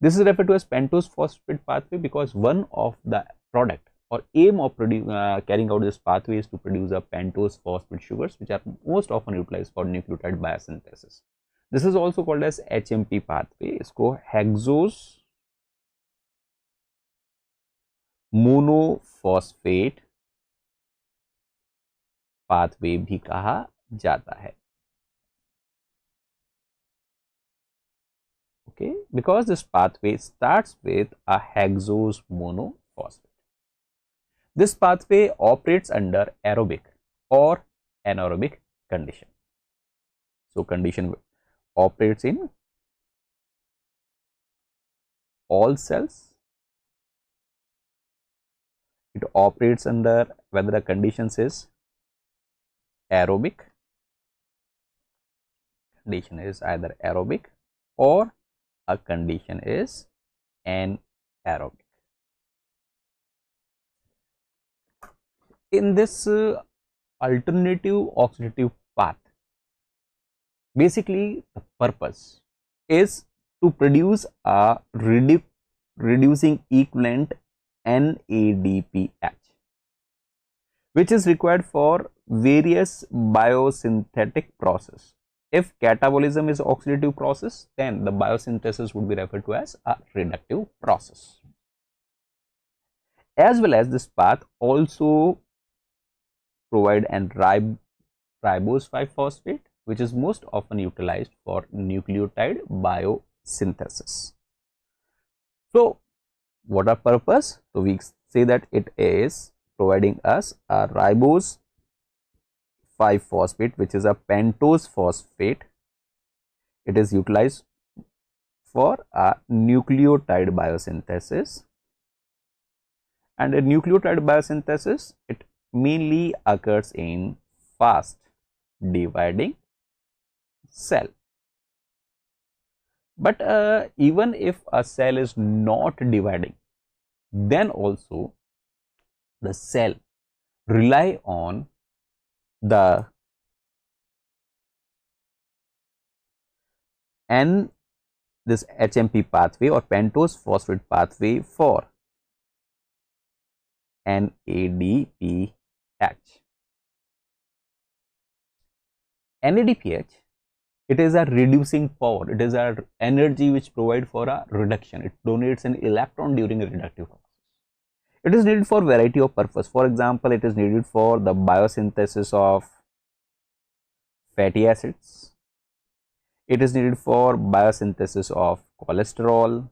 This is referred to as pentose phosphate pathway because one of the product or aim of carrying out this pathway is to produce a pentose phosphate sugars, which are most often utilized for nucleotide biosynthesis. This is also called as HMP pathway. इसको hexose monophosphate pathway भी कहा जाता है. Okay, because this pathway starts with a hexose monophosphate. phosphate. This pathway operates under aerobic or anaerobic condition. So condition operates in all cells. It operates under whether the condition is aerobic, condition is either aerobic or a condition is anaerobic. In this alternative oxidative path, basically the purpose is to produce a reducing equivalent NADPH, which is required for various biosynthetic process. If catabolism is oxidative process, then the biosynthesis would be referred to as a reductive process. As well as this path also provide an ribose 5-phosphate, which is most often utilized for nucleotide biosynthesis. So what are purpose? So we say that it is providing us a ribose 5-phosphate, which is a pentose phosphate. It is utilized for a nucleotide biosynthesis, and a nucleotide biosynthesis, it mainly occurs in fast dividing cell. But even if a cell is not dividing, then also the cell rely on the this HMP pathway or pentose phosphate pathway for NADPH. NADPH, it is a reducing power, it is a energy which provide for a reduction. It donates an electron during a reductive process. It is needed for variety of purpose. For example, it is needed for the biosynthesis of fatty acids. It is needed for biosynthesis of cholesterol.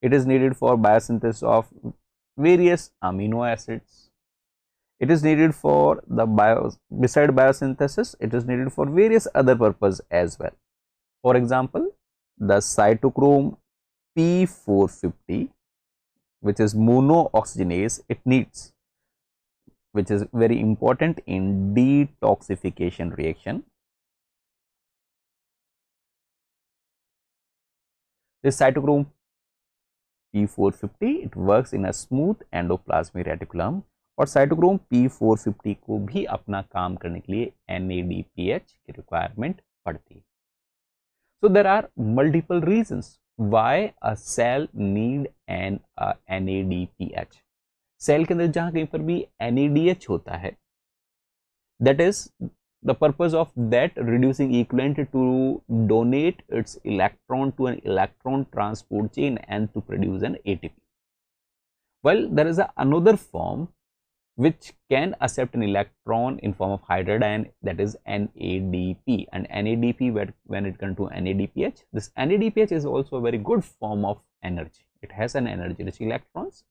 It is needed for biosynthesis of various amino acids. It is needed for the beside biosynthesis, it is needed for various other purposes as well. For example, the cytochrome P450, which is monooxygenase, it needs, which is very important in detoxification reaction. This cytochrome P450, it works in a smooth endoplasmic reticulum, और cytochrome P450 को भी अपना काम करने के लिए NADPH की requirement पड़ती है. So there are multiple reasons why a cell need an NADPH. Cell के अंदर जहां कहीं पर भी NADH होता है, that is the purpose of that reducing equivalent to donate its electron to an electron transport chain and to produce an ATP. Well, there is another form which can accept an electron in form of hydrogen, that is NADP, and NADP, when it comes to NADPH, this NADPH is also a very good form of energy. It has an energy rich electrons,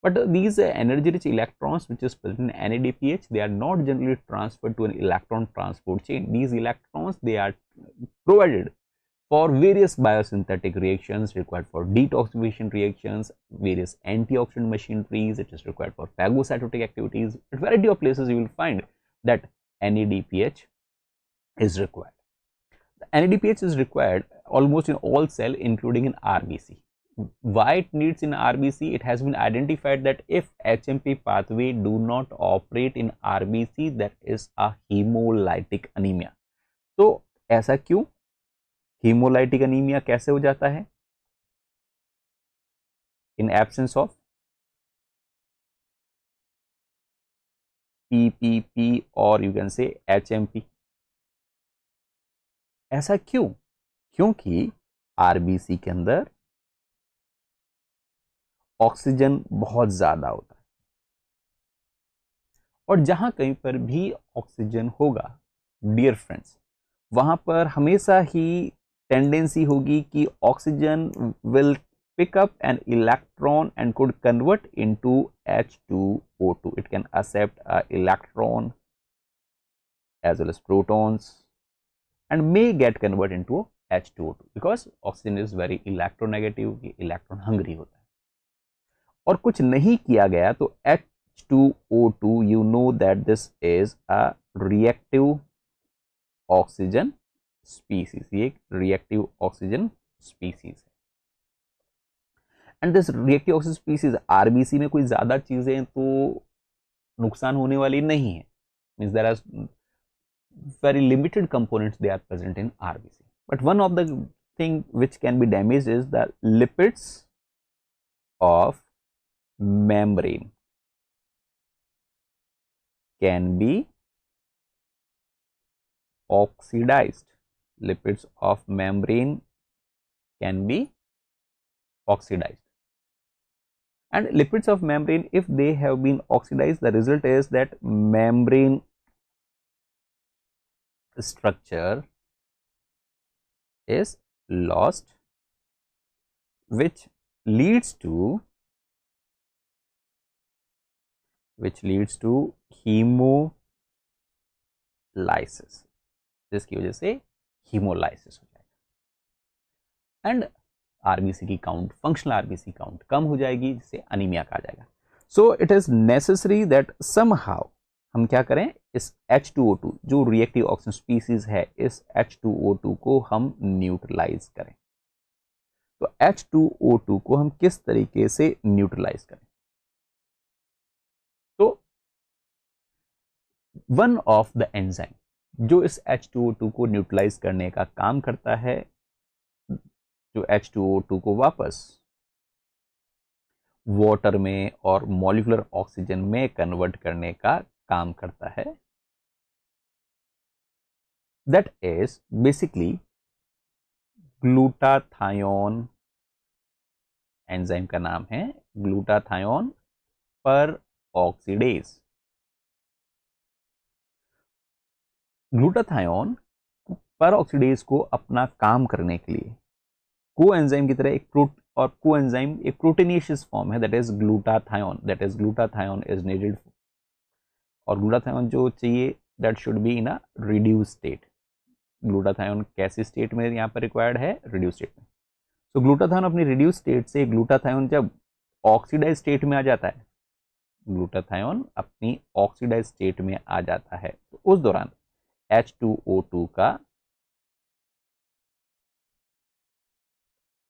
but these energy rich electrons which is present in NADPH, they are not generally transferred to an electron transport chain. These electrons, they are provided for various biosynthetic reactions required for detoxification reactions, various antioxidant machineries, it is required for phagocytotic activities. At variety of places you will find that NADPH is required. The NADPH is required almost in all cell, including in RBC. Why it needs in RBC? It has been identified that if HMP pathway do not operate in RBC, that is a hemolytic anemia. तो ऐसा क्यों? Haemolytic anaemia कैसे हो जाता है? In absence of PPP और you can से HMP. ऐसा क्यों? क्योंकि RBC के अंदर ऑक्सीजन बहुत ज्यादा होता है, और जहां कहीं पर भी ऑक्सीजन होगा, डियर फ्रेंड्स, वहां पर हमेशा ही टेंडेंसी होगी कि oxygen will pick up an electron and could convert into H2O2. It can accept an electron as well as protons and may get converted into H2O2 because oxygen is very electronegative, electron hungry होता है. और कुछ नहीं किया गया तो H2O2, you know that this is a reactive oxygen species. ये एक reactive oxygen species है. And this reactive oxygen species RBC में कोई ज्यादा चीजें तो नुकसान होने वाली नहीं है. Means there are very limited components they are present in RBC. But one of the thing which can be damaged is the lipids of membrane can be oxidized. Lipids of membrane can be oxidized. And lipids of membrane, if they have been oxidized, the result is that membrane structure is lost, which leads to hemolysis. जिसकी वजह से hemolysis हो जाएगा and RBC की count, functional RBC count कम हो जाएगी, जिससे anaemia कहा जाएगा. So it is necessary that somehow हम क्या करें, इस H2O2 जो रिएक्टिव ऑक्सीजन स्पीसीज है, इस H2O2 को हम न्यूट्रलाइज करें. तो H2O2 को हम किस तरीके से न्यूट्रलाइज करें? तो वन ऑफ द एंजाइम जो इस H2O2 को न्यूट्रलाइज करने का काम करता है, जो H2O2 को वापस वाटर में और मॉलिक्यूलर ऑक्सीजन में कन्वर्ट करने का काम करता है, that is basically glutathione. Enzyme का नाम है ग्लूटाथायोन पर ऑक्सीडेज. ग्लूटाथायोन पर ऑक्सीडेज को अपना काम करने के लिए कोएंजाइम की तरह एक कोएंजाइम एक प्रोटीनेशियस फॉर्म है, that is glutathione. Glutathione is needed, और ग्लूटाथायोन जो चाहिए that should be in a reduce state. Glutathione कैसे स्टेट में यहाँ पर रिक्वायर्ड है? रिड्यूस स्टेट में. तो ग्लूटाथायोन अपनी रिड्यूस स्टेट से, ग्लूटाथायोन जब ऑक्सीडाइज स्टेट में आ जाता है, ग्लूटाथायोन अपनी ऑक्सीडाइज स्टेट में आ जाता है, तो उस दौरान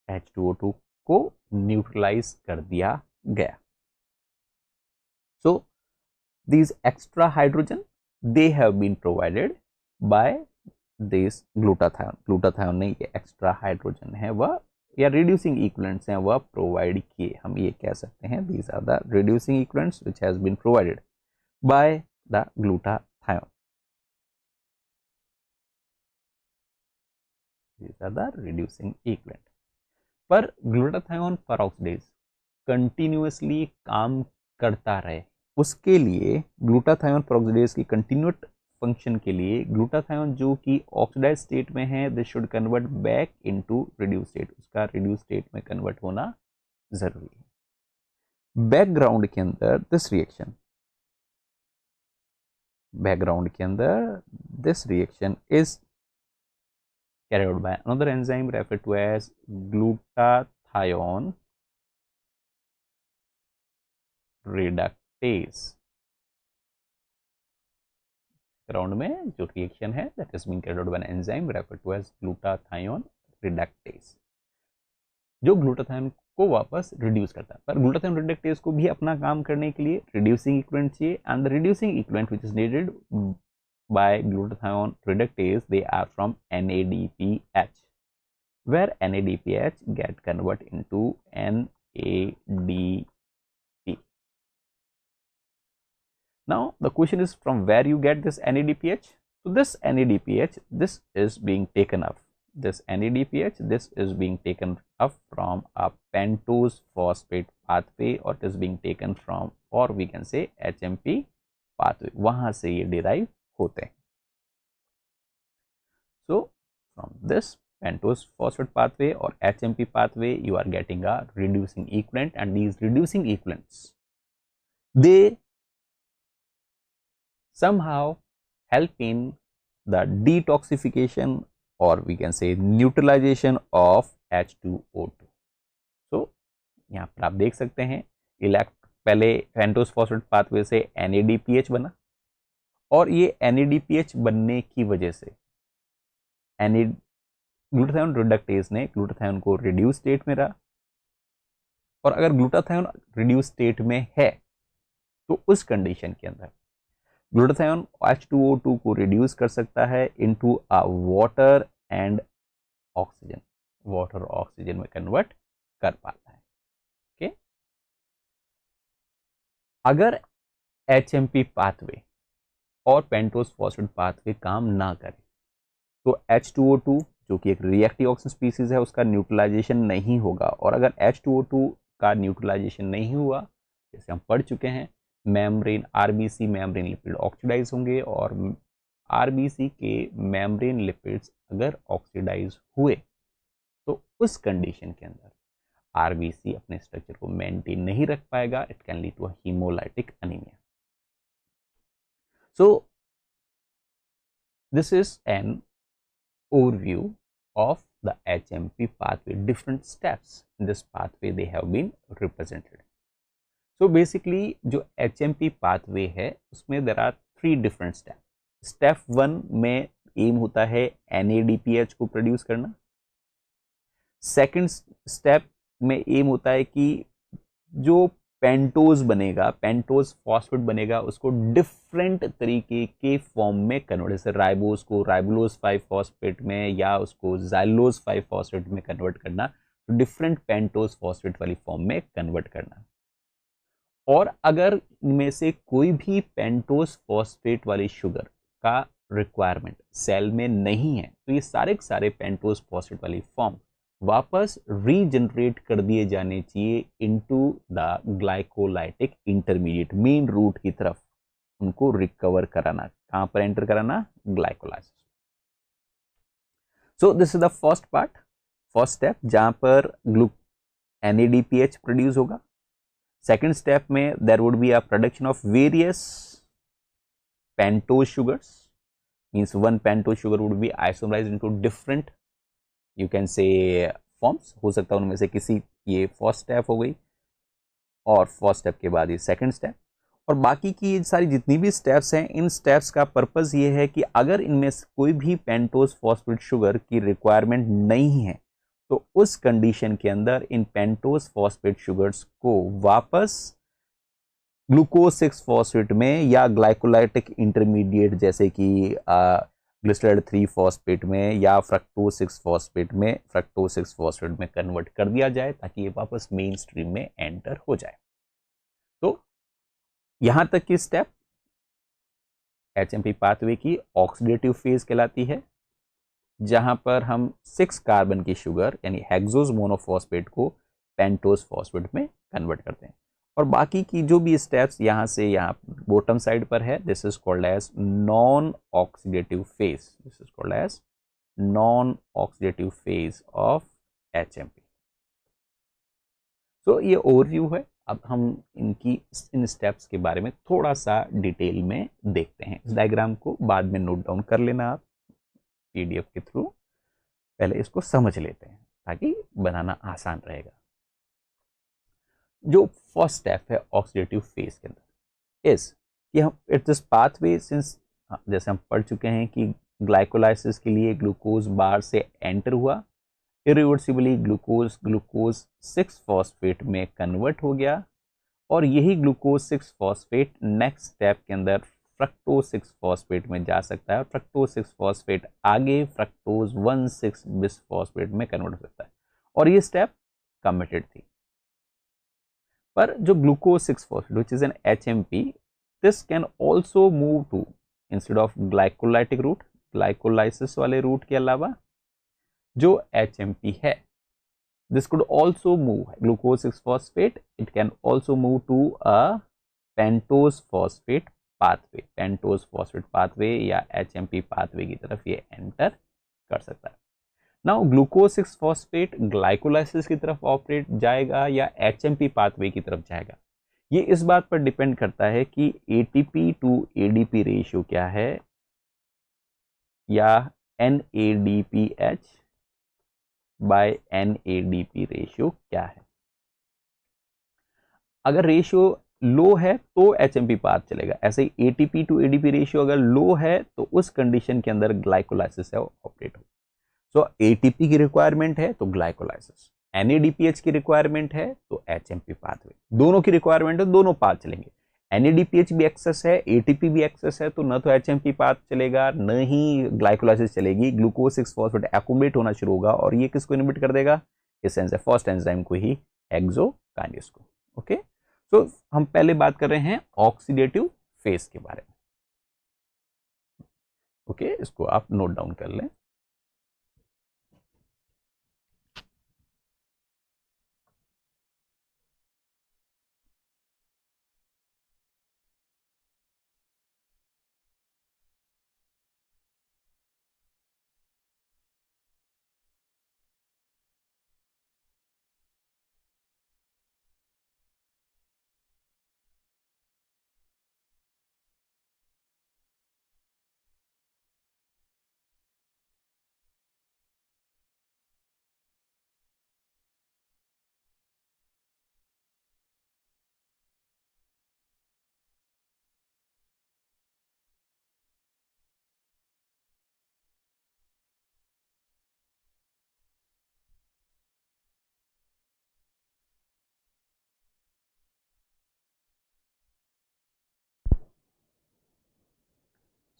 H2O2 को न्यूट्रलाइज कर दिया गया. सो these extra hydrogen they have been provided by this glutathione. Glutathione ने ये एक्स्ट्रा हाइड्रोजन है वह, या रिड्यूसिंग इक्विवेलेंट्स हैं वह प्रोवाइड किए, हम ये कह सकते हैं. these are the reducing equivalents which has been provided by the glutathione. these are the reducing equivalent. पर ग्लूटाथायोन परऑक्सीडेज कंटिन्यूअसली काम करता रहे, उसके लिए ग्लूटाथायोन परऑक्सीडेज की कंटिन्यूट फंक्शन के लिए ग्लूटाथायोन जो कि ऑक्सीडाइज स्टेट में है, this should convert back into reduce state. उसका रिड्यूस स्टेट में कन्वर्ट होना जरूरी है. बैकग्राउंड के अंदर this reaction is carried out by another enzyme referred to as glutathione reductase. Ground में जो रिएक्शन है that is being carried out by an enzyme referred to as glutathione reductase, जो ग्लूटाथायोन को वापस रिड्यूस करता है. पर ग्लूटाथायोन रिडक्टेज को भी अपना काम करने के लिए रिड्यूसिंग इक्विवेलेंट चाहिए, and the reducing equivalent which is needed by glutathione reductase, they are from NADPH, where NADPH get convert into NADP. Now the question is, from where you get this NADPH? So this NADPH, this is being taken up. This NADPH, this is being taken up from a pentose phosphate pathway, or it is being taken from, or we can say HMP pathway. वहां से ये derive होते हैं. So from this pentose phosphate pathway or HMP pathway, you are getting a reducing equivalent, and these reducing equivalents, they somehow help in the detoxification or we can say neutralization of H2O2. So यहाँ पर आप देख सकते हैं पहले pentose phosphate pathway से NADPH बना, और ये NADPH बनने की वजह से ग्लूटाथायोन रिडक्टेज ने ग्लूटाथायोन को रिड्यूस स्टेट में रहा, और अगर ग्लूटाथायोन रिड्यूस स्टेट में है तो उस कंडीशन के अंदर ग्लूटाथायोन H2O2 को रिड्यूस कर सकता है into a water and oxygen, water और ऑक्सीजन में कन्वर्ट कर पाता है। ओके, अगर HMP पाथवे और पेंटोस फॉस्फेट पाथवे काम ना करे तो H2O2 जो कि एक रिएक्टिव ऑक्सीजन स्पीसीज है उसका न्यूट्रलाइजेशन नहीं होगा, और अगर H2O2 का न्यूट्रलाइजेशन नहीं हुआ, जैसे हम पढ़ चुके हैं, membrane RBC membrane lipid oxidize होंगे, और आरबीसी के मेम्ब्रेन लिपिड्स अगर ऑक्सीडाइज हुए तो उस कंडीशन के अंदर आरबीसी अपने स्ट्रक्चर को मेंटेन नहीं रख पाएगा, it can lead to a haemolytic anaemia. So this is an overview of the HMP pathway. Different steps in this pathway they have been represented. So basically जो HMP pathway है उसमें there are 3 different steps. Step 1 में aim होता है NADPH को produce करना। Second step में M होता है कि जो पेंटोज बनेगा, पेंटोज फॉस्फेट बनेगा, उसको डिफरेंट तरीके के फॉर्म में कन्वर्ट, जैसे राइबोस को राइबोलोज 5 फॉस्फेट में या उसको जाइलोज 5 फॉस्फेट में कन्वर्ट करना, तो डिफरेंट पेंटोज फॉस्फेट वाली फॉर्म में कन्वर्ट करना। और अगर इनमें से कोई भी पेंटोज फॉस्फेट वाली शुगर का रिक्वायरमेंट सेल में नहीं है तो ये सारे के सारे पेंटोज फॉस्फेट वाली फॉर्म वापस रीजनरेट कर दिए जाने चाहिए into the glycolytic intermediate, main route की तरफ उनको रिकवर कराना। कहां पर एंटर कराना? Glycolysis. So this is the first part, first step, जहां पर NADPH प्रोड्यूस होगा। सेकेंड स्टेप में there would be a production of various pentose sugars, means one pentose sugar would be isomerised into different you can say forms, हो सकता है उनमें से किसी, ये फर्स्ट स्टेप हो गई, और फर्स्ट स्टेप के बाद ये सेकंड स्टेप, और बाकी की सारी जितनी भी स्टेप्स हैं, इन स्टेप्स का पर्पस ये है कि अगर इनमें से कोई भी पेंटोज फॉस्फेट शुगर की रिक्वायरमेंट नहीं है तो उस कंडीशन के अंदर इन पेंटोज फॉस्फेट शुगर्स को वापस ग्लूकोज 6 फॉस्फेट में या ग्लाइकोलाइटिक इंटरमीडिएट जैसे कि ग्लिसराइड 3 फॉस्फेट में या फ्रक्टोज 6 फॉस्फेट में कन्वर्ट कर दिया जाए ताकि ये वापस मेन स्ट्रीम में एंटर हो जाए। तो यहां तक की स्टेप HMP पाथवे की ऑक्सीडेटिव फेज कहलाती है, जहां पर हम 6 कार्बन की शुगर यानी हेक्सोज मोनोफॉस्फेट को पेंटोज फॉस्फेट में कन्वर्ट करते हैं। और बाकी की जो भी स्टेप्स यहां से यहाँ बॉटम साइड पर है, this is called as non oxidative phase, this is called as non oxidative phase of HMP। तो ये ओवरव्यू है। अब हम इन स्टेप्स के बारे में थोड़ा सा डिटेल में देखते हैं। इस डायग्राम को बाद में नोट डाउन कर लेना आप PDF के थ्रू, पहले इसको समझ लेते हैं ताकि बनाना आसान रहेगा। जो फर्स्ट स्टेप है ऑक्सीडेटिव फेज के अंदर इस कि हम इट दिस पाथवे सिंस, जैसे हम पढ़ चुके हैं कि ग्लाइकोलाइसिस के लिए ग्लूकोज बार से एंटर हुआ, इरिवर्सिबली ग्लूकोज 6 फॉस्फेट में कन्वर्ट हो गया, और यही ग्लूकोज 6 फॉस्फेट नेक्स्ट स्टेप के अंदर फ्रक्टोज 6 फॉस्फेट में जा सकता है, और फ्रक्टोज 6 फॉस्फेट आगे फ्रक्टोज 1,6 बिस फॉस्फेट में कन्वर्ट हो सकता है, और ये स्टेप कमिटेड थी। पर जो glucose 6 phosphate which is an HMP, this can also move to, instead of glycolytic route, glycolysis वाले रूट के अलावा जो HMP है, this could also move glucose 6 phosphate, it can also move to a pentose phosphate pathway, pentose phosphate pathway या HMP pathway की तरफ ये enter कर सकता है। नाउ ग्लूकोज 6 फॉस्फेट ग्लाइकोलाइसिस की तरफ ऑपरेट जाएगा या एचएमपी पाथवे की तरफ जाएगा, ये इस बात पर डिपेंड करता है कि एटीपी टू एडीपी रेशियो क्या है या NADPH बाय NADP रेशियो क्या है। अगर रेशियो लो है तो एचएमपी पाथ चलेगा, ऐसे ही एटीपी टू एडीपी रेशियो अगर लो है तो उस कंडीशन के अंदर ग्लाइकोलाइसिस है ऑपरेट हो। सो एटीपी की रिक्वायरमेंट है तो ग्लाइकोलाइसिस, NADPH की रिक्वायरमेंट है तो एचएमपी पाथवे, दोनों की रिक्वायरमेंट है, दोनों पाथ चलेंगे। NADPH भी एक्सेस है, एटीपी भी एक्सेस है, तो न तो एचएमपी पाथ चलेगा न ही ग्लाइकोलाइसिस चलेगी, ग्लूकोज 6 फॉस्फेट एक्युमुलेट होना शुरू होगा और ये किसको इनहिबिट कर देगा, इस एंजाइम फर्स्ट एंजाइम को ही, हेक्सोकाइनेज को। ओके, तो हम पहले बात कर रहे हैं ऑक्सीडेटिव फेज के बारे में। ओके, इसको आप नोट डाउन कर लें।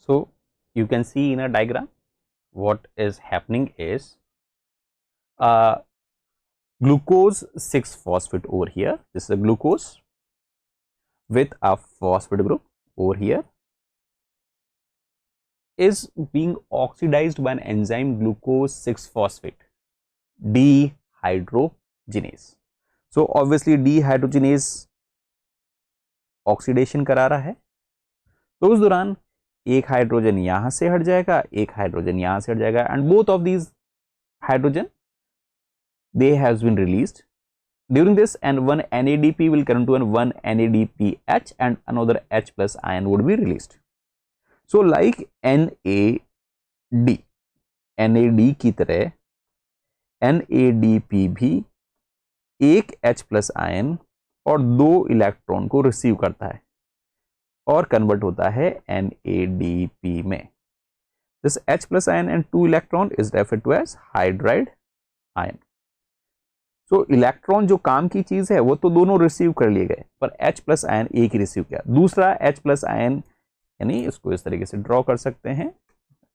So you can see in a diagram what is happening is glucose 6 phosphate over here. This is a glucose with a phosphate group over here is being oxidized by an enzyme glucose 6 phosphate dehydrogenase. So obviously dehydrogenase oxidation करा रहा है, तो उस दौरान एक hydrogen यहां से हट जाएगा, एक हाइड्रोजन यहां से हट जाएगा, and both of these hydrogen they has been released during this, and one NADP will come to one NADPH and another H plus ion would be released. So like NAD की तरह NADP भी एक H plus ion और 2 electron को receive करता है और convert होता है NADP में। This H plus ion and 2 electron is referred to as hydride ion. तो इलेक्ट्रॉन जो काम की चीज है वो तो दोनों रिसीव कर लिए गए, पर H प्लस आयन एक ही रिसीव किया, दूसरा H प्लस आयन, यानी इसको इस तरीके से ड्रॉ कर सकते हैं,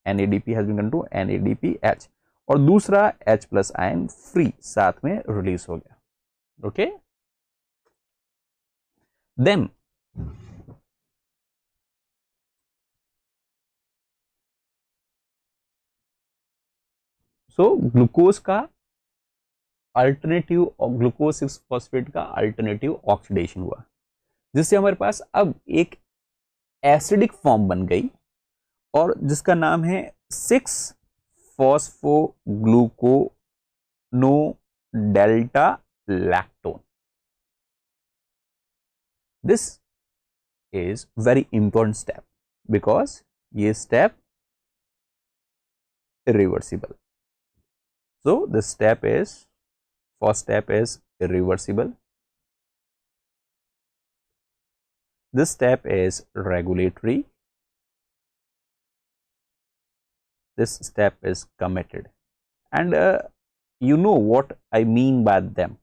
NADP has been given to NADPH, और दूसरा H प्लस आयन फ्री साथ में रिलीज हो गया। ओके, देन सो ग्लूकोज का अल्टरनेटिव, ग्लूकोज 6 फॉस्फेट का अल्टरनेटिव ऑक्सीडेशन हुआ, जिससे हमारे पास अब एक एसिडिक फॉर्म बन गई और जिसका नाम है 6 phosphoglucono delta lactone. This is very important step because ये step irreversible. So this step is, first step is irreversible. This step is regulatory. This step is committed, and you know what I mean by them.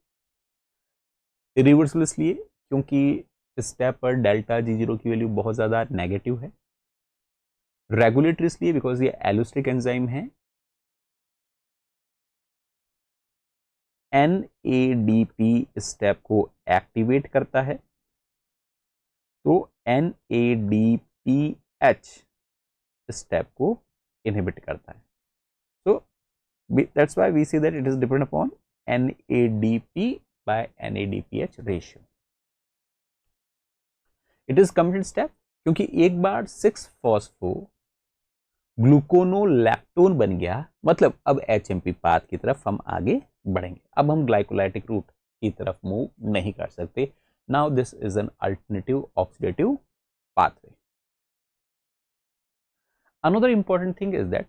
irreversible इसलिए क्योंकि इस step पर delta G0 की value बहुत ज्यादा negative है। Regulatory इसलिए because ये एलोस्टिक एंजाइम है, NADP स्टेप को एक्टिवेट करता है, तो NADPH स्टेप को इनहिबिट करता है। So that's why we say that it is dependent upon NADP by NADPH ratio. It is committed step क्योंकि एक बार 6 फॉस्फो ग्लूकोनोलैक्टोन बन गया, मतलब अब HMP पाथ की तरफ हम आगे बढ़ेंगे। अब हम ग्लाइकोलाइटिक रूट की तरफ मूव नहीं कर सकते। Now this is an alternative oxidative pathway. Another important thing is that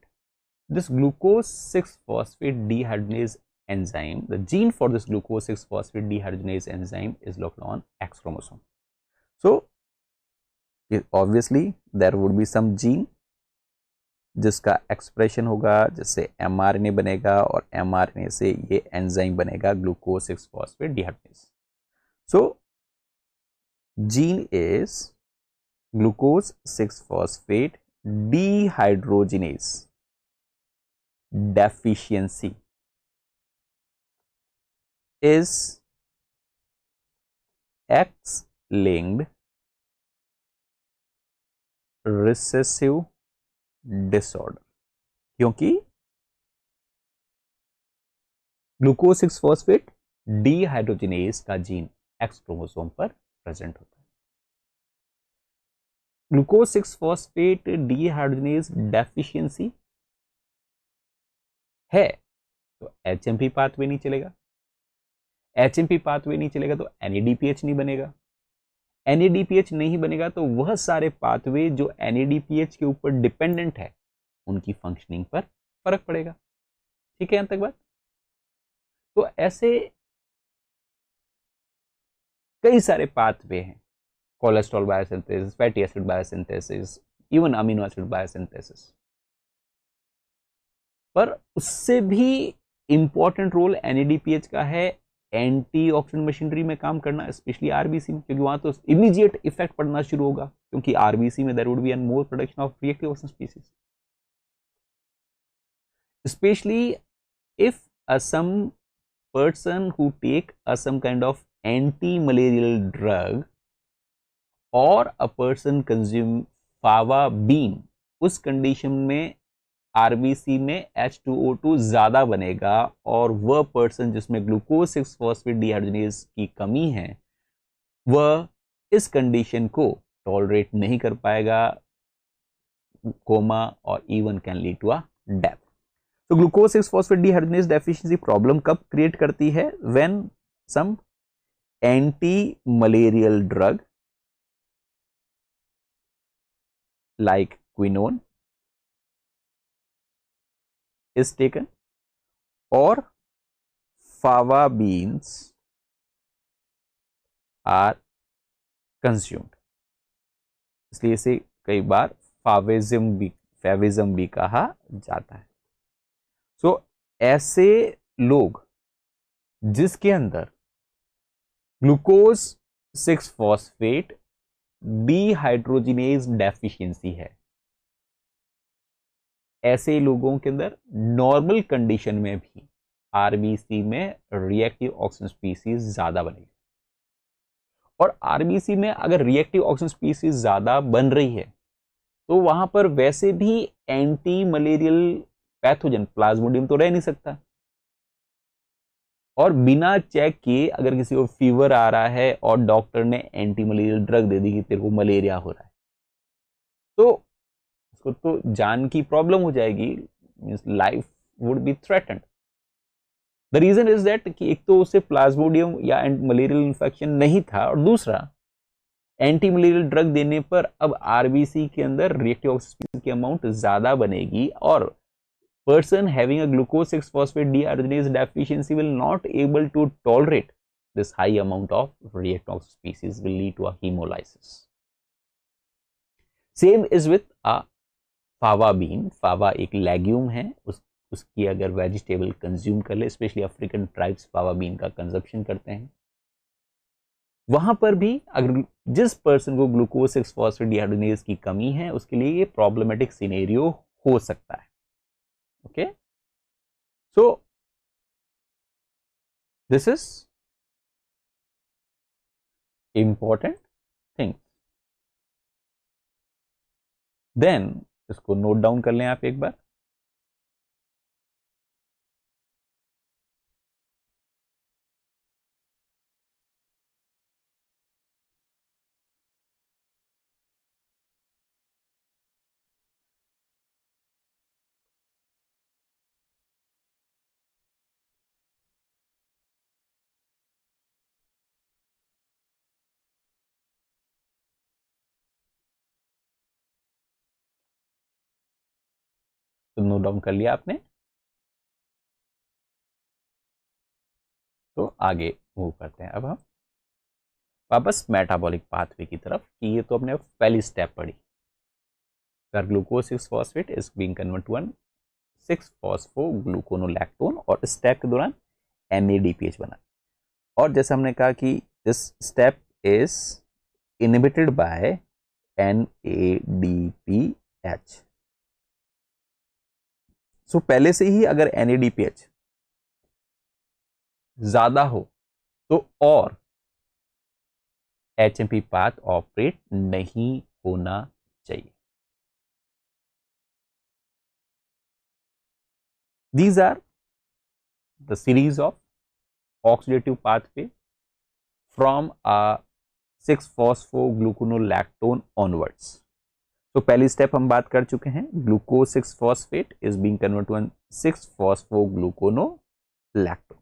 this glucose 6 phosphate dehydrogenase enzyme, the gene for this glucose 6 phosphate dehydrogenase enzyme is located on X chromosome. So obviously there would be some gene जिसका expression होगा, जिससे mRNA बनेगा और mRNA से ये enzyme बनेगा glucose 6 phosphate dehydrogenase. So gene is glucose 6 phosphate dehydrogenase deficiency is X-linked recessive disorder, क्योंकि glucose 6 phosphate dehydrogenase का जीन एक्स क्रोमोसोम पर प्रेजेंट होता है। ग्लूकोज 6 फॉस्फेट डीहाइड्रोजिनेज डेफिशिएंसी है तो एचएमपी पाथवे नहीं चलेगा, एचएमपी पाथवे नहीं चलेगा तो एनएडीपीएच नहीं बनेगा, एनएडीपीएच नहीं बनेगा तो वह सारे पाथवे जो एनएडीपीएच के ऊपर डिपेंडेंट है उनकी फंक्शनिंग पर फर्क पड़ेगा। ठीक है यहां तक बात। तो ऐसे कई सारे पाथवे हैं, cholesterol biosynthesis, fatty acid biosynthesis, even amino acid biosynthesis, पर उससे भी इंपॉर्टेंट रोल एनएडीपीएच का है एंटीऑक्सीडेंट मशीनरी में काम करना, स्पेशली आरबीसी में, क्योंकि वहां तो इमीडिएट इफेक्ट पड़ना शुरू होगा, क्योंकि आरबीसी में there would be an more production of reactive oxygen species, especially if some person who take some kind of anti-malarial drug or a person consume fava bean, उस कंडीशन में RBC में H2O2 ज्यादा बनेगा और वह person जिसमें glucose 6 phosphate dehydrogenase की कमी है वह इस कंडीशन को टॉलरेट नहीं कर पाएगा, कोमा और even can lead to a death. तो glucose 6 phosphate dehydrogenase deficiency problem कब क्रिएट करती है? When some anti malarial drug like quinone is taken or fava beans are consumed, इसलिए इसे कई बार फेविज्म भी कहा जाता है। सो ऐसे लोग जिसके अंदर ग्लूकोज 6 फॉस्फेट डीहाइड्रोजिनेज डेफिशिएंसी है, ऐसे लोगों के अंदर नॉर्मल कंडीशन में भी आरबीसी में रिएक्टिव ऑक्सीजन स्पीसीज ज्यादा बनेगी, और आरबीसी में अगर रिएक्टिव ऑक्सीजन स्पीसीज ज्यादा बन रही है तो वहां पर वैसे भी एंटी मलेरियल पैथोजन प्लाज्मोडियम तो रह नहीं सकता, और बिना चेक किए अगर किसी को फीवर आ रहा है और डॉक्टर ने एंटी मलेरियल ड्रग दे दी कि तेरे को मलेरिया हो रहा है तो उसको तो जान की प्रॉब्लम हो जाएगी, means life would be threatened. The reason is that कि एक तो उसे प्लाज्मोडियम या मलेरियल इन्फेक्शन नहीं था, और दूसरा एंटी मलेरियल ड्रग देने पर अब आरबीसी के अंदर रिएक्टिव ऑक्सीजन की अमाउंट ज्यादा बनेगी, और person having a glucose 6 phosphate dehydrogenase deficiency will not able to tolerate this high amount of reactive oxygen species, will lead to a hemolysis. Same is with a fava bean. fava एक legume है, उसकी अगर vegetable consume कर ले, specially African tribes फावा been का consumption करते हैं, वहां पर भी अगर जिस पर्सन को ग्लूकोज 6 फॉस्फेट डिहाइड्रोजिनेज की कमी है उसके लिए ये प्रॉब्लमेटिक सिनेरियो हो सकता है। Okay, so this is important thing. Then इसको नोट डाउन कर लें आप एक बार। तो नोट डाउन कर लिया आपने। तो आगे मूव करते हैं अब हम वापस मेटाबॉलिक पाथवे की तरफ, कि ये तो अपने पहली स्टेप पढ़ी, glucose 6 phosphate is being convert to 6 phosphogluconolactone, और इस स्टेप के दौरान NADPH बना। और जैसे हमने कहा कि this step is inhibited by NADPH। सो पहले से ही अगर NADPH ज्यादा हो तो और HMP पाथ ऑपरेट नहीं होना चाहिए। These are the series of oxidative pathway from a 6-phosphogluconolactone onwards. तो पहली स्टेप हम बात कर चुके हैं, glucose 6 phosphate is being convert to 6-phosphogluconolactone।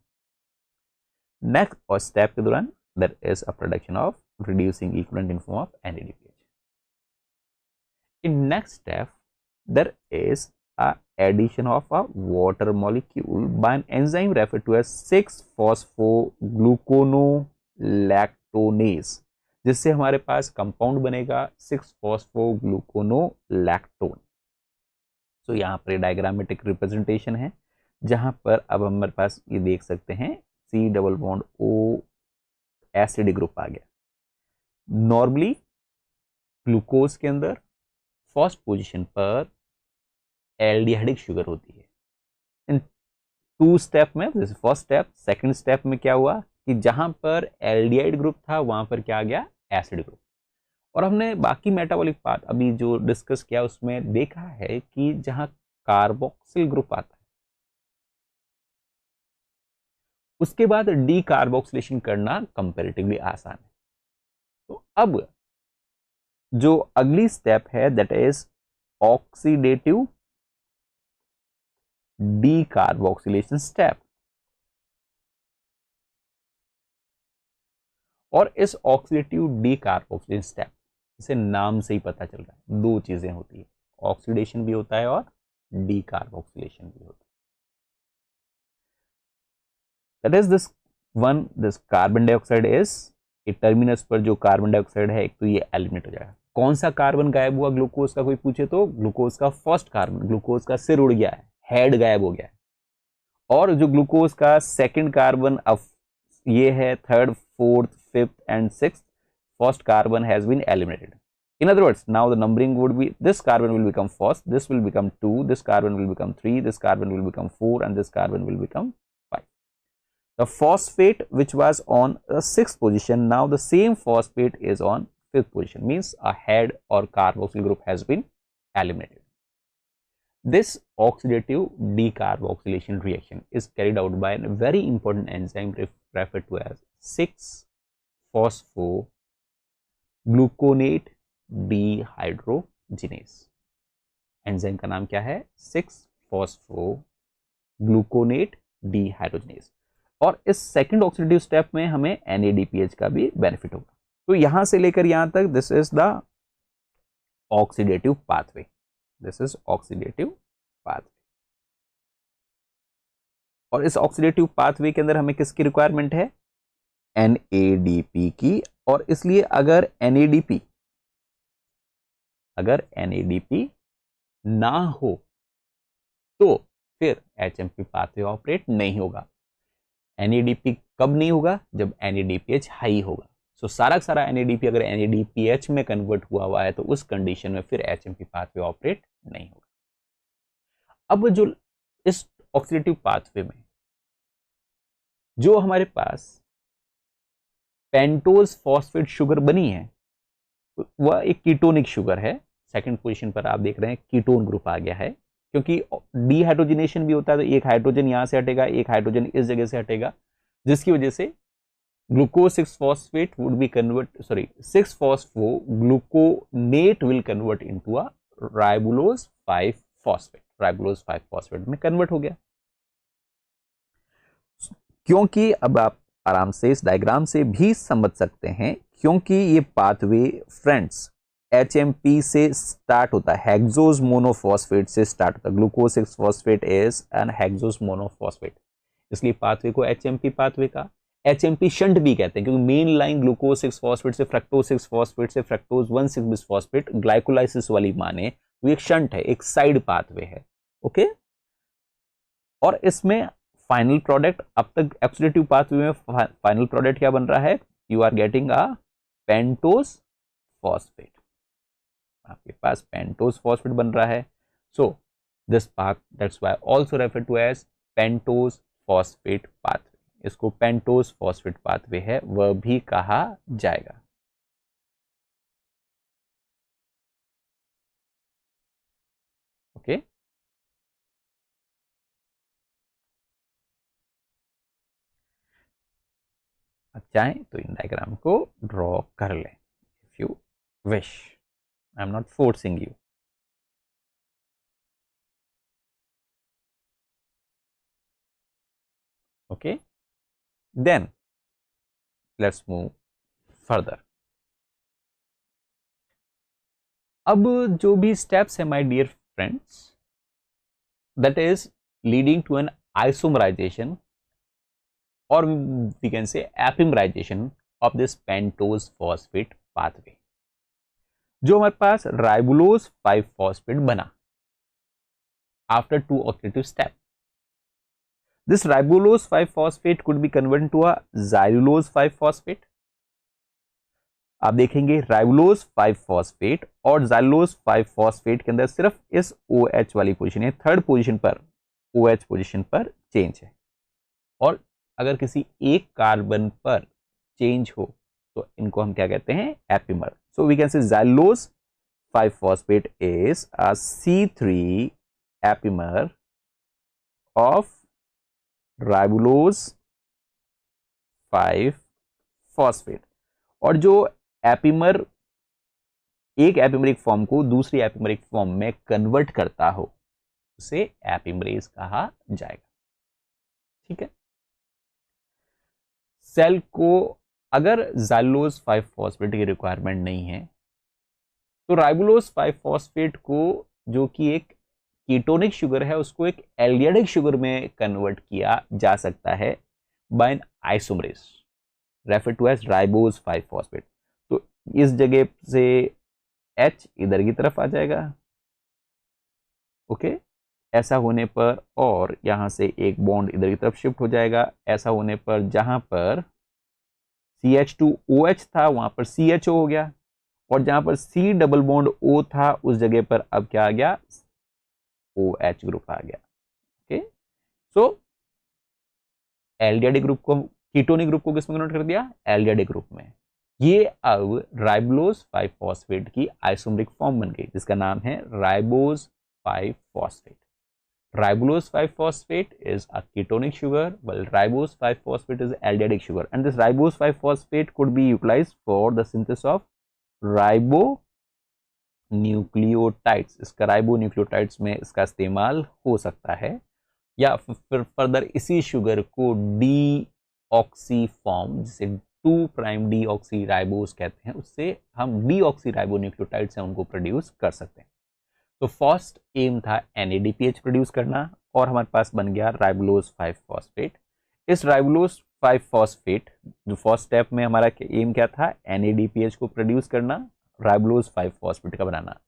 Next और स्टेप के दौरान there is a production of reducing equivalent in form of NADPH. In next step there is a addition of a water molecule by an enzyme referred to as 6-phosphogluconolactonase, जिससे हमारे पास compound बनेगा 6-phosphogluconolactone। तो यहाँ पर diagrammatic representation है, जहां पर अब हमारे पास ये देख सकते हैं C double bond O acid group आ गया। नॉर्मली ग्लूकोज के अंदर फर्स्ट पोजीशन पर एल्डिहाइडिक शुगर होती है। इन 2 स्टेप में, जैसे फर्स्ट स्टेप सेकंड स्टेप में क्या हुआ कि जहां पर एल्डिहाइड ग्रुप था वहां पर क्या आ गया, एसिड ग्रुप। और हमने बाकी मेटाबॉलिक पाथ अभी जो डिस्कस किया उसमें देखा है कि जहां कार्बोक्सिल ग्रुप आता है उसके बाद डी कार्बोक्सिलेशन करना कंपैरेटिवली आसान है। तो अब जो अगली स्टेप है that is oxidative D carboxylation step. और इस ऑक्सीडेटिव डी कार्बोक्सिलेशन स्टेप, इसे नाम से ही पता चल रहा है 2 चीजें होती है, ऑक्सीडेशन भी होता है और डी कार्बोक्सिलेशन भी होता है। That is this one, this carbon dioxide is terminus पर जो कार्बन डाइऑक्साइड है एक तो ये एलिमिनेट हो जाएगा। कौन सा कार्बन गायब हुआ ग्लूकोज का, कोई पूछे तो ग्लूकोज का फर्स्ट कार्बन, ग्लूकोज का सिर उड़ गया है, हेड गायब हो गया है। और जो ग्लूकोज का सेकंड कार्बन, अब ये है third, fourth, fifth and sixth, first carbon has been eliminated. In other words, now the numbering would be, this carbon will become first, this will become 2, this carbon will become 3, this carbon will become 4, and this carbon will become 5. The phosphate which was on the 6th position, now the same phosphate is on 5th position, means a head or carboxyl group has been eliminated. This oxidative decarboxylation reaction is carried out by a very important enzyme referred to as 6-phosphogluconate dehydrogenase. Enzyme का नाम क्या है, 6-phosphogluconate dehydrogenase. और इस second oxidative step में हमें NADPH का भी बेनिफिट होगा। तो यहां से लेकर यहां तक this is the oxidative pathway, this is oxidative pathway. और इस ऑक्सीडेटिव पाथवे के अंदर हमें किसकी रिक्वायरमेंट है, NADP की। और इसलिए अगर NADP ना हो तो फिर HMP पाथवे ऑपरेट नहीं होगा। NADP कब नहीं होगा, जब NADPH हाई होगा। सो सारा NADP अगर NADPH में कन्वर्ट हुआ है तो उस कंडीशन में फिर HMP पाथवे ऑपरेट नहीं होगा। अब जो इस ऑक्सीडेटिव पाथवे में जो हमारे पास पेंटोज फॉस्फेट शुगर बनी है वह एक कीटोनिक शुगर है। सेकंड पोजीशन पर आप देख रहे हैं कीटोन ग्रुप आ गया है, क्योंकि डीहाइड्रोजनेशन भी होता है तो एक हाइड्रोजन यहां से हटेगा, एक हाइड्रोजन इस जगह से हटेगा, जिसकी वजह से glucose 6 phosphate would be convert, 6-phosphogluconate will convert into a राइबोलोज 5 phosphate, राइबोलोज 5 phosphate में कन्वर्ट हो गया। क्योंकि अब आप आराम से इस डायग्राम से भी समझ सकते हैं, क्योंकि ये पाथवे फ्रेंड्स HMP से स्टार्ट होता है, हेक्सोस मोनोफॉस्फेट से स्टार्ट होता है। Glucose 6 phosphate is an hexose monophosphate, इसलिए पाथवे को HMP पाथवे का HMP शंट भी कहते हैं, क्योंकि मेन लाइन ग्लूकोज 6 फॉस्फेट से फ्रक्टोज 6 फॉस्फेट से फ्रक्टोज 1,6 बिसफॉस्फेट ग्लाइकोलाइसिस वाली माने वो एक शंट है, एक साइड पाथवे है। ओके, और इसमें फाइनल प्रोडक्ट, अब तक एक्सुडेटिव पाथवे में फाइनल प्रोडक्ट क्या बन रहा है, you are getting a pentose phosphate, आपके पास पेंटोस फॉस्फेट बन रहा है। So this path that's why also refer to as pentose phosphate pathway, इसको पेंटोस फॉस्फेट पाथवे है वह भी कहा जाएगा। Okay okay? आप चाहें तो इन डायग्राम को ड्रॉ कर लें if you wish, I am not forcing you. Okay, then let's move further. अब जो भी स्टेप्स है my dear friends, that is leading to an isomerization or we can say epimerization of this pentose phosphate pathway, जो हमारे पास राइबोलोज 5 phosphate बना after 2 oxidative step. This ribulose 5 phosphate could be converted to a xylulose 5 phosphate. आप देखेंगे राइबोलोज 5 phosphate और xylulose 5 phosphate के अंदर सिर्फ इस OH वाली पोजीशन है, थर्ड पोजीशन पर OH पोजीशन पर चेंज है, और अगर किसी एक कार्बन पर चेंज हो तो इनको हम क्या कहते हैं, epimer. So we can say xylulose 5 phosphate is a C3 epimer of ribulose 5 phosphate, और जो एपिमर एक एपिमरिक फॉर्म को दूसरी एपिमरिक फॉर्म में कन्वर्ट करता हो उसे एपिमरेज कहा जाएगा। ठीक है, सेल को अगर xylulose 5 फॉस्फेट की रिक्वायरमेंट नहीं है तो राइबोलोज 5 फॉस्फेट को, जो कि एक कीटोनिक शुगर है, उसको एक एल्डिहाइडिक शुगर में कन्वर्ट किया जा सकता है by an isomerase refer to as ribose 5 phosphate. तो इस जगह से H इधर की तरफ आ जाएगा। ओके, ऐसा होने पर, और यहां से एक बॉन्ड इधर की तरफ शिफ्ट हो जाएगा। ऐसा होने पर जहां पर CH2OH था वहां पर CHO हो गया, और जहां पर C डबल बॉन्ड O था उस जगह पर अब क्या आ गया, OH ग्रुप आ गया। ओके, सो एल्डिहाइड ग्रुप को, कीटोनिक ग्रुप को किसमें कन्वर्ट कर दिया, एल्डिहाइड ग्रुप में। ये अब राइबोलोज 5 फॉस्फेट की आइसोमरिक फॉर्म बन गई जिसका नाम है ribose 5 phosphate. Ribulose 5 phosphate is a ketonic sugar, while ribose 5 phosphate is aldehydic sugar, and this ribose 5 phosphate could be utilized for the synthesis of ribonucleotides। इसका ribonucleotides में इसका इस्तेमाल हो सकता है, या फिर फर्दर इसी शुगर को डीऑक्सी फॉर्म, जिसे 2' डीऑक्सी राइबोस कहते हैं, उससे हम डीऑक्सी राइबोन्यूक्लियोटाइड्स हैं उनको प्रोड्यूस कर सकते हैं। तो फर्स्ट एम था NADPH प्रोड्यूस करना, और हमारे पास बन गया राइबोलोज 5 फॉस्फेट। इस राइबोलोज 5 फॉस्फेट जो फर्स्ट स्टेप में हमारा एम क्या था, NADPH को प्रोड्यूस करना, राइबोलोज 5 फॉस्फेट का बनाना।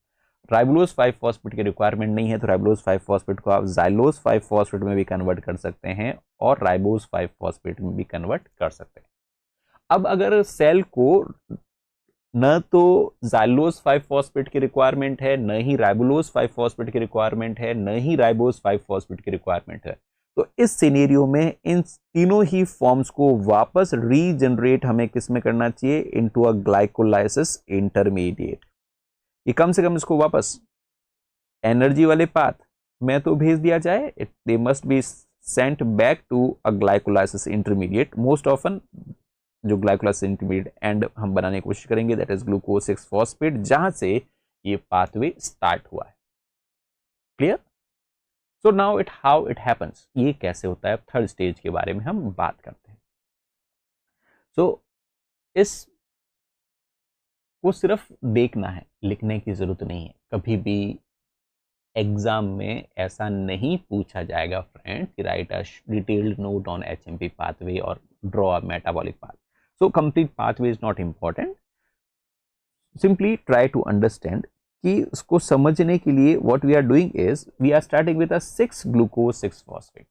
राइबोलोज 5 फॉस्फेट की रिक्वायरमेंट नहीं है तो राइबोलोज 5 फॉस्फेट को आप xylose 5 फॉस्फेट में भी कन्वर्ट कर सकते हैं और राइबोज 5 फॉस्फेट में भी कन्वर्ट कर सकते हैं। अब अगर सेल को न तो xylose 5 फॉस्फेट की रिक्वायरमेंट है, न ही राइबोलोज 5 फॉस्फेट की रिक्वायरमेंट है, न ही राइबोज 5 फॉस्फेट की रिक्वायरमेंट है, तो इस सिनेरियो में इन तीनों ही फॉर्म्स को वापस रीजनरेट हमें किसमें करना चाहिए, इनटू अ ग्लाइकोलाइसिस इंटरमीडिएट। ये कम से कम इसको वापस एनर्जी वाले पाथ में तो भेज दिया जाए, they must be sent back to a glycolysis intermediate. Most often जो ग्लाइकोलाइसिस इंटरमीडिएट एंड हम बनाने की कोशिश करेंगे, दैट इज ग्लूकोज 6 फॉस्फेट, जहां से ये पाथवे स्टार्ट हुआ है। Clear? So now it how it happens, ये कैसे होता है, थर्ड स्टेज के बारे में हम बात करते हैं। सो इस को सिर्फ देखना है, लिखने की जरूरत नहीं है। कभी भी एग्जाम में ऐसा नहीं पूछा जाएगा फ्रेंड कि write a detailed note on HMP pathway और draw a metabolic path. So complete pathway is not important, simply try to understand कि इसको समझने के लिए what we are doing is we are starting with a 6 glucose 6 phosphate,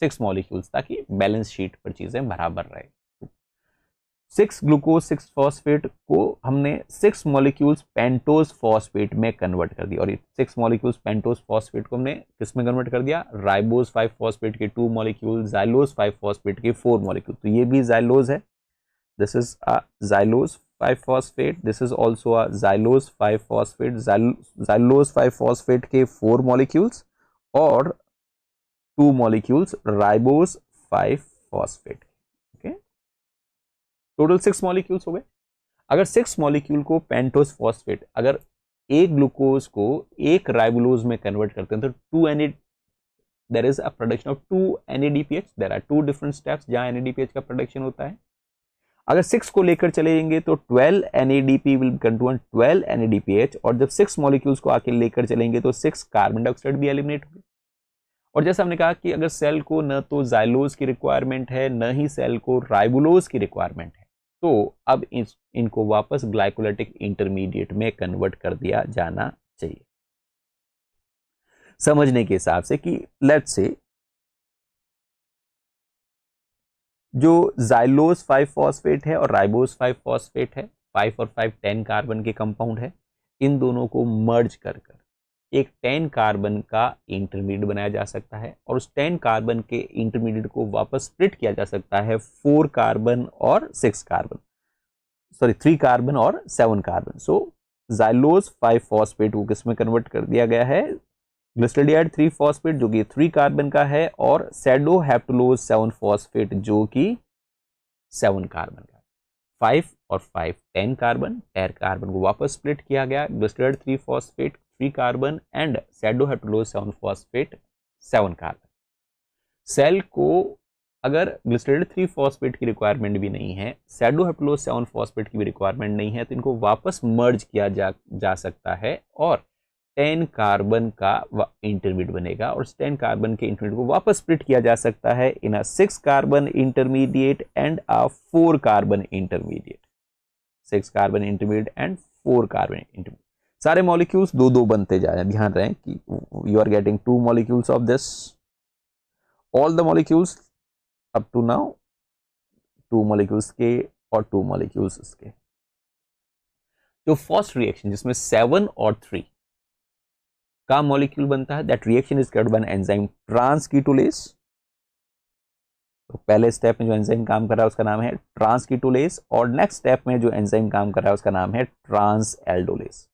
6 molecules, ताकि balance sheet पर चीजें बराबर रहे। 6 ग्लूकोज 6 फॉस्फेट को हमने 6 मॉलिक्यूल्स पेंटोज फॉस्फेट में कन्वर्ट कर दिया, और ये 6 मॉलिक्यूल्स पेंटोज फॉस्फेट को हमने किस में कन्वर्ट कर दिया, राइबोज 5 फॉस्फेट के 2 मॉलिक्यूल, जाइलोज 5 फॉस्फेट के 4 मॉलिक्यूल। तो ये भी जाइलोज है, this is a xylose 5 phosphate, this is also a xylose 5 phosphate, xylose 5 phosphate के 4 molecules और 2 molecules ribose 5 phosphate। Okay, total 6 molecules हो गए। अगर 6 molecule को पेंटोस फॉस्फेट, अगर एक ग्लूकोज को एक राइबोलोज में कन्वर्ट करते हैं तो 2 Na, there is a production of 2 NADPH, there are 2 different steps जहां NADPH का प्रोडक्शन होता है। अगर 6 को लेकर चलेंगे तो 12 NADP विल कंटून 12 NADPH, और जब 6 मॉलिक्यूल्स को आके लेकर चलेंगे तो 6 कार्बन डाइऑक्साइड भी एलिमिनेट होंगे। और जैसा हमने कहा कि अगर सेल को न तो जाइलोज की रिक्वायरमेंट है न ही सेल को राइबोलोज की रिक्वायरमेंट है, तो अब इनको वापस ग्लाइकोलाइटिक इंटरमीडिएट में कन्वर्ट कर दिया जाना चाहिए। समझने के हिसाब से कि लेट्स से जो जाइलोज 5 फॉस्फेट है और राइबोज 5 फॉस्फेट है, 5 और 5 10 कार्बन के कंपाउंड है, इन दोनों को मर्ज कर एक 10 कार्बन का इंटरमीडिएट बनाया जा सकता है, और उस 10 कार्बन के इंटरमीडिएट को वापस स्प्लिट किया जा सकता है 4 कार्बन और 6 कार्बन, सॉरी 3 कार्बन और 7 कार्बन। सो जाइलोज 5 फॉस्फेट को किसमें कन्वर्ट कर दिया गया है, ग्लिसरेडियाइड 3 फॉस्फेट जो कि 3 कार्बन का है, और सैडोहेप्टलोज 7 फॉस्फेट जो कि 7 कार्बन का है। 5 और 5 10 कार्बन, 10 कार्बन को वापस स्प्लिट किया गया, glyceraldehyde 3 phosphate 3 carbon and sedoheptulose 7 phosphate 7 carbon. Cell को अगर ग्लिसरेडियाइड 3 फॉस्फेट की रिक्वायरमेंट भी नहीं है, सैडोहेप्टलोज 7 फॉस्फेट की भी रिक्वायरमेंट नहीं है, तो इनको वापस मर्ज किया जा सकता है और 10 कार्बन का इंटरमीडिएट बनेगा, और 10 कार्बन के इंटरमीडिएट को वापस स्प्लिट किया जा सकता है in a 6 carbon intermediate and a 4 carbon intermediate, 6 carbon intermediate and 4 carbon intermediate. सारे मॉलिक्यूल्स दो दो बनते जा रहे हैं, ध्यान रहे कि you are getting 2 molecules of this, all the molecules up to now 2 molecules के और 2 मॉलिक्यूल्स इसके। जो फर्स्ट रिएक्शन जिसमें 7 और 3 का मॉलिक्यूल बनता है, that reaction is carried by an enzyme transketolase. तो पहले स्टेप में जो एंजाइम काम कर रहा है उसका नाम है ट्रांसकीटोलेज, और नेक्स्ट स्टेप में जो एंजाइम काम कर रहा है उसका नाम है ट्रांसएल्डोलेज।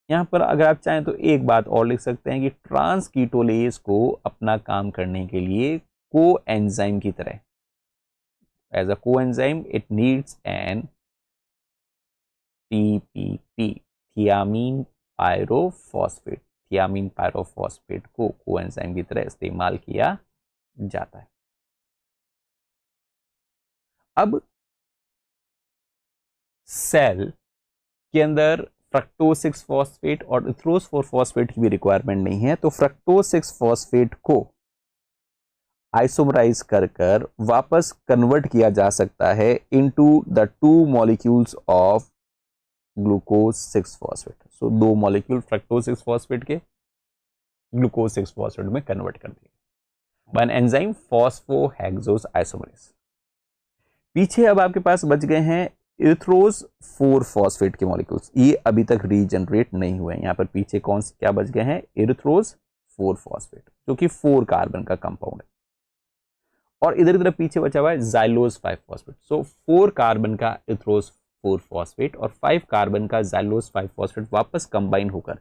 यहां पर अगर आप चाहें तो एक बात और लिख सकते हैं कि ट्रांसकीटोलेज को अपना काम करने के लिए को एंजाइम की तरह, एज अ को enzyme it needs an TPP, thiamine pyrophosphate. Thiamine pyrophosphate को कोएंजाइम की तरह इस्तेमाल किया जाता है। अब सेल के अंदर फ्रक्टोज 6 फॉस्फेट और इथ्रोज 4 फॉस्फेट की भी रिक्वायरमेंट नहीं है, तो फ्रक्टोज 6 फॉस्फेट को आइसोमराइज कर वापस कन्वर्ट किया जा सकता है into the 2 molecules of glucose 6 phosphate. So 2 molecule fructose 6 phosphate के ग्लूकोज 6 फॉस्फेट में कन्वर्ट कर दिए बाय एन एंजाइम फॉस्फोहेक्सोज आइसोमरेज। पीछे अब आपके पास बच गए हैं इरिथ्रोज 4 फॉस्फेट के मॉलिक्यूल्स, ये अभी तक रीजनरेट नहीं हुए हैं। यहां पर पीछे कौन से क्या बच गए हैं, इरिथ्रोज 4 फॉस्फेट जो कि 4 कार्बन का कंपाउंड है, और इधर पीछे बचा हुआ है जाइलोज 5 फॉस्फेट। सो 4 कार्बन का इरिथ्रोज 4 फॉस्फेट और 5 कार्बन का जाइलोज 5 फॉस्फेट वापस कंबाइन होकर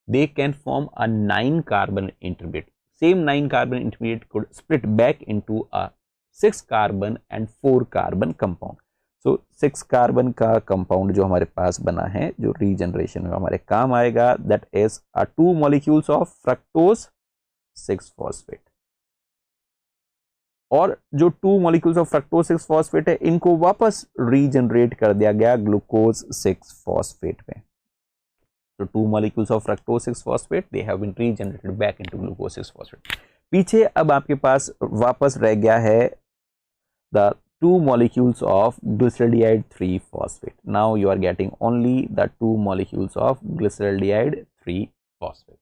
they can form a 9 carbon intermediate. Same 9 carbon intermediate could split back into a 6 carbon and 4 carbon compound. So 6 carbon का कंपाउंड जो हमारे पास बना है, जो रीजनरेशन में हमारे काम आएगा, that is a 2 molecules of fructose 6 phosphate और जो 2 मॉलिक्यूल्स ऑफ फ्रक्टोज 6 फॉस्फेट है इनको वापस रीजनरेट कर दिया गया ग्लूकोज 6 फॉस्फेट में. तो 2 molecules of fructose 6 phosphate they have been regenerated back into glucose 6 phosphate. पीछे अब आपके पास वापस रह गया है the 2 molecules of glyceraldehyde 3 phosphate. Now you are getting only the 2 molecules of glyceraldehyde 3 phosphate.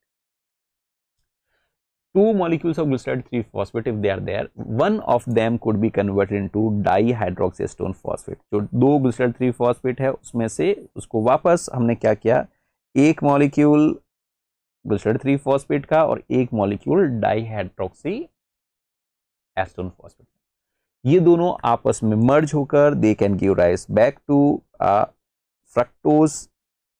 2 molecules of glyceraldehyde 3 phosphate if they are there, one of them could be converted into dihydroxyacetone phosphate. जो 2 glyceraldehyde 3 phosphate है उसमें से उसको वापस हमने क्या किया, एक मॉलिक्यूल ग्लिसरॉल 3 फॉस्फेट का और एक मॉलिक्यूल डाइहाइड्रोक्सी एस्टोन फॉस्फेट, ये दोनों आपस में मर्ज होकर they can give rise back to fructose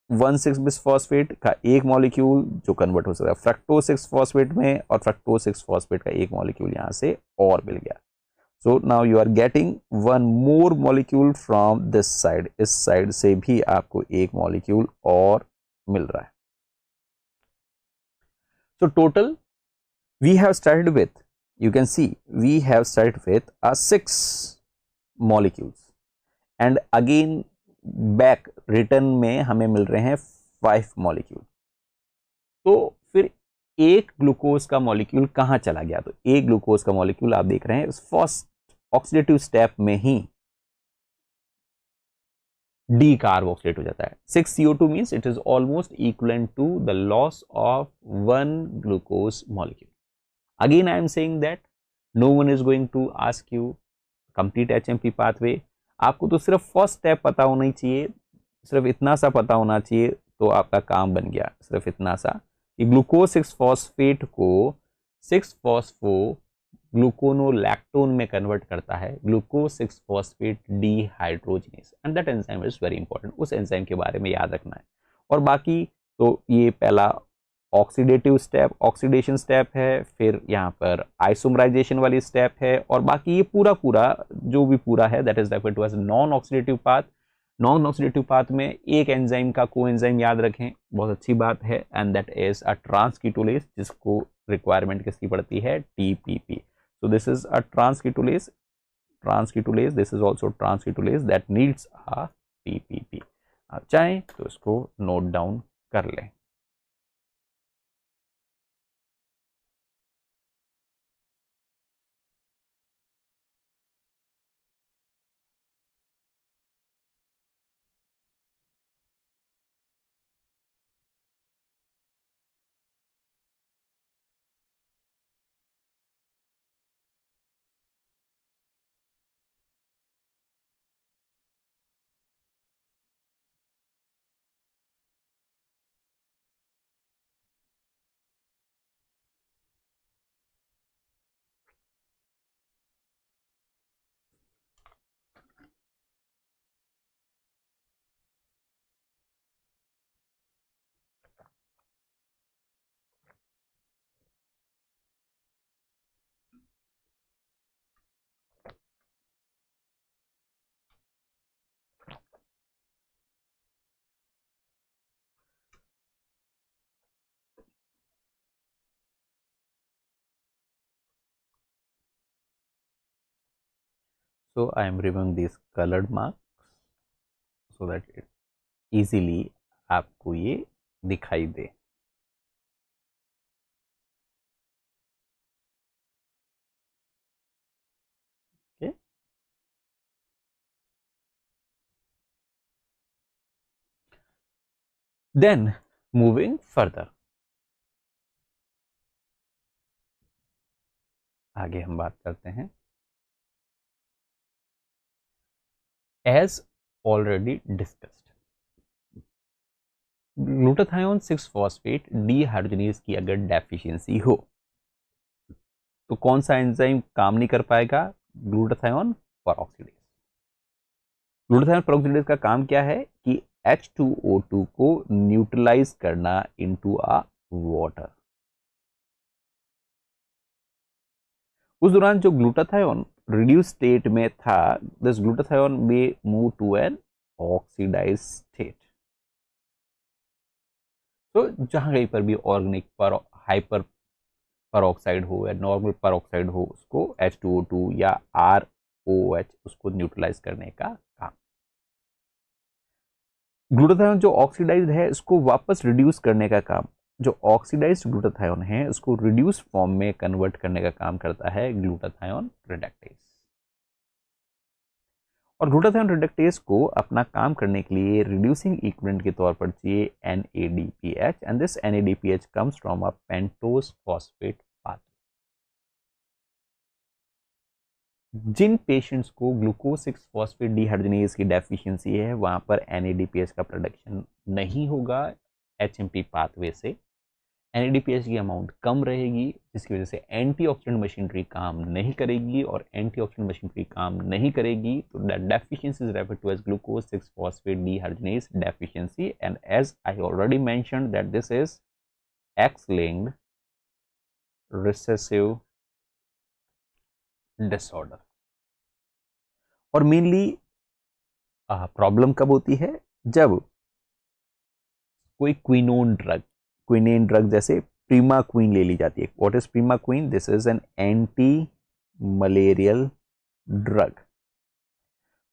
1,6 bisphosphate का एक मॉलिक्यूल जो कन्वर्ट हो सकता है फ्रक्टोज 6 फॉस्फेट में, और फ्रक्टोज 6 फॉस्फेट का एक मॉलिक्यूल यहां से और मिल गया. So now you are getting one more molecule from this side, इस साइड से भी आपको एक मॉलिक्यूल और मिल रहा है. So total we have started with, you can see we have started with 6 molecules and again back return में हमें मिल रहे हैं 5 molecule. तो फिर एक ग्लूकोज का मॉलिक्यूल कहां चला गया, तो एक ग्लूकोज का मॉलिक्यूल आप देख रहे हैं फर्स्ट ऑक्सीडेटिव स्टेप में ही डी कार्बोक्सिलेट हो जाता है. 6CO2 means it is almost equivalent to the loss of 1 glucose molecule. Again I am saying that no one is going to ask you complete HMP pathway. आपको तो सिर्फ first step पता होना ही चाहिए, सिर्फ इतना सा पता होना चाहिए तो आपका काम बन गया. सिर्फ इतना सा कि ग्लूकोज 6 फॉस्फेट को 6 फॉस्फो ग्लूकोनोलैक्टोन में कन्वर्ट करता है glucose 6 phosphate dehydrogenase, and that enzyme is very important. उस एंजाइम के बारे में याद रखना है. और बाकी तो ये पहला ऑक्सीडेटिव स्टेप, ऑक्सीडेशन स्टेप है, फिर यहाँ पर आइसोमराइजेशन वाली स्टेप है, और बाकी ये पूरा जो भी पूरा है that is referred to as non oxidative path. Non oxidative path में एक एंजाइम का को एंजाइम याद रखें, बहुत अच्छी बात है, एंड दैट इज अ ट्रांसकीटोलेज, जिसको रिक्वायरमेंट किसकी पड़ती है, TPP. So this is a transketolase. This is also transketolase that needs a TPP. आप चाहें तो इसको नोट डाउन कर लें. So I am removing these colored marks so that it easily आपको ये दिखाई दे. Okay? Then moving further, आगे हम बात करते हैं. As already discussed, glutathione 6 phosphate dehydrogenase की अगर डेफिशिएंसी हो तो कौन सा एंजाइम काम नहीं कर पाएगा, ग्लूटाथायोन पेरोक्सीडेज. ग्लूटाथायोन पेरोक्सीडेज का काम क्या है कि H2O2 को न्यूट्रलाइज करना इनटू अ वाटर. उस दौरान जो ग्लूटाथायोन रिड्यूस स्टेट में था, दिस ग्लूटाथायोन में move to an oxidize state. तो जहां कहीं पर भी ऑर्गेनिक पर हाइपर पर हो या नॉर्मल पर हो, उसको H2O2 या ROH उसको न्यूट्रलाइज करने का काम। ग्लूटाथायोन जो ऑक्सीडाइज्ड है इसको वापस रिड्यूस करने का काम, जो ऑक्सीडाइज्ड ग्लूटाथायोन है उसको रिड्यूस फॉर्म में कन्वर्ट करने का काम करता है ग्लूटाथायोन रिडक्टेज। और ग्लूटाथायोन रिडक्टेज को अपना काम करने के लिए रिड्यूसिंग इक्विवेलेंट के तौर पर चाहिए NADPH, and this NADPH comes from a pentose phosphate pathway. जिन पेशेंट्स को ग्लूकोज 6 फॉस्फेट डिहाइड्रोजिनेज की डेफिशिएंसी है वहां पर NADPH का प्रोडक्शन नहीं होगा HMP पाथवे से, NADPH की अमाउंट कम रहेगी जिसकी वजह से एंटीऑक्सीडेंट मशीनरी काम नहीं करेगी, और एंटीऑक्सीडेंट मशीनरी काम नहीं करेगी तो that deficiency is referred to as glucose 6 phosphate dehydrogenase deficiency, and as I already mentioned that this is X-linked recessive disorder. और मेनली प्रॉब्लम कब होती है, जब कोई क्विनोन ड्रग जैसे प्रीमाक्वीन ले ली जाती है। What is primaquine? This is an anti malarial drug.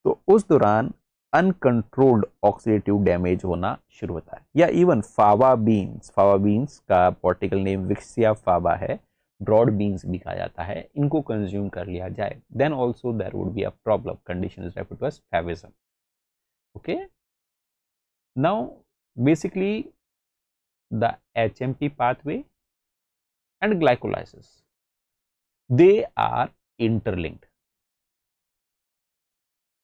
तो उस दौरान अनकंट्रोल्ड ऑक्सीडेटिव डैमेज होना शुरू होता है। या इवन फावा बीन्स का पॉर्टिकल नेम विक्सिया फावा है, ब्रॉड बीन्स भी कहा जाता है, इनको कंज्यूम कर लिया जाए then also there would be a problem, condition is referred to as favism. Okay, now basically the HMP pathway and glycolysis, they are interlinked.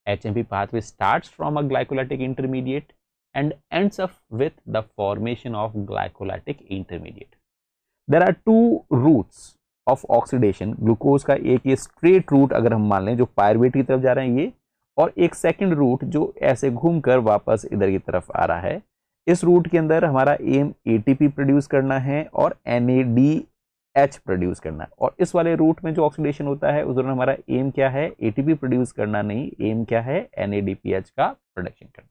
HMP pathway starts from a glycolytic intermediate and ends up with the formation of glycolytic intermediate. There are two routes of oxidation. Glucose का एक ये straight root अगर हम मान लें जो pyruvate की तरफ जा रहे हैं ये, और एक सेकंड रूट जो ऐसे घूमकर वापस इधर की तरफ आ रहा है। इस रूट के अंदर हमारा एम ATP प्रोड्यूस करना है और NADH प्रोड्यूस करना है, और इस वाले रूट में जो ऑक्सीडेशन होता है उस दौरान हमारा एम क्या है, ATP प्रोड्यूस करना नहीं, एम क्या है, NADPH का प्रोडक्शन करना।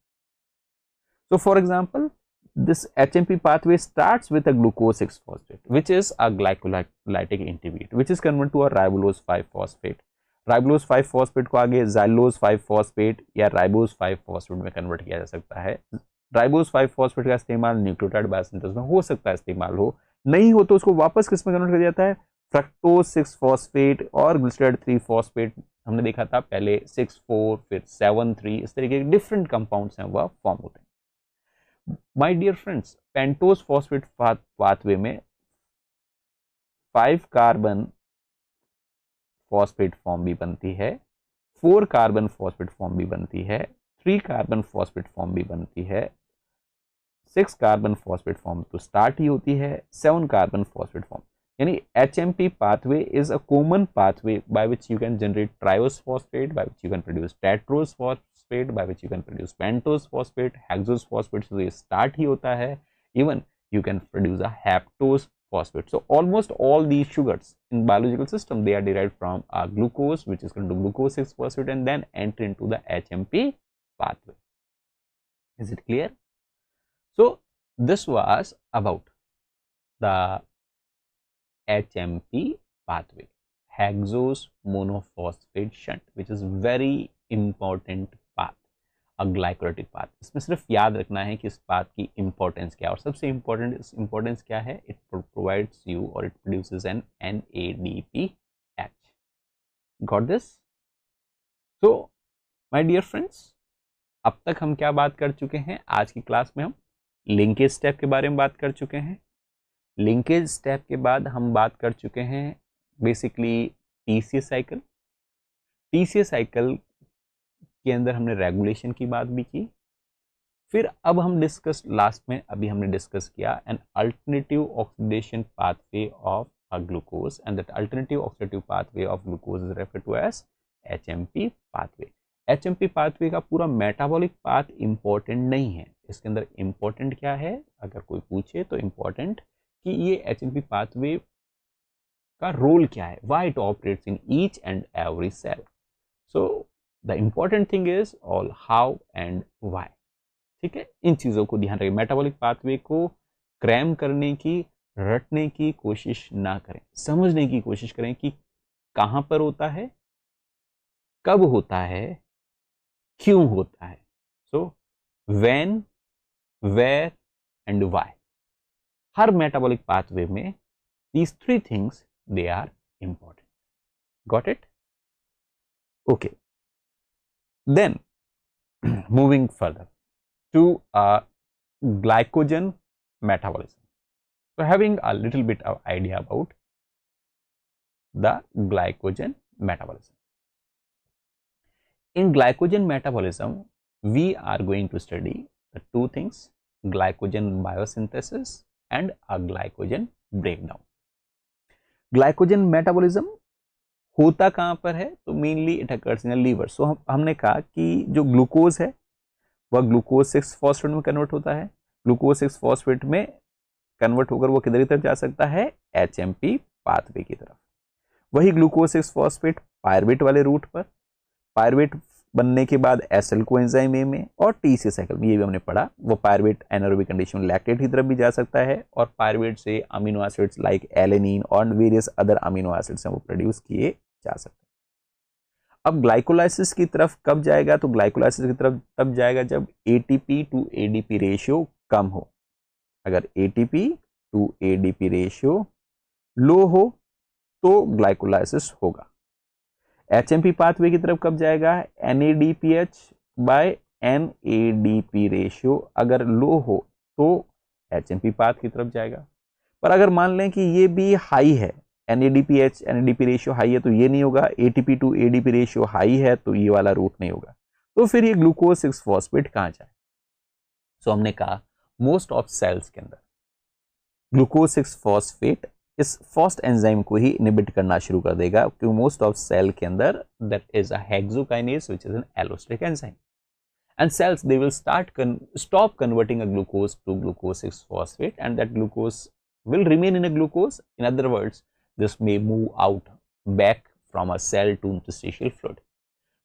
So for example, this HMP pathway starts with a glucose 6 phosphate, which is a glycolytic intermediate, which is converted to a ribulose 5 phosphate. राइबोलोज 5 phosphate को आगे जाइलोज 5 फॉस्फेट या ribose 5 phosphate में convert किया जा सकता है। राइबोज 5 फॉस्फेट का इस्तेमाल न्यूक्लियोटाइड बायोसिंथेसिस में हो सकता है, इस्तेमाल हो, नहीं हो तो उसको वापस किस में कन्वर्ट किया जाता है, फ्रक्टोज 6 फॉस्फेट और ग्लिसराइड 3 फॉस्फेट। हमने देखा था पहले 6,4 फिर 7,3, इस तरीके के डिफरेंट कंपाउंड्स हैं वह फॉर्म होते हैं। My dear friends, pentose phosphate pathway में 5 कार्बन फॉस्फेट फॉर्म भी बनती है, 4 कार्बन फॉस्फेट फॉर्म भी बनती है, 3 कार्बन फॉस्फेट फॉर्म भी बनती है, 6 कार्बन फॉस्फेट फॉर्म तो स्टार्ट ही होती है, 7 कार्बन फॉस्फेट फॉर्म। यानी HMP pathway is a common pathway by which you can generate triose phosphate, by which you can produce tetrose phosphate, by which you can produce pentose phosphate, hexose phosphate, so ये start ही होता है, even you can produce a haptose phosphate. So almost all these sugars in biological system, they are derived from a glucose, which is called glucose 6 phosphate, and then enter into the HMP pathway. Is it clear? So this was about the HMP pathway, hexose monophosphate shunt, which is very important path, a glycolytic path. इसमें सिर्फ याद रखना है कि इस path की importance क्या है, और सबसे इम्पोर्टेंट इंपॉर्टेंस क्या है, इट प्रोवाइड्स यू और it produces an NADPH. Got this? So my dear friends, अब तक हम क्या बात कर चुके हैं, आज की क्लास में हम लिंकेज स्टेप के बारे में बात कर चुके हैं। लिंकेज स्टेप के बाद हम बात कर चुके हैं basically TCA cycle. TCA cycle के अंदर हमने रेगुलेशन की बात भी की। फिर अब हम डिस्कस लास्ट में अभी हमने डिस्कस किया an alternative oxidation pathway of a glucose, and that alternative oxidative pathway of glucose is referred to as HMP pathway. HMP pathway का पूरा मेटाबॉलिक पाथ इंपॉर्टेंट नहीं है, इसके अंदर इंपॉर्टेंट क्या है, अगर कोई पूछे तो इंपॉर्टेंट कि ये HMP पाथवे का रोल क्या है, why it operates in each and every cell. So the important thing is all how and why. ठीक है, इन चीजों को ध्यान रखिए। मेटाबॉलिक पाथवे को क्रैम करने की रटने की कोशिश ना करें, समझने की कोशिश करें कि कहां पर होता है, कब होता है, क्यों होता है. So when, where and why. हर मेटाबॉलिक पाथवे में these three things they are important. Got it? Okay. Then moving further to glycogen metabolism. So having a little bit of idea about the glycogen metabolism. In glycogen metabolism, we are going to study the two things: glycogen biosynthesis and a glycogen breakdown. Glycogen metabolism होता कहां पर है, तो mainly it occurs in liver. So हमने कहा कि जो glucose है वह ग्लूकोज 6 फॉस्फेट में कन्वर्ट होता है. ग्लूकोज 6 फॉस्फेट में कन्वर्ट होकर वो किधर की तरफ जा सकता है, एचएमपी पाथवे की तरफ. वही ग्लूकोज 6 फॉस्फेट पायरुवेट वाले रूट पर, पायरुवेट बनने के बाद एसिल कोएंजाइम ए में और टीसी साइकिल में, ये भी हमने पढ़ा, वो पायरुवेट एनारोबिक कंडीशन में लैक्टेट की तरफ भी जा सकता है और पायरुवेट से अमीनो एसिड्स लाइक एलेनिन और वेरियस अदर अमीनो एसिड्स हैं वो प्रोड्यूस किए जा सकते हैं. अब ग्लाइकोलाइसिस की तरफ कब जाएगा, तो ग्लाइकोलाइसिस की तरफ तब जाएगा जब एटीपी टू एडीपी रेशियो कम हो. अगर एटीपी टू एडीपी रेशियो लो हो तो ग्लाइकोलाइसिस होगा. एचएमपी पाथवे की तरफ कब जाएगा, एनएडीपीएच बाय एनएडीपी रेशियो अगर लो हो तो एचएमपी पाथ की तरफ जाएगा. पर अगर मान लें कि ये भी हाई है, एनएडीपीएच एनएडीपी रेशियो हाई है तो ये नहीं होगा, ATP to ADP ratio high है तो ये वाला रूट नहीं होगा, तो फिर ये ग्लूकोज 6 फॉस्फेट कहां जाए. सो हमने कहा मोस्ट ऑफ सेल्स के अंदर ग्लूकोज 6 फॉस्फेट इस फर्स्ट एंजाइम को ही इनहिबिट करना शुरू कर देगा, क्योंकि मोस्ट ऑफ सेल के अंदर that is a hexokinase which is an allosteric enzyme, and cells they will stop converting a glucose to glucose 6 phosphate and that glucose will remain in a glucose. In other words, this may move out back from a cell to interstitial fluid.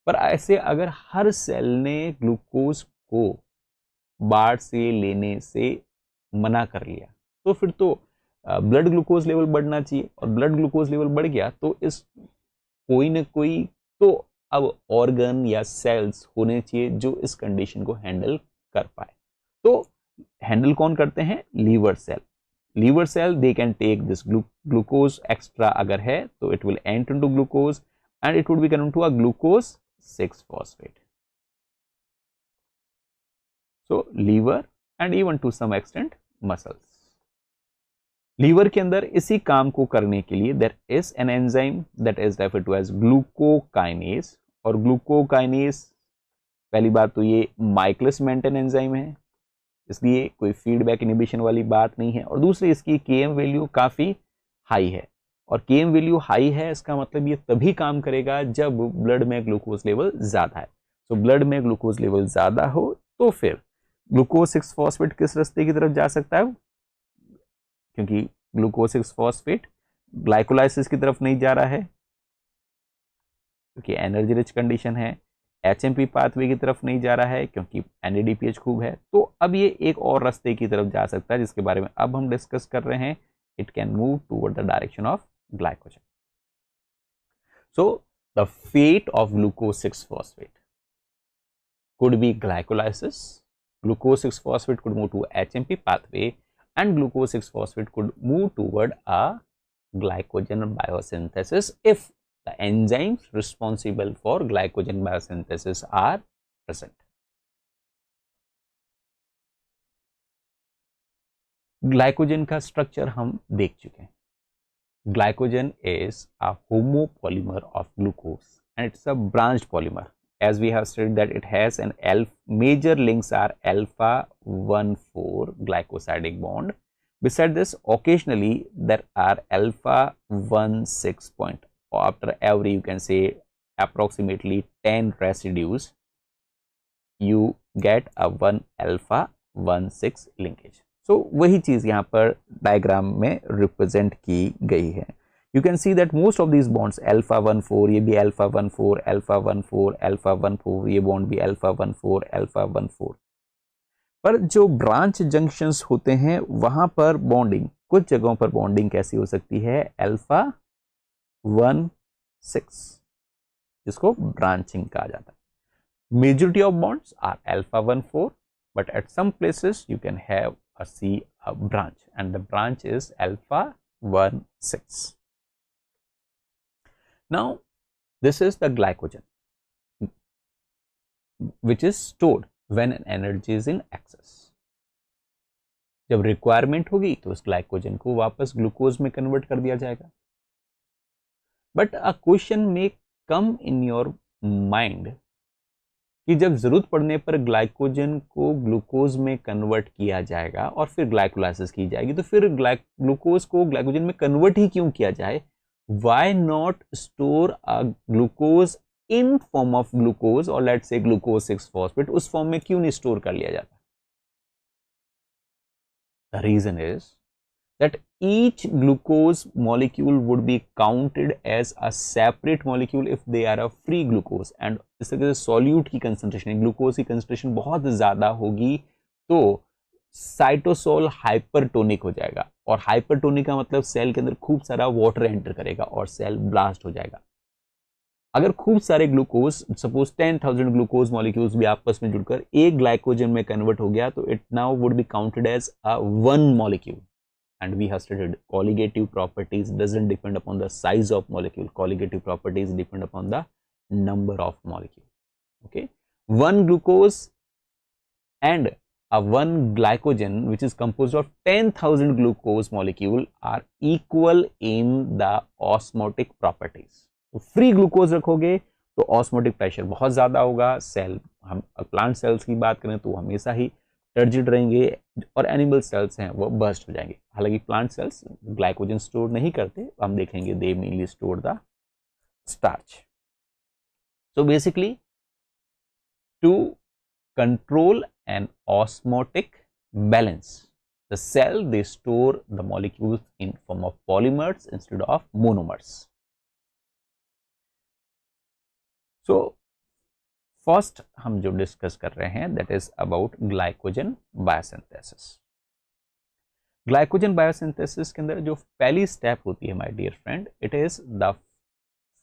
पर ऐसे अगर हर cell ने glucose को बाढ़ से लेने से मना कर लिया तो फिर तो ब्लड ग्लूकोज लेवल बढ़ना चाहिए, और ब्लड ग्लूकोज लेवल बढ़ गया तो इस कोई ना कोई तो अब ऑर्गन या सेल्स होने चाहिए जो इस कंडीशन को हैंडल कर पाए. तो हैंडल कौन करते हैं, liver cell. Liver cell they can take this glucose extra अगर है तो it will enter into glucose and it would be convert to a glucose 6 phosphate. So liver and even to some extent muscles. Liver के अंदर इसी काम को करने के लिए there is an enzyme that is referred to as glucokinase. और glucokinase पहली बात तो ये माइकलिस मेंटेन एंजाइम है, इसलिए कोई फीडबैक इनहिबिशन वाली बात नहीं है. और दूसरी इसकी केएम वैल्यू काफी हाई है, और केएम वैल्यू हाई है इसका मतलब ये तभी काम करेगा जब ब्लड में ग्लूकोज लेवल ज्यादा है. तो ब्लड में ग्लूकोज लेवल ज्यादा हो तो फिर ग्लूकोज 6 फॉस्फेट किस रास्ते की तरफ जा सकता है, क्योंकि ग्लूकोज 6 फॉस्फेट ग्लाइकोलाइसिस की तरफ नहीं जा रहा है क्योंकि एनर्जी रिच कंडीशन है, एचएमपी पाथवे की तरफ नहीं जा रहा है क्योंकि एनएडीपीएच खूब है. तो अब ये एक और रास्ते की तरफ जा सकता है जिसके बारे में अब हम डिस्कस कर रहे हैं. It can move toward the direction of glycogen. So the fate of glucose 6 phosphate could be glycolysis. Glucose 6 phosphate could move to HMP pathway and glucose 6 phosphate could move toward a glycogen biosynthesis if the enzymes responsible for glycogen biosynthesis are present. Glycogen का structure हम देख चुके हैं. Glycogen is a homopolymer of glucose and it's a branched polymer. As we have studied that it has an major links are alpha 1,4 glycosidic bond. Beside this, occasionally there are alpha 1,6 point. After every, you can say approximately 10 residues, you get a 1 alpha 1,6 linkage. So वही चीज यहाँ पर diagram में represent की गई है. You can see that most of these bonds alpha 1,4 ये भी alpha 1,4 alpha 1,4 alpha 1,4 ये बॉन्ड भी alpha 1,4 alpha 1,4. पर जो ब्रांच जंक्शंस होते हैं वहां पर बॉन्डिंग कुछ जगहों पर बॉन्डिंग कैसी हो सकती है, अल्फा 1,6, जिसको ब्रांचिंग कहा जाता है। Majority of bonds are alpha 1,4, but at some places you can have a branch, and the branch is alpha 1,6. Now this is the glycogen which is stored when an energy is in excess. जब requirement होगी तो उस glycogen को वापस glucose में convert कर दिया जाएगा। बट अ क्वेश्चन में कम इन योर माइंड कि जब जरूरत पड़ने पर ग्लाइकोजन को ग्लूकोज में कन्वर्ट किया जाएगा और फिर ग्लाइकोलाइसिस की जाएगी, तो फिर ग्लूकोज को ग्लाइकोजन में कन्वर्ट ही क्यों किया जाए? Why not store a glucose in form of glucose, और लेट्स से ग्लूकोज 6 फॉस्फेट, उस फॉर्म में क्यों नहीं स्टोर कर लिया जाता? The reason is that each glucose molecule would be counted as a separate molecule if they are a free glucose, and इस तरह से सॉल्यूट की कंसंट्रेशन, ग्लूकोज की कंसंट्रेशन बहुत ज्यादा होगी तो साइटोसोल हाइपरटोनिक हो जाएगा, और हाइपरटोनिक का मतलब सेल के अंदर खूब सारा वाटर एंटर करेगा और सेल ब्लास्ट हो जाएगा। अगर खूब सारे ग्लूकोज, सपोज 10,000 ग्लूकोज मॉलिक्यूल्स भी आपस में जुड़कर एक ग्लाइकोजन में कन्वर्ट हो गया, तो it now would be counted as a one molecule. And we have stated colligative properties doesn't depend upon the size of molecule. Colligative properties depend upon the number of molecule. Okay, one glucose and a one glycogen which is composed of 10,000 glucose molecule are equal in the osmotic properties. तो free glucose रखोगे तो osmotic pressure बहुत ज्यादा होगा, cell, हम plant cells की बात करें तो हमेशा ही टर्जिड रहेंगे, और एनिमल सेल्स हैं वो बर्स्ट हो जाएंगे। हालांकि प्लांट सेल्स ग्लाइकोजन स्टोर नहीं करते, हम देखेंगे they mainly store the starch. So basically to control an osmotic balance, the cell they store the molecules in form of polymers instead of monomers. So first हम जो discuss कर रहे हैं that is about glycogen biosynthesis. Glycogen biosynthesis के अंदर जो पहली step होती है my dear friend, it is the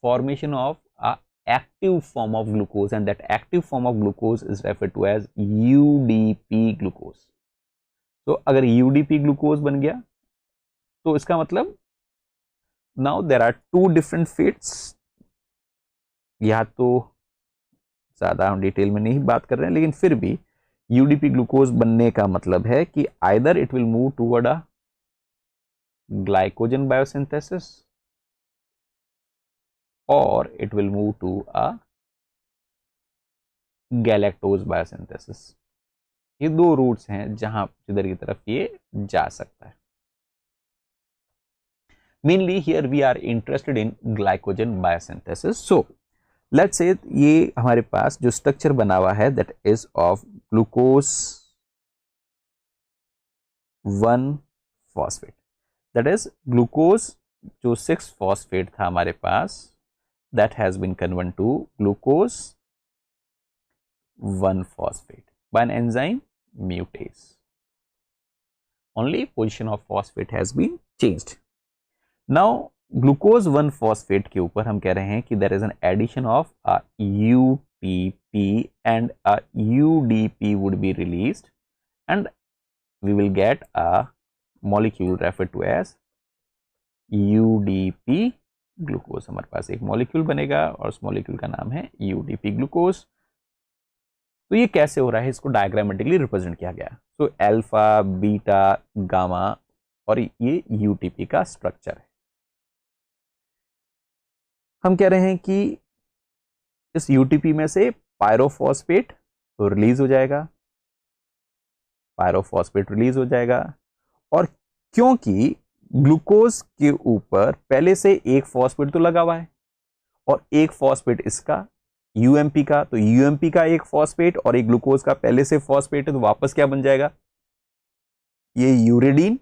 formation of a active form of glucose, and that active form of glucose is referred to as UDP glucose. तो अगर UDP glucose बन गया तो इसका मतलब now there are two different fates. या तो ज्यादा हम डिटेल में नहीं बात कर रहे हैं, लेकिन फिर भी यूडीपी ग्लूकोज बनने का मतलब है कि either it will move toward a glycogen biosynthesis और it will move to a galactose biosynthesis. ये दो रूट्स हैं जहां जिधर की तरफ ये जा सकता है। Mainly here we are interested in glycogen biosynthesis. So let's say ये हमारे पास जो स्ट्रक्चर बना हुआ है that is of glucose 1 phosphate, that is glucose जो 6 फॉस्फेट था हमारे पास, that has been converted to glucose 1 phosphate by an enzyme mutase. Only position of phosphate has been changed. Now glucose 1 phosphate के ऊपर हम कह रहे हैं कि there is an addition of a UTP and a UDP would be released, and we will get a molecule referred to as UDP glucose. हमारे पास एक molecule बनेगा और उस मॉलिक्यूल का नाम है UDP ग्लूकोज। तो ये कैसे हो रहा है, इसको डायग्रामेटिकली रिप्रेजेंट किया गया। तो अल्फा, बीटा, गामा और ये UTP का स्ट्रक्चर है। हम कह रहे हैं कि इस यूटीपी में से पायरोफॉस्फेट तो रिलीज हो जाएगा, पायरोफॉस्फेट रिलीज हो जाएगा, और क्योंकि ग्लूकोज के ऊपर पहले से एक फॉस्फेट तो लगा हुआ है और एक फॉस्फेट इसका यूएमपी का, तो यूएमपी का एक फॉस्फेट और एक ग्लूकोज का पहले से फॉस्फेट है, तो वापस क्या बन जाएगा, ये यूरिडीन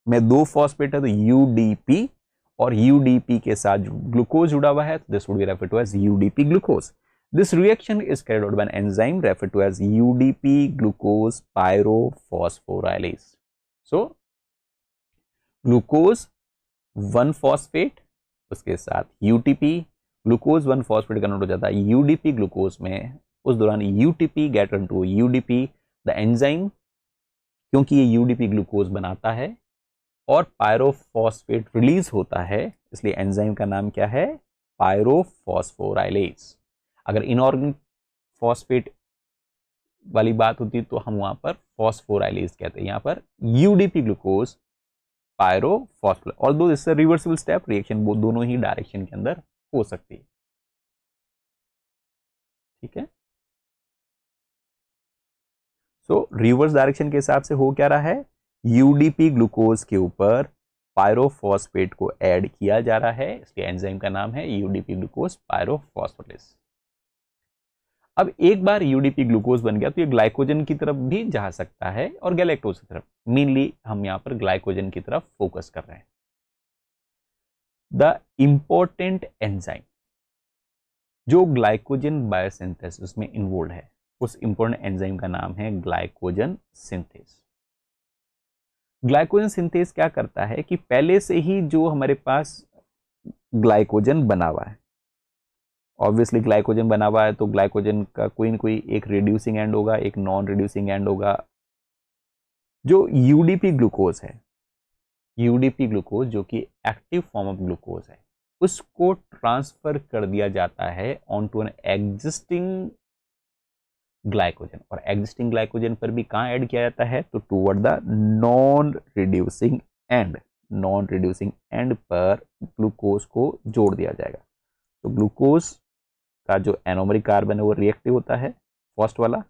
में 2 फॉस्फेट है तो यूडीपी, और यूडीपी के साथ ग्लूकोज जुड़ा हुआ है, this would be referred to as UDP glucose. This reaction is carried out by an enzyme referred to as UDP glucose pyrophosphorylase. So glucose 1 phosphate, उसके साथ यूटीपी, ग्लूकोज 1 फॉस्फेट कन्वर्ट हो जाता है यूडीपी ग्लूकोज में, उस दौरान UTP get into UDP, the enzyme, क्योंकि ये यूडीपी ग्लूकोज बनाता है और पायरोफॉस्फेट रिलीज होता है, इसलिए एंजाइम का नाम क्या है, पायरोफॉस्फोराइलेज। अगर इनऑर्गेनिक फॉस्फेट वाली बात होती तो हम वहां पर फॉस्फोराइलेज कहते हैं, यहां पर UDP glucose pyrophosphorylase. Although this is reversible step, reaction वो दोनों ही डायरेक्शन के अंदर हो सकती है। ठीक है, सो रिवर्स डायरेक्शन के हिसाब से हो क्या रहा है, यूडीपी ग्लूकोज के ऊपर पायरोफॉस्फेट को ऐड किया जा रहा है, इसलिए एंजाइम का नाम है यूडीपी ग्लूकोज पायरोफॉस्फेटेस। अब एक बार यूडीपी ग्लूकोज बन गया तो ये ग्लाइकोजन की तरफ भी जा सकता है और गैलेक्टोज की तरफ, मेनली हम यहां पर ग्लाइकोजन की तरफ फोकस कर रहे हैं। द इंपॉर्टेंट एंजाइम जो ग्लाइकोजन बायोसिंथेसिस में इन्वॉल्व है, उस इंपॉर्टेंट एंजाइम का नाम है ग्लाइकोजन सिंथेस। ग्लाइकोजन सिंथेस क्या करता है कि पहले से ही जो हमारे पास ग्लाइकोजन बना हुआ है, ऑब्वियसली ग्लाइकोजन बना हुआ है तो ग्लाइकोजन का कोई ना कोई एक रिड्यूसिंग एंड होगा, एक नॉन रिड्यूसिंग एंड होगा। जो यूडीपी ग्लूकोज है, यूडीपी ग्लूकोज जो कि एक्टिव फॉर्म ऑफ ग्लूकोज है, उसको ट्रांसफर कर दिया जाता है on to an existing glycogen, और एग्जिस्टिंग ग्लाइकोजन पर भी कहां ऐड किया जाता है, तो toward the non reducing end, non reducing end पर ग्लूकोज को जोड़ दिया जाएगा। तो ग्लूकोज का जो एनोमरिक कार्बन है वो रिएक्टिव होता है फर्स्ट वाला,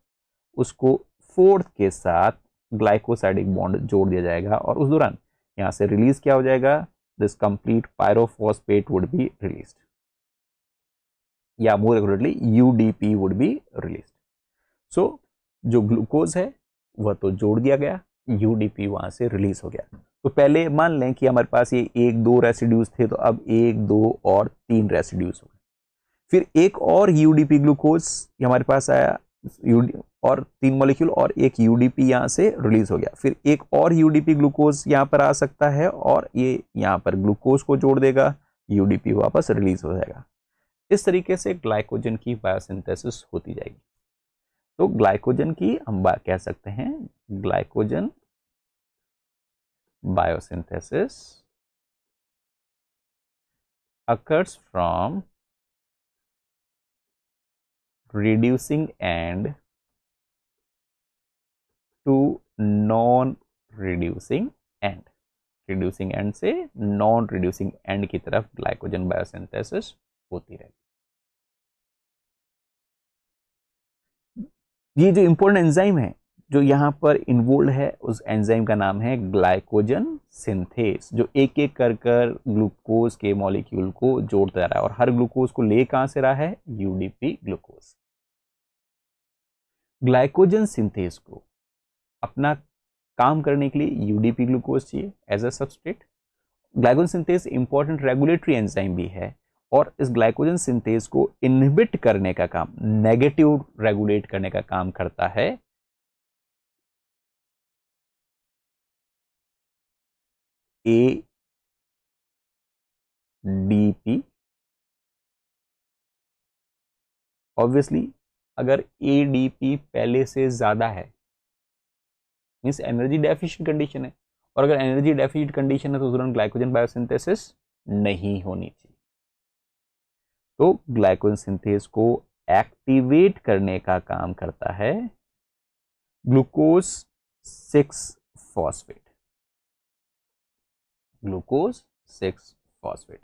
उसको फोर्थ के साथ ग्लाइकोसाइडिक बॉन्ड जोड़ दिया जाएगा और उस दौरान यहां से रिलीज क्या हो जाएगा, this complete pyrophosphate would be released, या more accurately UDP would be released. So जो ग्लूकोज है वह तो जोड़ दिया गया, यूडीपी वहां से रिलीज हो गया। तो पहले मान लें कि हमारे पास ये 1-2 रेसिड्यूज थे, तो अब 1-2 और 3 रेसिड्यूज हो गए। फिर एक और यूडीपी ग्लूकोज हमारे पास आया, और 3 मॉलिक्यूल और एक यूडीपी यहां से रिलीज हो गया। फिर एक और यूडीपी ग्लूकोज यहां पर आ सकता है और ये यहां पर ग्लूकोज को जोड़ देगा, यूडीपी वापस रिलीज हो जाएगा। इस तरीके से ग्लाइकोजन की बायोसिंथेसिस होती जाएगी। तो ग्लाइकोजन की हम बात कह सकते हैं, glycogen biosynthesis occurs from reducing end to non reducing end, reducing end से non reducing end की तरफ ग्लाइकोजन बायोसिंथेसिस होती रहेगी। ये जो इंपॉर्टेंट एंजाइम है जो यहां पर इन्वॉल्व है, उस एंजाइम का नाम है ग्लाइकोजन सिंथेस, जो एक एक कर ग्लूकोज के मॉलिक्यूल को जोड़ता रहा है और हर ग्लूकोज को ले कहां से रहा है, यूडीपी ग्लूकोज। ग्लाइकोजन सिंथेस को अपना काम करने के लिए यूडीपी ग्लूकोज चाहिए as a substrate. Glycogen synthase important regulatory enzyme भी है और इस ग्लाइकोजन सिंथेस को इनहिबिट करने का काम, नेगेटिव रेगुलेट करने का काम करता है एडीपी। ऑब्वियसली अगर एडीपी पहले से ज्यादा है मींस एनर्जी डेफिशिएंट कंडीशन है, और अगर एनर्जी डेफिशिएंट कंडीशन है तो उस दौरान ग्लाइकोजन बायोसिंथेसिस नहीं होनी चाहिए। तो ग्लाइकोजन सिंथेस को एक्टिवेट करने का काम करता है glucose 6 phosphate, glucose 6 phosphate.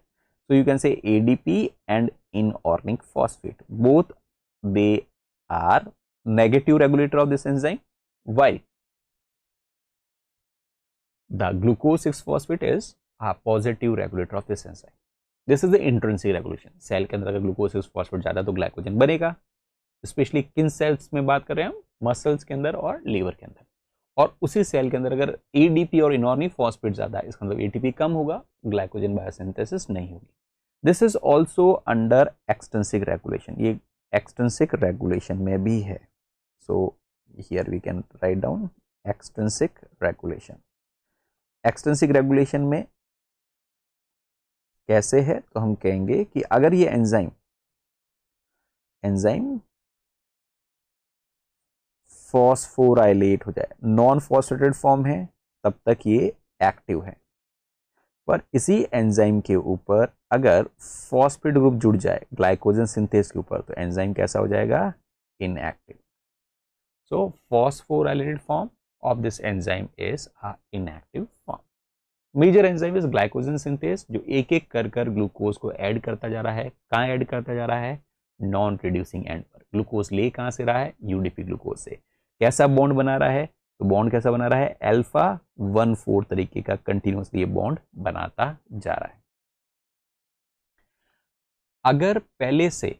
So you can say ADP and inorganic phosphate, both they are negative regulator of this enzyme, while the glucose 6 phosphate is a positive regulator of this enzyme. This is the intrinsic regulation. Cell के अंदर अगर glucose 6 phosphate ज्यादा तो glycogen बनेगा, specially किन sales में बात कर रहे हैं हम, मसल्स के अंदर और लीवर के अंदर। और उसी सेल के अंदर अगर एडीपी और इनॉर्गेनिक फॉस्फेट ज्यादा है, इसका मतलब एटीपी कम होगा, ग्लाइकोजन बायोसिंथेसिस नहीं होगी। This is also under extrinsic regulation, ये एक्सटेंसिक रेगुलेशन में भी है। So here we can write down extrinsic regulation. Extrinsic regulation में कैसे है, तो हम कहेंगे कि अगर ये एंजाइम फॉस्फोराइलेट हो जाए, नॉन फॉस्फेटेड फॉर्म है, तब तक ये एक्टिव है। पर इसी एंजाइम के ऊपर अगर फॉस्फेट ग्रुप जुड़ जाए ग्लाइकोजन सिंथेस के ऊपर, तो एंजाइम कैसा हो जाएगा, inactive. So phosphorylated form of this enzyme is a inactive form. Major enzyme is glycogen synthase, जो एक एक कर ग्लूकोज को ऐड करता जा रहा है। कहाँ ऐड करता जा रहा है, नॉन रिड्यूसिंग एंड पर। ग्लूकोज ले कहाँ से रहा है, यूडीपी ग्लूकोज से। कैसा बॉन्ड बना रहा है, तो बॉन्ड कैसा बना रहा है, अल्फा 1,4 तरीके का कंटिन्यूसली ये बॉन्ड बनाता जा रहा है। अगर पहले से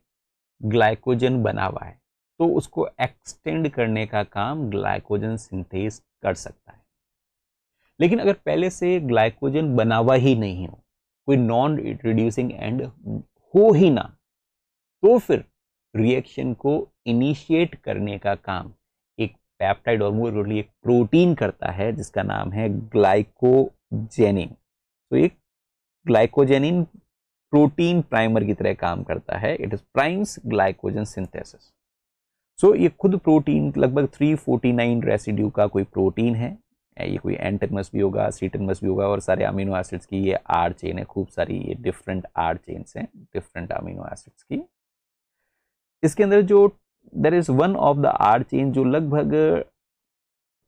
ग्लाइकोजन बना हुआ है तो उसको एक्सटेंड करने का काम ग्लाइकोजन सिंथेस कर सकता है। लेकिन अगर पहले से ग्लाइकोजन बना हुआ ही नहीं हो, कोई नॉन रिड्यूसिंग एंड हो ही ना, तो फिर रिएक्शन को इनिशिएट करने का काम एक पेप्टाइड और मोर एक प्रोटीन करता है जिसका नाम है ग्लाइकोजेनिन। तो एक ग्लाइकोजेनिन प्रोटीन प्राइमर की तरह काम करता है। It is primes glycogen synthesis. So ये खुद प्रोटीन लगभग 349 रेसिड्यू का कोई प्रोटीन है। ये कोई एन टर्मस भी होगा, सी टर्मस भी होगा, और सारे अमीनो एसिड्स की ये आर चेन है। खूब सारी ये डिफरेंट आर चेन्स हैं डिफरेंट अमीनो एसिड्स की। इसके अंदर जो there is one of the R chain जो लगभग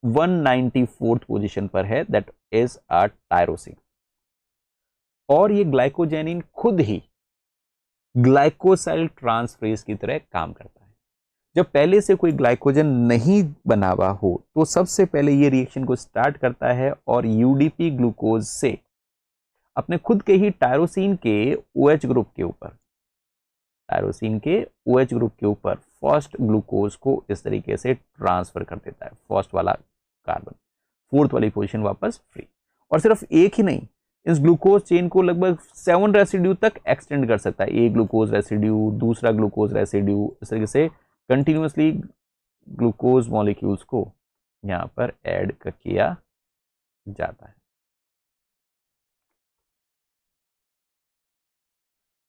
194th पोजीशन पर है, दैट इज अ टायरोसिन। और ये ग्लाइकोजेनिन खुद ही ग्लाइकोसाइल ट्रांसफरेज की तरह काम करता है। जब पहले से कोई ग्लाइकोजन नहीं बना हुआ हो तो सबसे पहले ये रिएक्शन को स्टार्ट करता है और यूडीपी ग्लूकोज से अपने खुद के ही टायरोसिन के OH ग्रुप के ऊपर फर्स्ट ग्लूकोज को इस तरीके से ट्रांसफर कर देता है। फर्स्ट वाला कार्बन, फोर्थ वाली पोजीशन वापस फ्री। और सिर्फ एक ही नहीं, इस ग्लूकोज चेन को लगभग 7 रेसिड्यू तक एक्सटेंड कर सकता है। एक ग्लूकोज रेसिड्यू, दूसरा ग्लूकोज रेसिड्यू, इस तरीके से कंटिन्यूसली ग्लूकोज मॉलिक्यूल्स को यहां पर ऐड किया जाता है।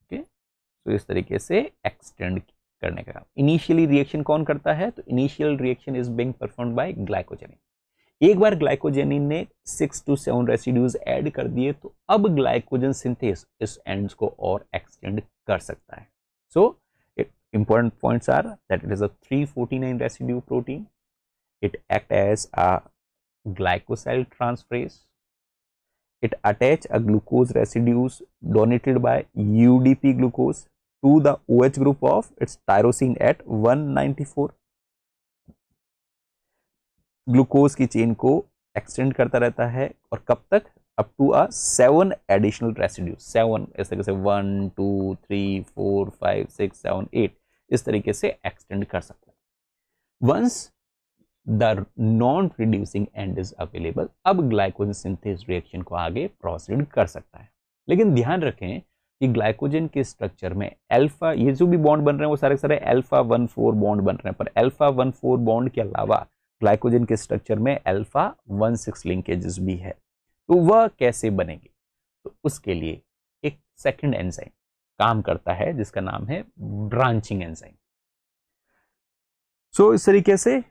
ओके, तो इस तरीके से एक्सटेंड करने का काम इनिशियली रिएक्शन कौन करता है, तो initial reaction is being performed by glycogenin. एक बार ग्लाइकोजेनिन ने 6 to 7 रेसिड्यूज ऐड कर दिए तो अब ग्लाइकोजन सिंथेस इस एंड्स को और एक्सटेंड कर सकता है। सो important points are that it is a 349 residue protein. It acts as a glycosyl transferase. It attach a glucose residues donated by UDP glucose to the OH group of its tyrosine at 194. ग्लूकोज की चेन को extend करता रहता है और कब तक, up to a 7 additional residue. 7 इस तरीके से 1 2 3 4 5 6 7 8 इस तरीके से एक्सटेंड कर सकता है। Once the non reducing end is available, अब ग्लाइकोजन सिंथेस रिएक्शन को आगे प्रोसीड कर सकता है। लेकिन ध्यान रखें कि ग्लाइकोजन के स्ट्रक्चर में अल्फा, ये जो भी बॉन्ड बन रहे हैं वो सारे अल्फा 1,4 बॉन्ड बन रहे हैं, पर अल्फा 1,4 बॉन्ड के अलावा ग्लाइकोजन के स्ट्रक्चर में अल्फा 1,6 लिंकेजेस भी है। तो वह कैसे बनेंगे, तो उसके लिए एक सेकंड एंजाइम काम करता है जिसका नाम है ब्रांचिंग एंजाइम। सो इस तरीके से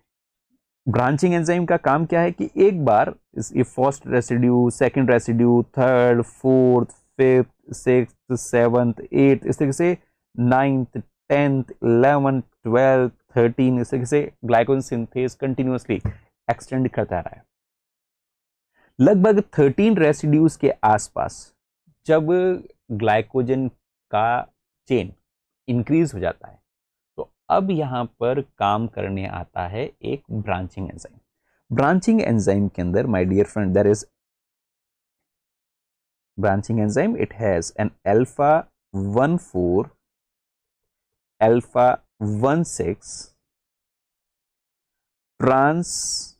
ब्रांचिंग एंजाइम का काम क्या है कि एक बार ये first residue, second residue, third, fourth, fifth, sixth, seventh, eighth, इस तरीके से 9th, 10th, 11th, 12th, 13 इस तरीके से ग्लाइकोजन सिंथेस कंटिन्यूअसली एक्सटेंड करता रहा है। लगभग 13 रेसिड्यूज के आसपास जब ग्लाइकोजन का चेन इंक्रीज हो जाता है तो अब यहां पर काम करने आता है एक ब्रांचिंग एंजाइम। ब्रांचिंग एंजाइम के अंदर my dear friend there is branching enzyme, it has an alpha 1,4 alpha 1,6 trans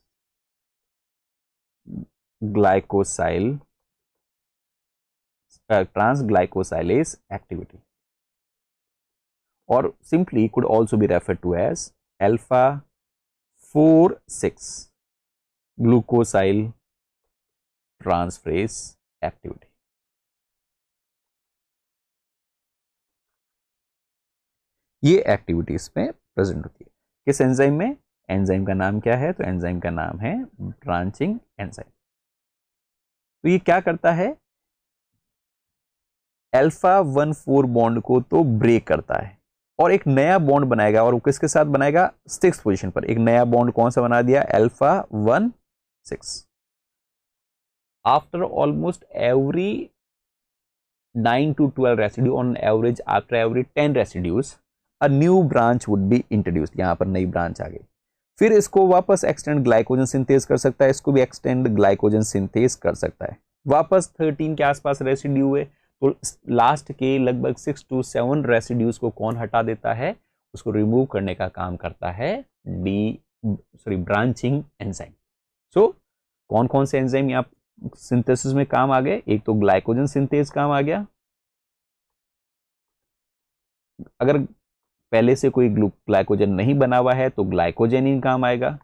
glycosylase activity, or simply could also be referred to as alpha 4,6 glucosyl transferase activity. ये activity इसमें present होती है। किस enzyme में? Enzyme का नाम क्या है? तो एंजाइम का नाम है ब्रांचिंग एंजाइम। तो ये क्या करता है? अल्फा 1,4 बॉन्ड को तो ब्रेक करता है और एक नया बॉन्ड बनाएगा, और वो किसके साथ बनाएगा? 6th पोजीशन पर एक नया बॉन्ड कौन सा बना दिया? Alpha 1,6। After almost every 9 to 12 residue, on average after every 10 residues a new branch would be introduced. यहां पर नई ब्रांच आ गई। फिर इसको वापस एक्सटेंड ग्लाइकोजन सिंथेज कर सकता है, इसको भी एक्सटेंड ग्लाइकोजन सिंथेज कर सकता है। वापस 13 के आसपास रेसिड्यू हुए तो लास्ट के लगभग 6 to 7 रेसिड्यूज को कौन हटा देता है? उसको रिमूव करने का काम करता है ब्रांचिंग एंजाइम। सो कौन कौन से एंजाइम यहाँ सिंथेसिस में काम आ गए? एक तो ग्लाइकोजन सिंथेज काम आ गया। अगर पहले से कोई ग्लाइकोजन नहीं बना हुआ है तो ग्लाइकोजेनिन काम आएगा।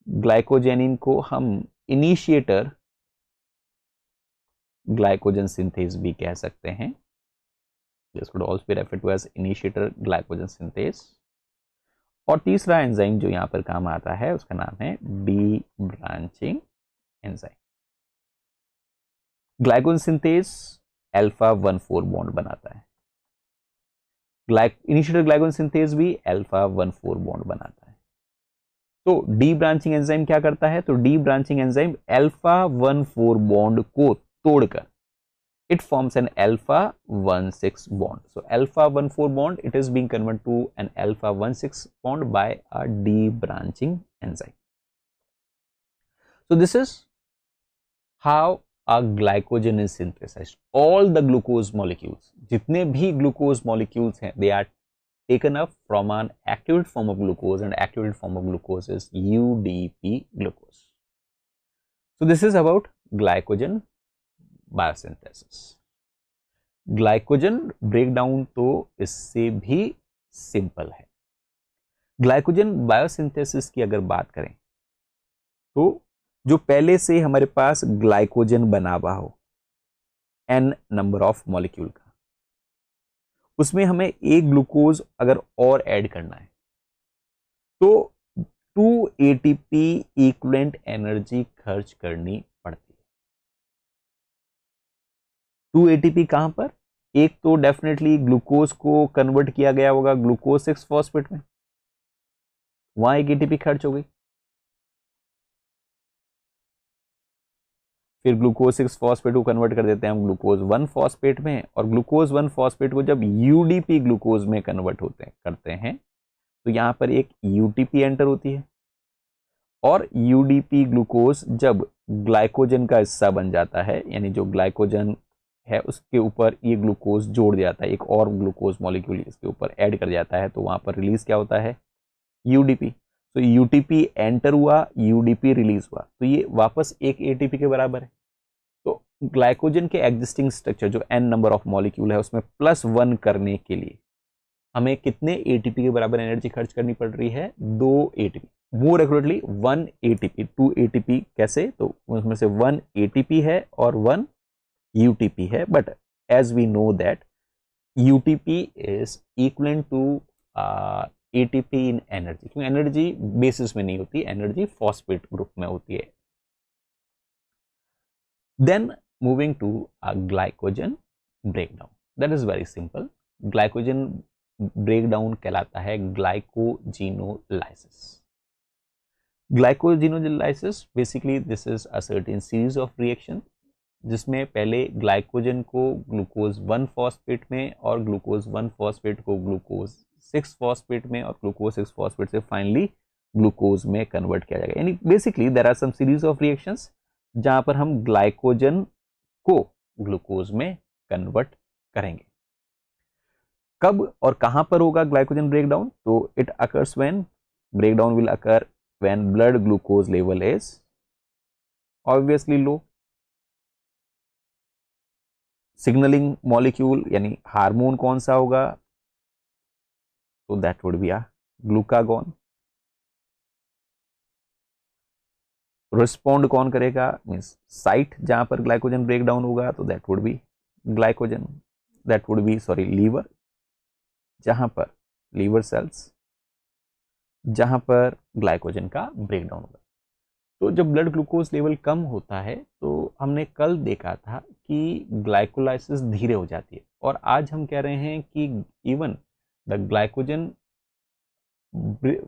ग्लाइकोजेनिन को हम इनिशिएटर ग्लाइकोजन सिंथेज भी कह सकते हैं। This could also be referred to as initiator glycogen synthase. और तीसरा एंजाइम जो यहां पर काम आता है उसका नाम है D branching enzyme. Glycogen synthase alpha 1,4 bond बनाता है, इनिशिएटर ग्लाइकोजन सिंथेज भी अल्फा 1,4 बॉन्ड बनाता है। तो डी ब्रांचिंग एंजाइम क्या करता है? तो D branching enzyme alpha 1,4 bond को तोड़कर it forms an alpha 1,6 bond. So alpha 1,4 bond, it is being converted to an alpha 1,6 bond by a debranching enzyme. So this is how a glycogen is synthesized. All the glucose molecules, जितने भी glucose molecules हैं, they are taken up from an activated form of glucose, and activated form of glucose is UDP glucose. So this is about glycogen biosynthesis. Glycogen breakdown तो इससे भी simple है। Glycogen biosynthesis की अगर बात करें तो जो पहले से हमारे पास ग्लाइकोजन बना हुआ हो n नंबर ऑफ मॉलिक्यूल का, उसमें हमें एक ग्लूकोज अगर और ऐड करना है तो 2 ATP इक्विवेलेंट एनर्जी खर्च करनी पड़ती है। 2 ATP कहां पर? एक तो डेफिनेटली ग्लूकोज को कन्वर्ट किया गया होगा ग्लूकोज 6 फॉस्फेट में, वहां एक ATP खर्च हो गई। फिर ग्लूकोज 6 फॉस्फेट को कन्वर्ट कर देते हैं हम ग्लूकोज 1 फॉस्फेट में, और ग्लूकोज 1 फॉस्फेट को जब UDP ग्लूकोज में कन्वर्ट करते हैं तो यहां पर एक UTP एंटर होती है, और UDP ग्लूकोज जब ग्लाइकोजन का हिस्सा बन जाता है, यानी जो ग्लाइकोजन है उसके ऊपर ये ग्लूकोज जोड़ जाता है, एक और ग्लूकोज मॉलिक्यूल इसके ऊपर ऐड कर जाता है, तो वहां पर रिलीज क्या होता है? UDP। तो UTP एंटर हुआ, UDP रिलीज हुआ, तो ये वापस एक ATP के बराबर है। तो ग्लाइकोजन के एग्जिस्टिंग स्ट्रक्चर जो n नंबर ऑफ मॉलिक्यूल है उसमें +1 करने के लिए हमें कितने ATP के बराबर एनर्जी खर्च करनी पड़ रही है? 2 ATP, मोर एक्यूरेटली 1 ATP। 2 ATP कैसे? तो उसमें से 1 ATP है और 1 UTP है, but as we know that UTP is equivalent to ATP in energy, क्योंकि एनर्जी बेसिस में नहीं होती, एनर्जी फॉस्फेट ग्रुप में होती है। Then moving to a glycogen breakdown, that is very simple. Glycogen breakdown कहलाता है glycogenolysis. Glycogenolysis basically this is a certain series of reaction जिसमें पहले ग्लाइकोजन को ग्लूकोज 1 फॉस्फेट में और ग्लूकोज 1 फॉस्फेट को ग्लूकोज 6 फॉस्फेट में और ग्लूकोज 6 फॉस्फेट से फाइनली ग्लूकोज में कन्वर्ट किया जाएगा। यानी basically there are some series of reactions जहां पर हम ग्लाइकोजन को ग्लूकोज में कन्वर्ट करेंगे। कब और कहां पर होगा ग्लाइकोजन ब्रेकडाउन? तो it occurs when breakdown will occur when blood glucose level is obviously low. Signalling molecule यानी हार्मोन कौन सा होगा? तो that would be a glucagon. Respond कौन करेगा, मीन्स साइट जहां पर ग्लाइकोजन ब्रेक डाउन होगा तो that would be glycogen, that would be sorry liver, जहां पर लीवर सेल्स जहां पर ग्लाइकोजन का ब्रेक डाउन होगा। तो जब ब्लड ग्लूकोज लेवल कम होता है तो हमने कल देखा था कि ग्लाइकोलाइसिस धीरे हो जाती है, और आज हम कह रहे हैं कि इवन द ग्लाइकोजन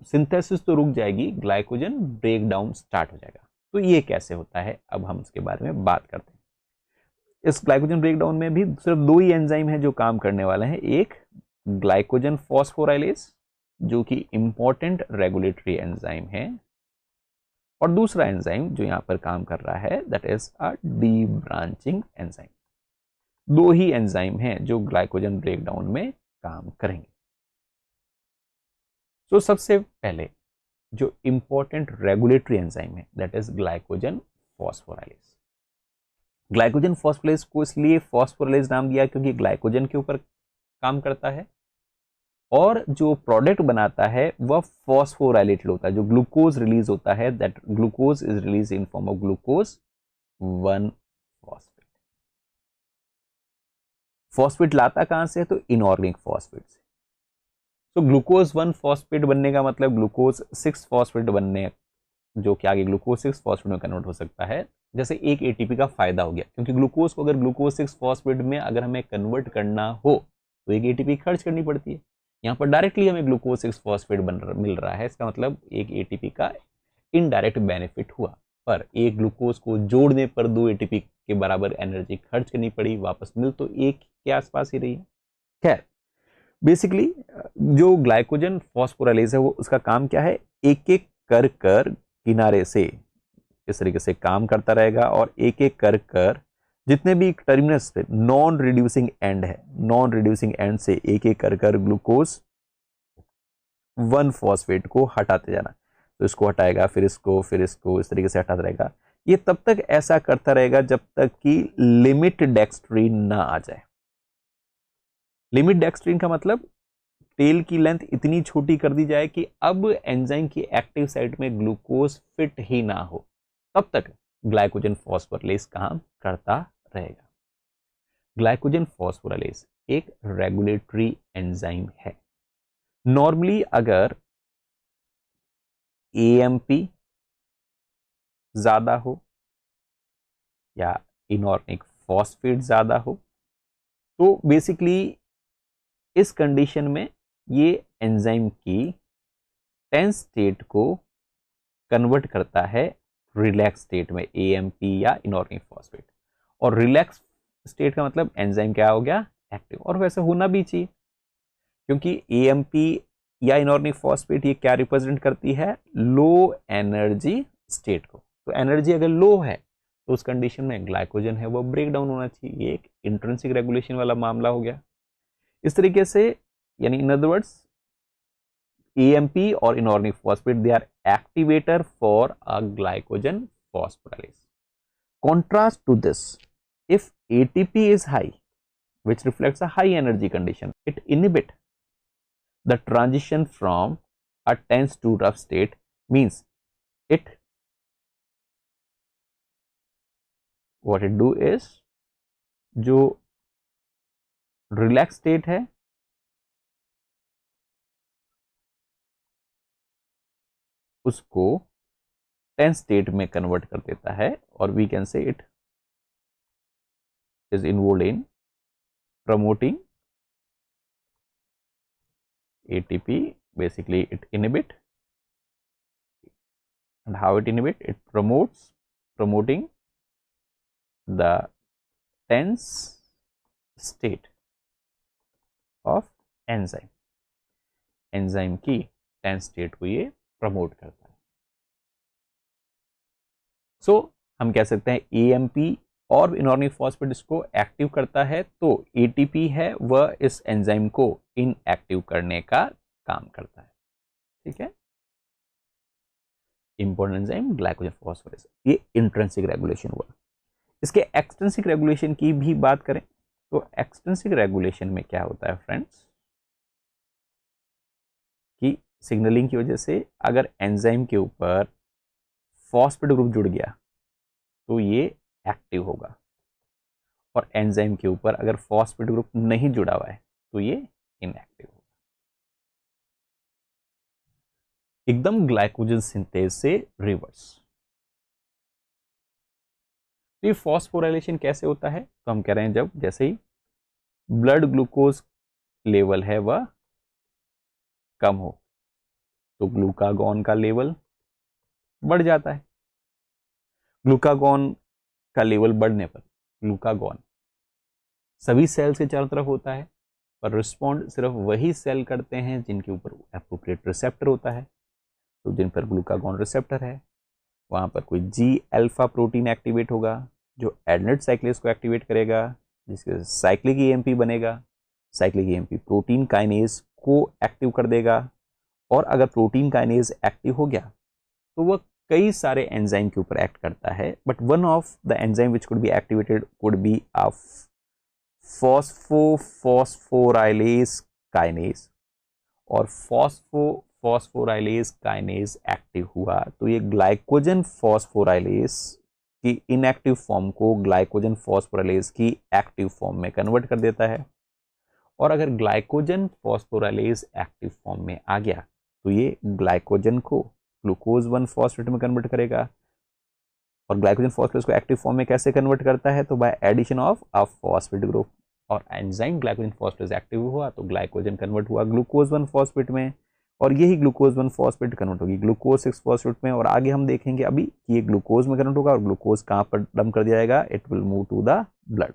सिंथेसिस तो रुक जाएगी, ग्लाइकोजन ब्रेक डाउन स्टार्ट हो जाएगा। तो ये कैसे होता है, अब हम इसके बारे में बात करते हैं। इस ग्लाइकोजन ब्रेक डाउन में भी सिर्फ दो ही एंजाइम है जो काम करने वाले हैं, एक ग्लाइकोजन फॉस्फोराइलेज जो कि इंपॉर्टेंट रेगुलेटरी एंजाइम है, और दूसरा एंजाइम जो यहां पर काम कर रहा है that is a D branching enzyme. दो ही एंजाइम हैं जो ग्लाइकोजन ब्रेकडाउन में काम करेंगे। तो सबसे पहले जो इंपॉर्टेंट रेगुलेटरी एंजाइम है that is glycogen phosphorylase. Glycogen phosphorylase को इसलिए फॉस्फोराइलेज नाम दिया क्योंकि ग्लाइकोजन के ऊपर काम करता है, और जो प्रोडक्ट बनाता है वह फॉस्फोराइलेटेड होता है। जो ग्लूकोज रिलीज होता है that glucose is release in form of glucose 1 phosphate. Phosphate लाता कहां से है, तो इनऑर्गेनिक फॉस्फेट से। तो ग्लूकोज 1 फॉस्फेट बनने का मतलब ग्लूकोज 6 फॉस्फेट बनने, जो कि आगे ग्लूकोज 6 फॉस्फेट में कन्वर्ट हो सकता है। जैसे एक एटीपी का फायदा हो गया, क्योंकि ग्लूकोज को अगर ग्लूकोज 6 फॉस्फेट में अगर हमें कन्वर्ट करना हो तो एक एटीपी खर्च करनी पड़ती है। यहाँ पर डायरेक्टली हमें ग्लूकोज 6 फॉस्फेट मिल रहा है, इसका मतलब एक एटीपी का इनडायरेक्ट बेनिफिट हुआ। पर एक ग्लूकोज को जोड़ने पर 2 एटीपी के बराबर एनर्जी खर्च करनी पड़ी, वापस मिल तो एक के आसपास ही रही है। खैर, बेसिकली जो ग्लाइकोजन फॉस्फोराइलेज है वो उसका काम क्या है, एक एक कर कर किनारे से इस तरीके से काम करता रहेगा, और एक एक कर कर जितने भी टर्मिनस पे नॉन रिड्यूसिंग एंड है, नॉन रिड्यूसिंग एंड से एक एक कर कर ग्लूकोज 1 फॉस्फेट को हटाते जाना। तो इसको हटाएगा, फिर इसको, फिर इसको, इस तरीके से हटाता रहेगा। ये तब तक ऐसा करता रहेगा जब तक कि लिमिट डेक्सट्रीन ना आ जाए। लिमिट डेक्सट्रीन का मतलब टेल की लेंथ इतनी छोटी कर दी जाए कि अब एंजाइम की एक्टिव साइट में ग्लूकोज फिट ही ना हो, तब तक ग्लाइकोजन फॉस्फोराइलेज काम करता रहेगा। ग्लाइकोजन फॉस्फोराइलेज एक रेगुलेटरी एंजाइम है। नॉर्मली अगर एएमपी ज्यादा हो या इनऑर्गेनिक फॉस्फेट ज्यादा हो तो बेसिकली इस कंडीशन में ये एंजाइम की टेंस स्टेट को कन्वर्ट करता है रिलैक्स स्टेट में, एएमपी या इनऑर्गेनिक फॉस्फेट। और रिलैक्स स्टेट का मतलब एंजाइम क्या हो गया, एक्टिव। और वैसे होना भी चाहिए, क्योंकि एएमपी या इनऑर्गेनिक फॉस्फेट ये क्या रिप्रेजेंट करती है, लो एनर्जी स्टेट को। तो एनर्जी अगर लो है तो उस कंडीशन में ग्लाइकोजन है वो ब्रेक डाउन होना चाहिए। ये एक इंट्रिंसिक रेगुलेशन वाला मामला हो गया। इस तरीके से, यानी in other words, AMP or inorganic phosphate, they are activator for a glycogen phosphorylase. Contrast to this, if ATP is high, which reflects a high energy condition, it inhibit the transition from a tense to rough state, means it, what it do is, जो relaxed state है उसको tense state में convert कर देता है, और we can say it is involve in promoting ATP. Basically it inhibit, and how it inhibit, it promoting the tense state of enzyme, enzyme की tense state को ये प्रमोट करता है। सो हम कह सकते हैं AMP और इनऑर्गेनिक फॉस्फेट इसको एक्टिव करता है, तो ATP है वह इस एंजाइम को इनएक्टिव करने का काम करता है। ठीक है, इंपॉर्टेंट एंजाइम ग्लाइकोजन फॉस्फोरेस, ये इंट्रिंसिक रेगुलेशन हुआ। इसके एक्सट्रिंसिक रेगुलेशन की भी बात करें तो एक्सट्रिंसिक रेगुलेशन में क्या होता है फ्रेंड्स, कि सिग्नलिंग की वजह से अगर एंजाइम के ऊपर फॉस्फेट ग्रुप जुड़ गया तो ये एक्टिव होगा, और एंजाइम के ऊपर अगर फॉस्फेट ग्रुप नहीं जुड़ा हुआ है तो ये इनएक्टिव होगा। एकदम ग्लाइकोजन सिंथेज से रिवर्स। तो ये फॉस्फोराइलेशन कैसे होता है, तो हम कह रहे हैं जब जैसे ही ब्लड ग्लूकोज लेवल है वह कम हो तो ग्लूकागॉन का लेवल बढ़ जाता है। ग्लूकागॉन का लेवल बढ़ने पर ग्लूकागॉन सभी सेल के चारों तरफ होता है, पर रिस्पॉन्ड सिर्फ वही सेल करते हैं जिनके ऊपर एप्रोप्रिएट रिसेप्टर होता है। तो जिन पर ग्लूकागॉन रिसेप्टर है वहां पर कोई जी अल्फा प्रोटीन एक्टिवेट होगा जो एडेनिड साइक्लेज को एक्टिवेट करेगा, जिसके साइक्लिक ईएमपी बनेगा। साइक्लिक ईएमपी प्रोटीन काइनेज को एक्टिव कर देगा, और अगर प्रोटीन काइनेज एक्टिव हो गया तो वह कई सारे एंजाइम के ऊपर एक्ट करता है, but one of the enzyme which could be activated could be a phosphophosphorylase kinase, और फॉस्फोराइलेज काइनेज एक्टिव हुआ तो ये ग्लाइकोजन फॉस्फोराइलेज की इनएक्टिव फॉर्म को ग्लाइकोजन फॉस्फोराइलेज की एक्टिव फॉर्म में कन्वर्ट कर देता है। और अगर ग्लाइकोजन फॉस्फोराइलेज एक्टिव फॉर्म में आ गया तो ये ग्लाइकोजन को ग्लूकोज 1 फॉस्फेट में कन्वर्ट करेगा। और ग्लाइकोजन फॉस्फेट को एक्टिव फॉर्म में कैसे कन्वर्ट करता है, तो by addition of a phosphate group. और एंजाइम ग्लाइकोजन फॉस्फेट एक्टिव हुआ तो ग्लाइकोजन कन्वर्ट हुआ ग्लूकोज 1 फॉस्फेट में, और यही ग्लूकोज 1 फॉस्फेट कन्वर्ट होगी ग्लूकोज 6 फॉस्फेट में। और आगे हम देखेंगे अभी कि ये ग्लूकोज में कन्वर्ट होगा, और ग्लूकोज कहाँ पर डंप कर दिया जाएगा, it will move to the blood.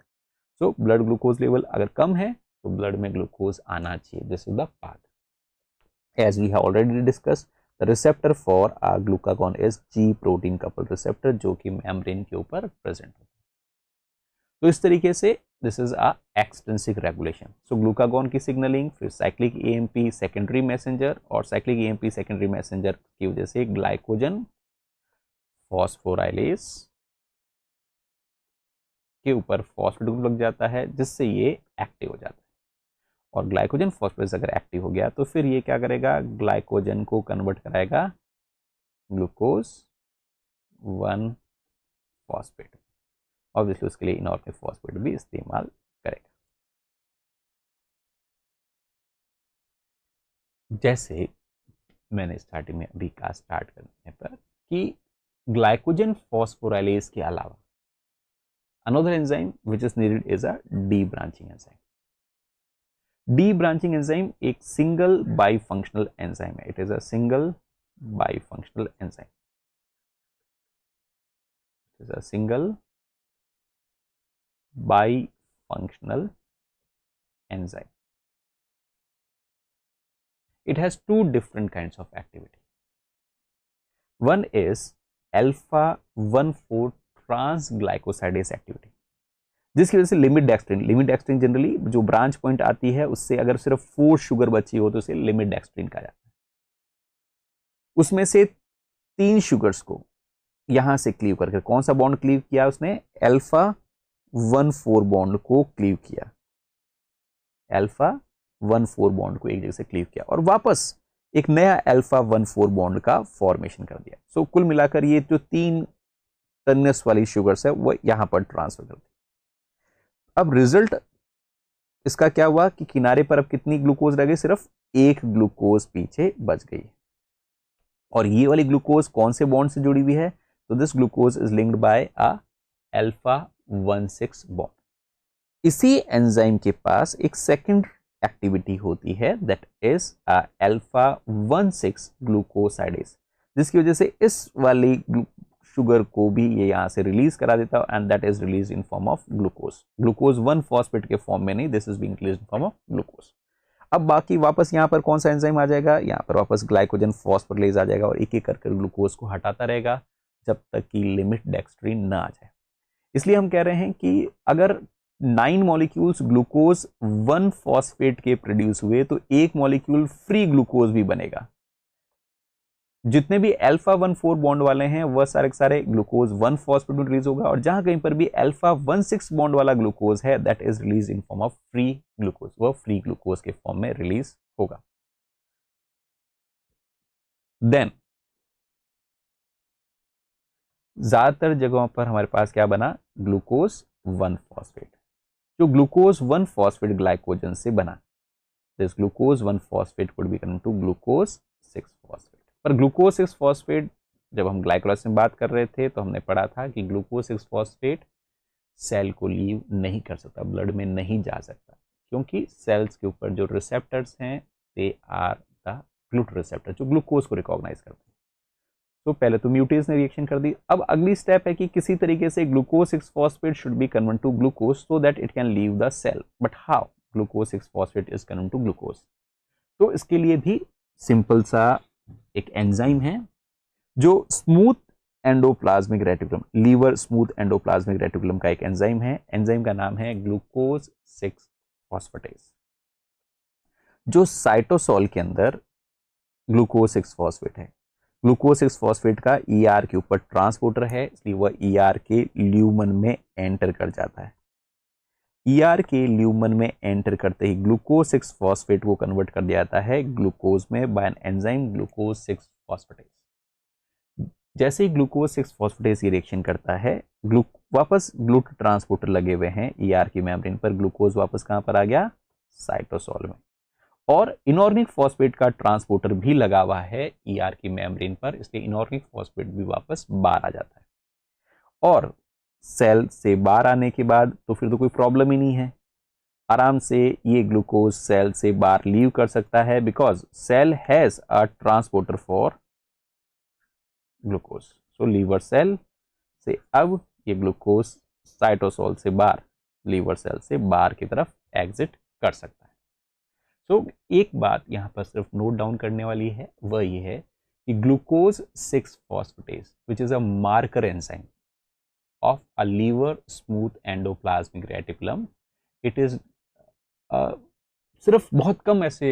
So blood glucose level अगर कम है तो ब्लड में ग्लूकोज आना चाहिए, this is the path. As we have already discuss, the receptor for glucagon is G protein couple receptor, जो कि मेम्ब्रेन के ऊपर प्रेजेंट होता है। तो इस तरीके से this is a extrinsic regulation. So glucagon की सिग्नलिंग, फिर साइक्लिक एएमपी सेकेंडरी मैसेंजर, और साइक्लिक एएमपी सेकेंडरी मैसेंजर की वजह से ग्लाइकोजन फॉस्फोराइलेज के ऊपर फॉस्फेट ग्रुप लग जाता है, जिससे ये एक्टिव हो जाता है। और ग्लाइकोजन फॉस्फेट अगर एक्टिव हो गया तो फिर ये क्या करेगा, ग्लाइकोजन को कन्वर्ट कराएगा ग्लूकोज 1 फॉस्फेट। ऑब्वियसली उसके लिए इनऑर्गेनिक फॉस्फेट भी इस्तेमाल करेगा। जैसे मैंने स्टार्टिंग में अभी कहा स्टार्ट करने पर कि ग्लाइकोजन फॉस्फोराइलेज के अलावा another enzyme which is needed is a D branching enzyme. D branching enzyme एक सिंगल बाई फंक्शनल एंजाइम है, it is a single by functional enzyme, it is a single bifunctional enzyme. It has two different kinds of activity. One is alpha 1,4 transglycosidase activity, जिसकी वजह से limit dextrin generally जो branch point आती है उससे अगर सिर्फ 4 शुगर बची हो तो उसे लिमिट डेक्सट्रिन कहा जाता है। उसमें से 3 शुगर्स को यहां से क्लीव करके, कौन सा बॉन्ड क्लीव किया उसने, अल्फा 1,4 बॉन्ड को क्लीव किया, अल्फा 1,4 बॉन्ड को एक जगह से क्लीव किया और वापस एक नया अल्फा 1,4 बॉन्ड का फॉर्मेशन कर दिया। सो कुल मिलाकर ये जो 3 टर्मिनस वाली शुगर्स है वो यहां पर ट्रांसफर कर दी। अब रिजल्ट इसका क्या हुआ कि किनारे पर अब कितनी ग्लूकोज रह गई, सिर्फ एक ग्लूकोज पीछे बच गई। और ये वाली ग्लूकोज कौन से बॉन्ड से जुड़ी हुई है, तो this glucose is linked by a alpha 1,6 bond. इसी एंजाइम के पास एक सेकंड एक्टिविटी होती है दैट इज अल्फा 1,6 ग्लूकोसाइडेज, जिसकी वजह से इस वाली शुगर को भी ये यहां से रिलीज करा देता है, and that is release in form of glucose 1 phosphate के फॉर्म में नहीं, this is being released in form of glucose. अब बाकी वापस यहां पर कौन सा एंजाइम आ जाएगा, यहां पर वापस ग्लाइकोजन फॉस्फोराइलेज आ जाएगा और एक एक करके ग्लूकोज को हटाता रहेगा जब तक कि लिमिट डेक्सट्रिन ना आ जाए। इसलिए हम कह रहे हैं कि अगर 9 मॉलिक्यूल्स ग्लूकोज 1 फॉस्फेट के प्रोड्यूस हुए तो एक मॉलिक्यूल फ्री ग्लूकोज भी बनेगा। जितने भी अल्फा 1,4 बॉन्ड वाले हैं वह सारे के सारे ग्लूकोज 1 फॉस्फेट में रिलीज होगा, और जहां कहीं पर भी अल्फा 1,6 बॉन्ड वाला ग्लूकोज है that is release in form of free glucose, वह फ्री ग्लूकोज के फॉर्म में रिलीज होगा। देन ज्यादातर जगहों पर हमारे पास क्या बना, ग्लूकोज 1 फॉस्फेट, जो ग्लूकोज 1 फॉस्फेट ग्लाइकोजन से बना। This glucose 1 phosphate could be converted to glucose 6 phosphate. पर ग्लूकोज 6 फॉस्फेट जब हम ग्लाइकोलाइसिस में बात कर रहे थे तो हमने पढ़ा था कि ग्लूकोज 6 फॉस्फेट सेल को लीव नहीं कर सकता, ब्लड में नहीं जा सकता, क्योंकि सेल्स के ऊपर जो रिसेप्टर्स हैं they are the GLUT receptor, जो ग्लूकोज को रिकॉग्नाइज करते हैं। तो पहले तो म्यूटेज ने रिएक्शन कर दी। अब अगली स्टेप है कि किसी तरीके से glucose 6 phosphate should be convert to glucose so that it can leave the cell. But how glucose 6 phosphate is convert to glucose? तो इसके लिए भी सिंपल सा एक एंजाइम है जो smooth endoplasmic reticulum, liver smooth endoplasmic reticulum का एक एंजाइम है। एंजाइम का नाम है ग्लूकोज 6 फॉस्फेटेज, जो साइटोसोल के अंदर ग्लूकोज 6 फॉस्फेट है। ग्लूकोज 6 फॉस्फेट का ईआर के ऊपर ट्रांसपोर्टर है, इसलिए वह ईआर के ल्यूमन में एंटर कर जाता है। ईआर के ल्यूमन में एंटर करते ही ग्लूकोज 6 फॉस्फेट को कन्वर्ट कर दिया जाता है ग्लूकोज में by an enzyme glucose 6 phosphatase. जैसे ही ग्लूकोज 6 फॉस्फेटेज की रिएक्शन करता है, वापस ग्लूट ट्रांसपोर्टर लगे हुए हैं ईआर की मेम्ब्रेन पर, ग्लूकोज वापस कहां पर आ गया, साइटोसोल में। और इनऑर्गेनिक फॉस्फेट का ट्रांसपोर्टर भी लगा हुआ है ईआर की मेम्ब्रेन पर, इसलिए इनऑर्गेनिक फॉस्फेट भी वापस बाहर आ जाता है। और सेल से बाहर आने के बाद तो फिर तो कोई प्रॉब्लम ही नहीं है, आराम से ये ग्लूकोज सेल से बाहर लीव कर सकता है, because cell has a transporter for glucose. So liver cell से अब ये ग्लूकोज साइटोसोल से बाहर, लीवर सेल से बाहर की तरफ एग्जिट कर सकता है। सो एक बात यहां पर सिर्फ नोट डाउन करने वाली है, वह ये है कि glucose 6 phosphatase which is a marker enzyme of a liver smooth endoplasmic reticulum, it is सिर्फ बहुत कम ऐसे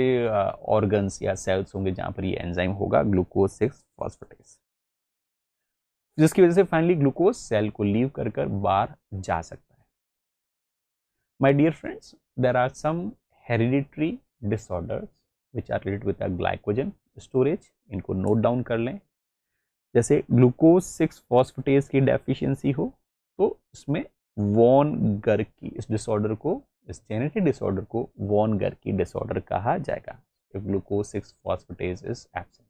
ऑर्गन्स या सेल्स होंगे जहां पर ये एंजाइम होगा ग्लूकोज 6 फॉस्फेटेज, जिसकी वजह से फाइनली ग्लूकोज सेल को लीव कर कर बाहर जा सकता है। My dear friends, there are some hereditary disorders which are related with glycogen storage, इनको नोट डाउन कर लें। जैसे ग्लूकोज 6 फॉस्फेटेज की डेफिशिएंसी हो तो इसमें वॉन गर की इस डिसऑर्डर को, इस जेनेटिक डिसऑर्डर को वॉन गर की डिसऑर्डर कहा जाएगा if glucose 6 phosphatase is absent.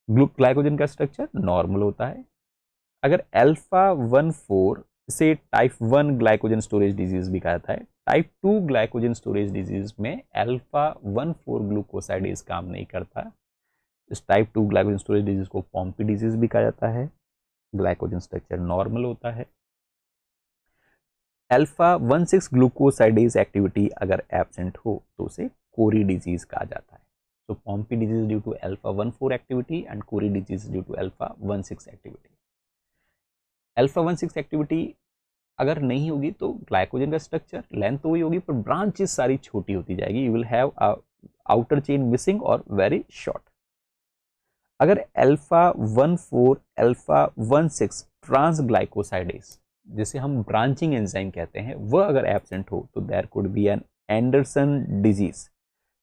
Glycogen का स्ट्रक्चर नॉर्मल होता है। अगर अल्फा 14 से टाइप 1 ग्लाइकोजन स्टोरेज डिजीज भी कहा जाता है, टाइप 2 ग्लाइकोजन स्टोरेज डिजीज में अल्फा 14 ग्लूकोसाइडेज काम नहीं करता। इस टाइप 2 ग्लाइकोजन स्टोरेज डिजीज को पॉम्पी डिजीज भी कहा जाता है। ग्लाइकोजन स्ट्रक्चर नॉर्मल होता है। अल्फा 16 ग्लूकोसाइडेज एक्टिविटी अगर एब्सेंट हो तो उसे कोरी डिजीज कहा जाता है। So Pompe disease due to alpha 14 activity and Cori disease due to alpha 16 activity. Alpha 16 activity अगर नहीं होगी तो ग्लाइकोजन का स्ट्रक्चर लेंथ तो वही होगी पर ब्रांचेस सारी छोटी होती जाएगी। You will have a outer chain missing और वेरी शॉर्ट। अगर अल्फा 14 अल्फा 16 ट्रांसग्लाइकोसाइडेज जिसे हम ब्रांचिंग एंजाइम कहते हैं वह अगर एब्सेंट हो तो there could be an Andersen disease,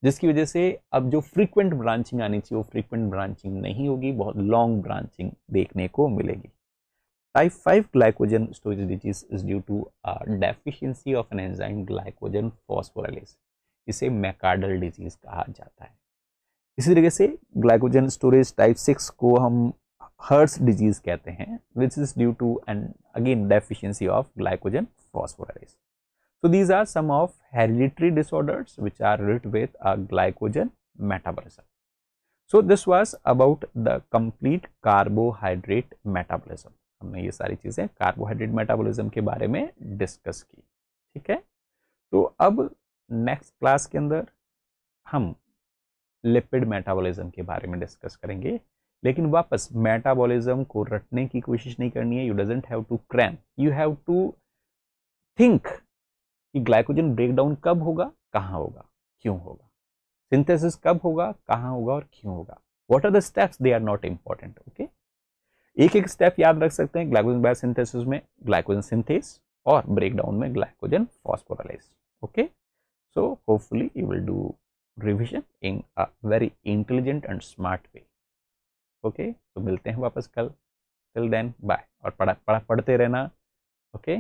जिसकी वजह से अब जो फ्रीक्वेंट ब्रांचिंग आनी चाहिए वो फ्रीक्वेंट ब्रांचिंग नहीं होगी, बहुत लॉन्ग ब्रांचिंग देखने को मिलेगी। Type 5 glycogen storage disease is due to deficiency of an enzyme glycogen phosphorylase, इसे मैकार्डल डिजीज कहा जाता है। इसी तरीके से ग्लाइकोजन स्टोरेज टाइप 6 को हम हर्ट्स डिजीज कहते हैं, which is due to and again deficiency of glycogen phosphorylase. So these are some of hereditary disorders which are related with a glycogen metabolism. So this was about the complete carbohydrate metabolism. हमने ये सारी चीजें carbohydrate metabolism के बारे में discuss की। ठीक है, तो अब नेक्स्ट क्लास के अंदर हम लिपिड मेटाबॉलिज्म के बारे में डिस्कस करेंगे, लेकिन वापस मेटाबॉलिज्म को रटने की कोशिश नहीं करनी है। You doesn't have to cram, you have to think कि ग्लाइकोजन ब्रेकडाउन कब होगा, कहां होगा, क्यों होगा, सिंथेसिस कब होगा, कहां होगा और क्यों होगा, what are the steps, they are not important. Okay, एक एक स्टेप याद रख सकते हैं। ग्लाइकोजन बायोसिंथेसिस में ग्लाइकोजन सिंथेस और ब्रेकडाउन में glycogen phosphorylase. Okay, so hopefully you will do revision in a very intelligent and smart way. Okay, तो मिलते हैं वापस कल। टिल देन बाय, और पढ़ते रहना। ओके।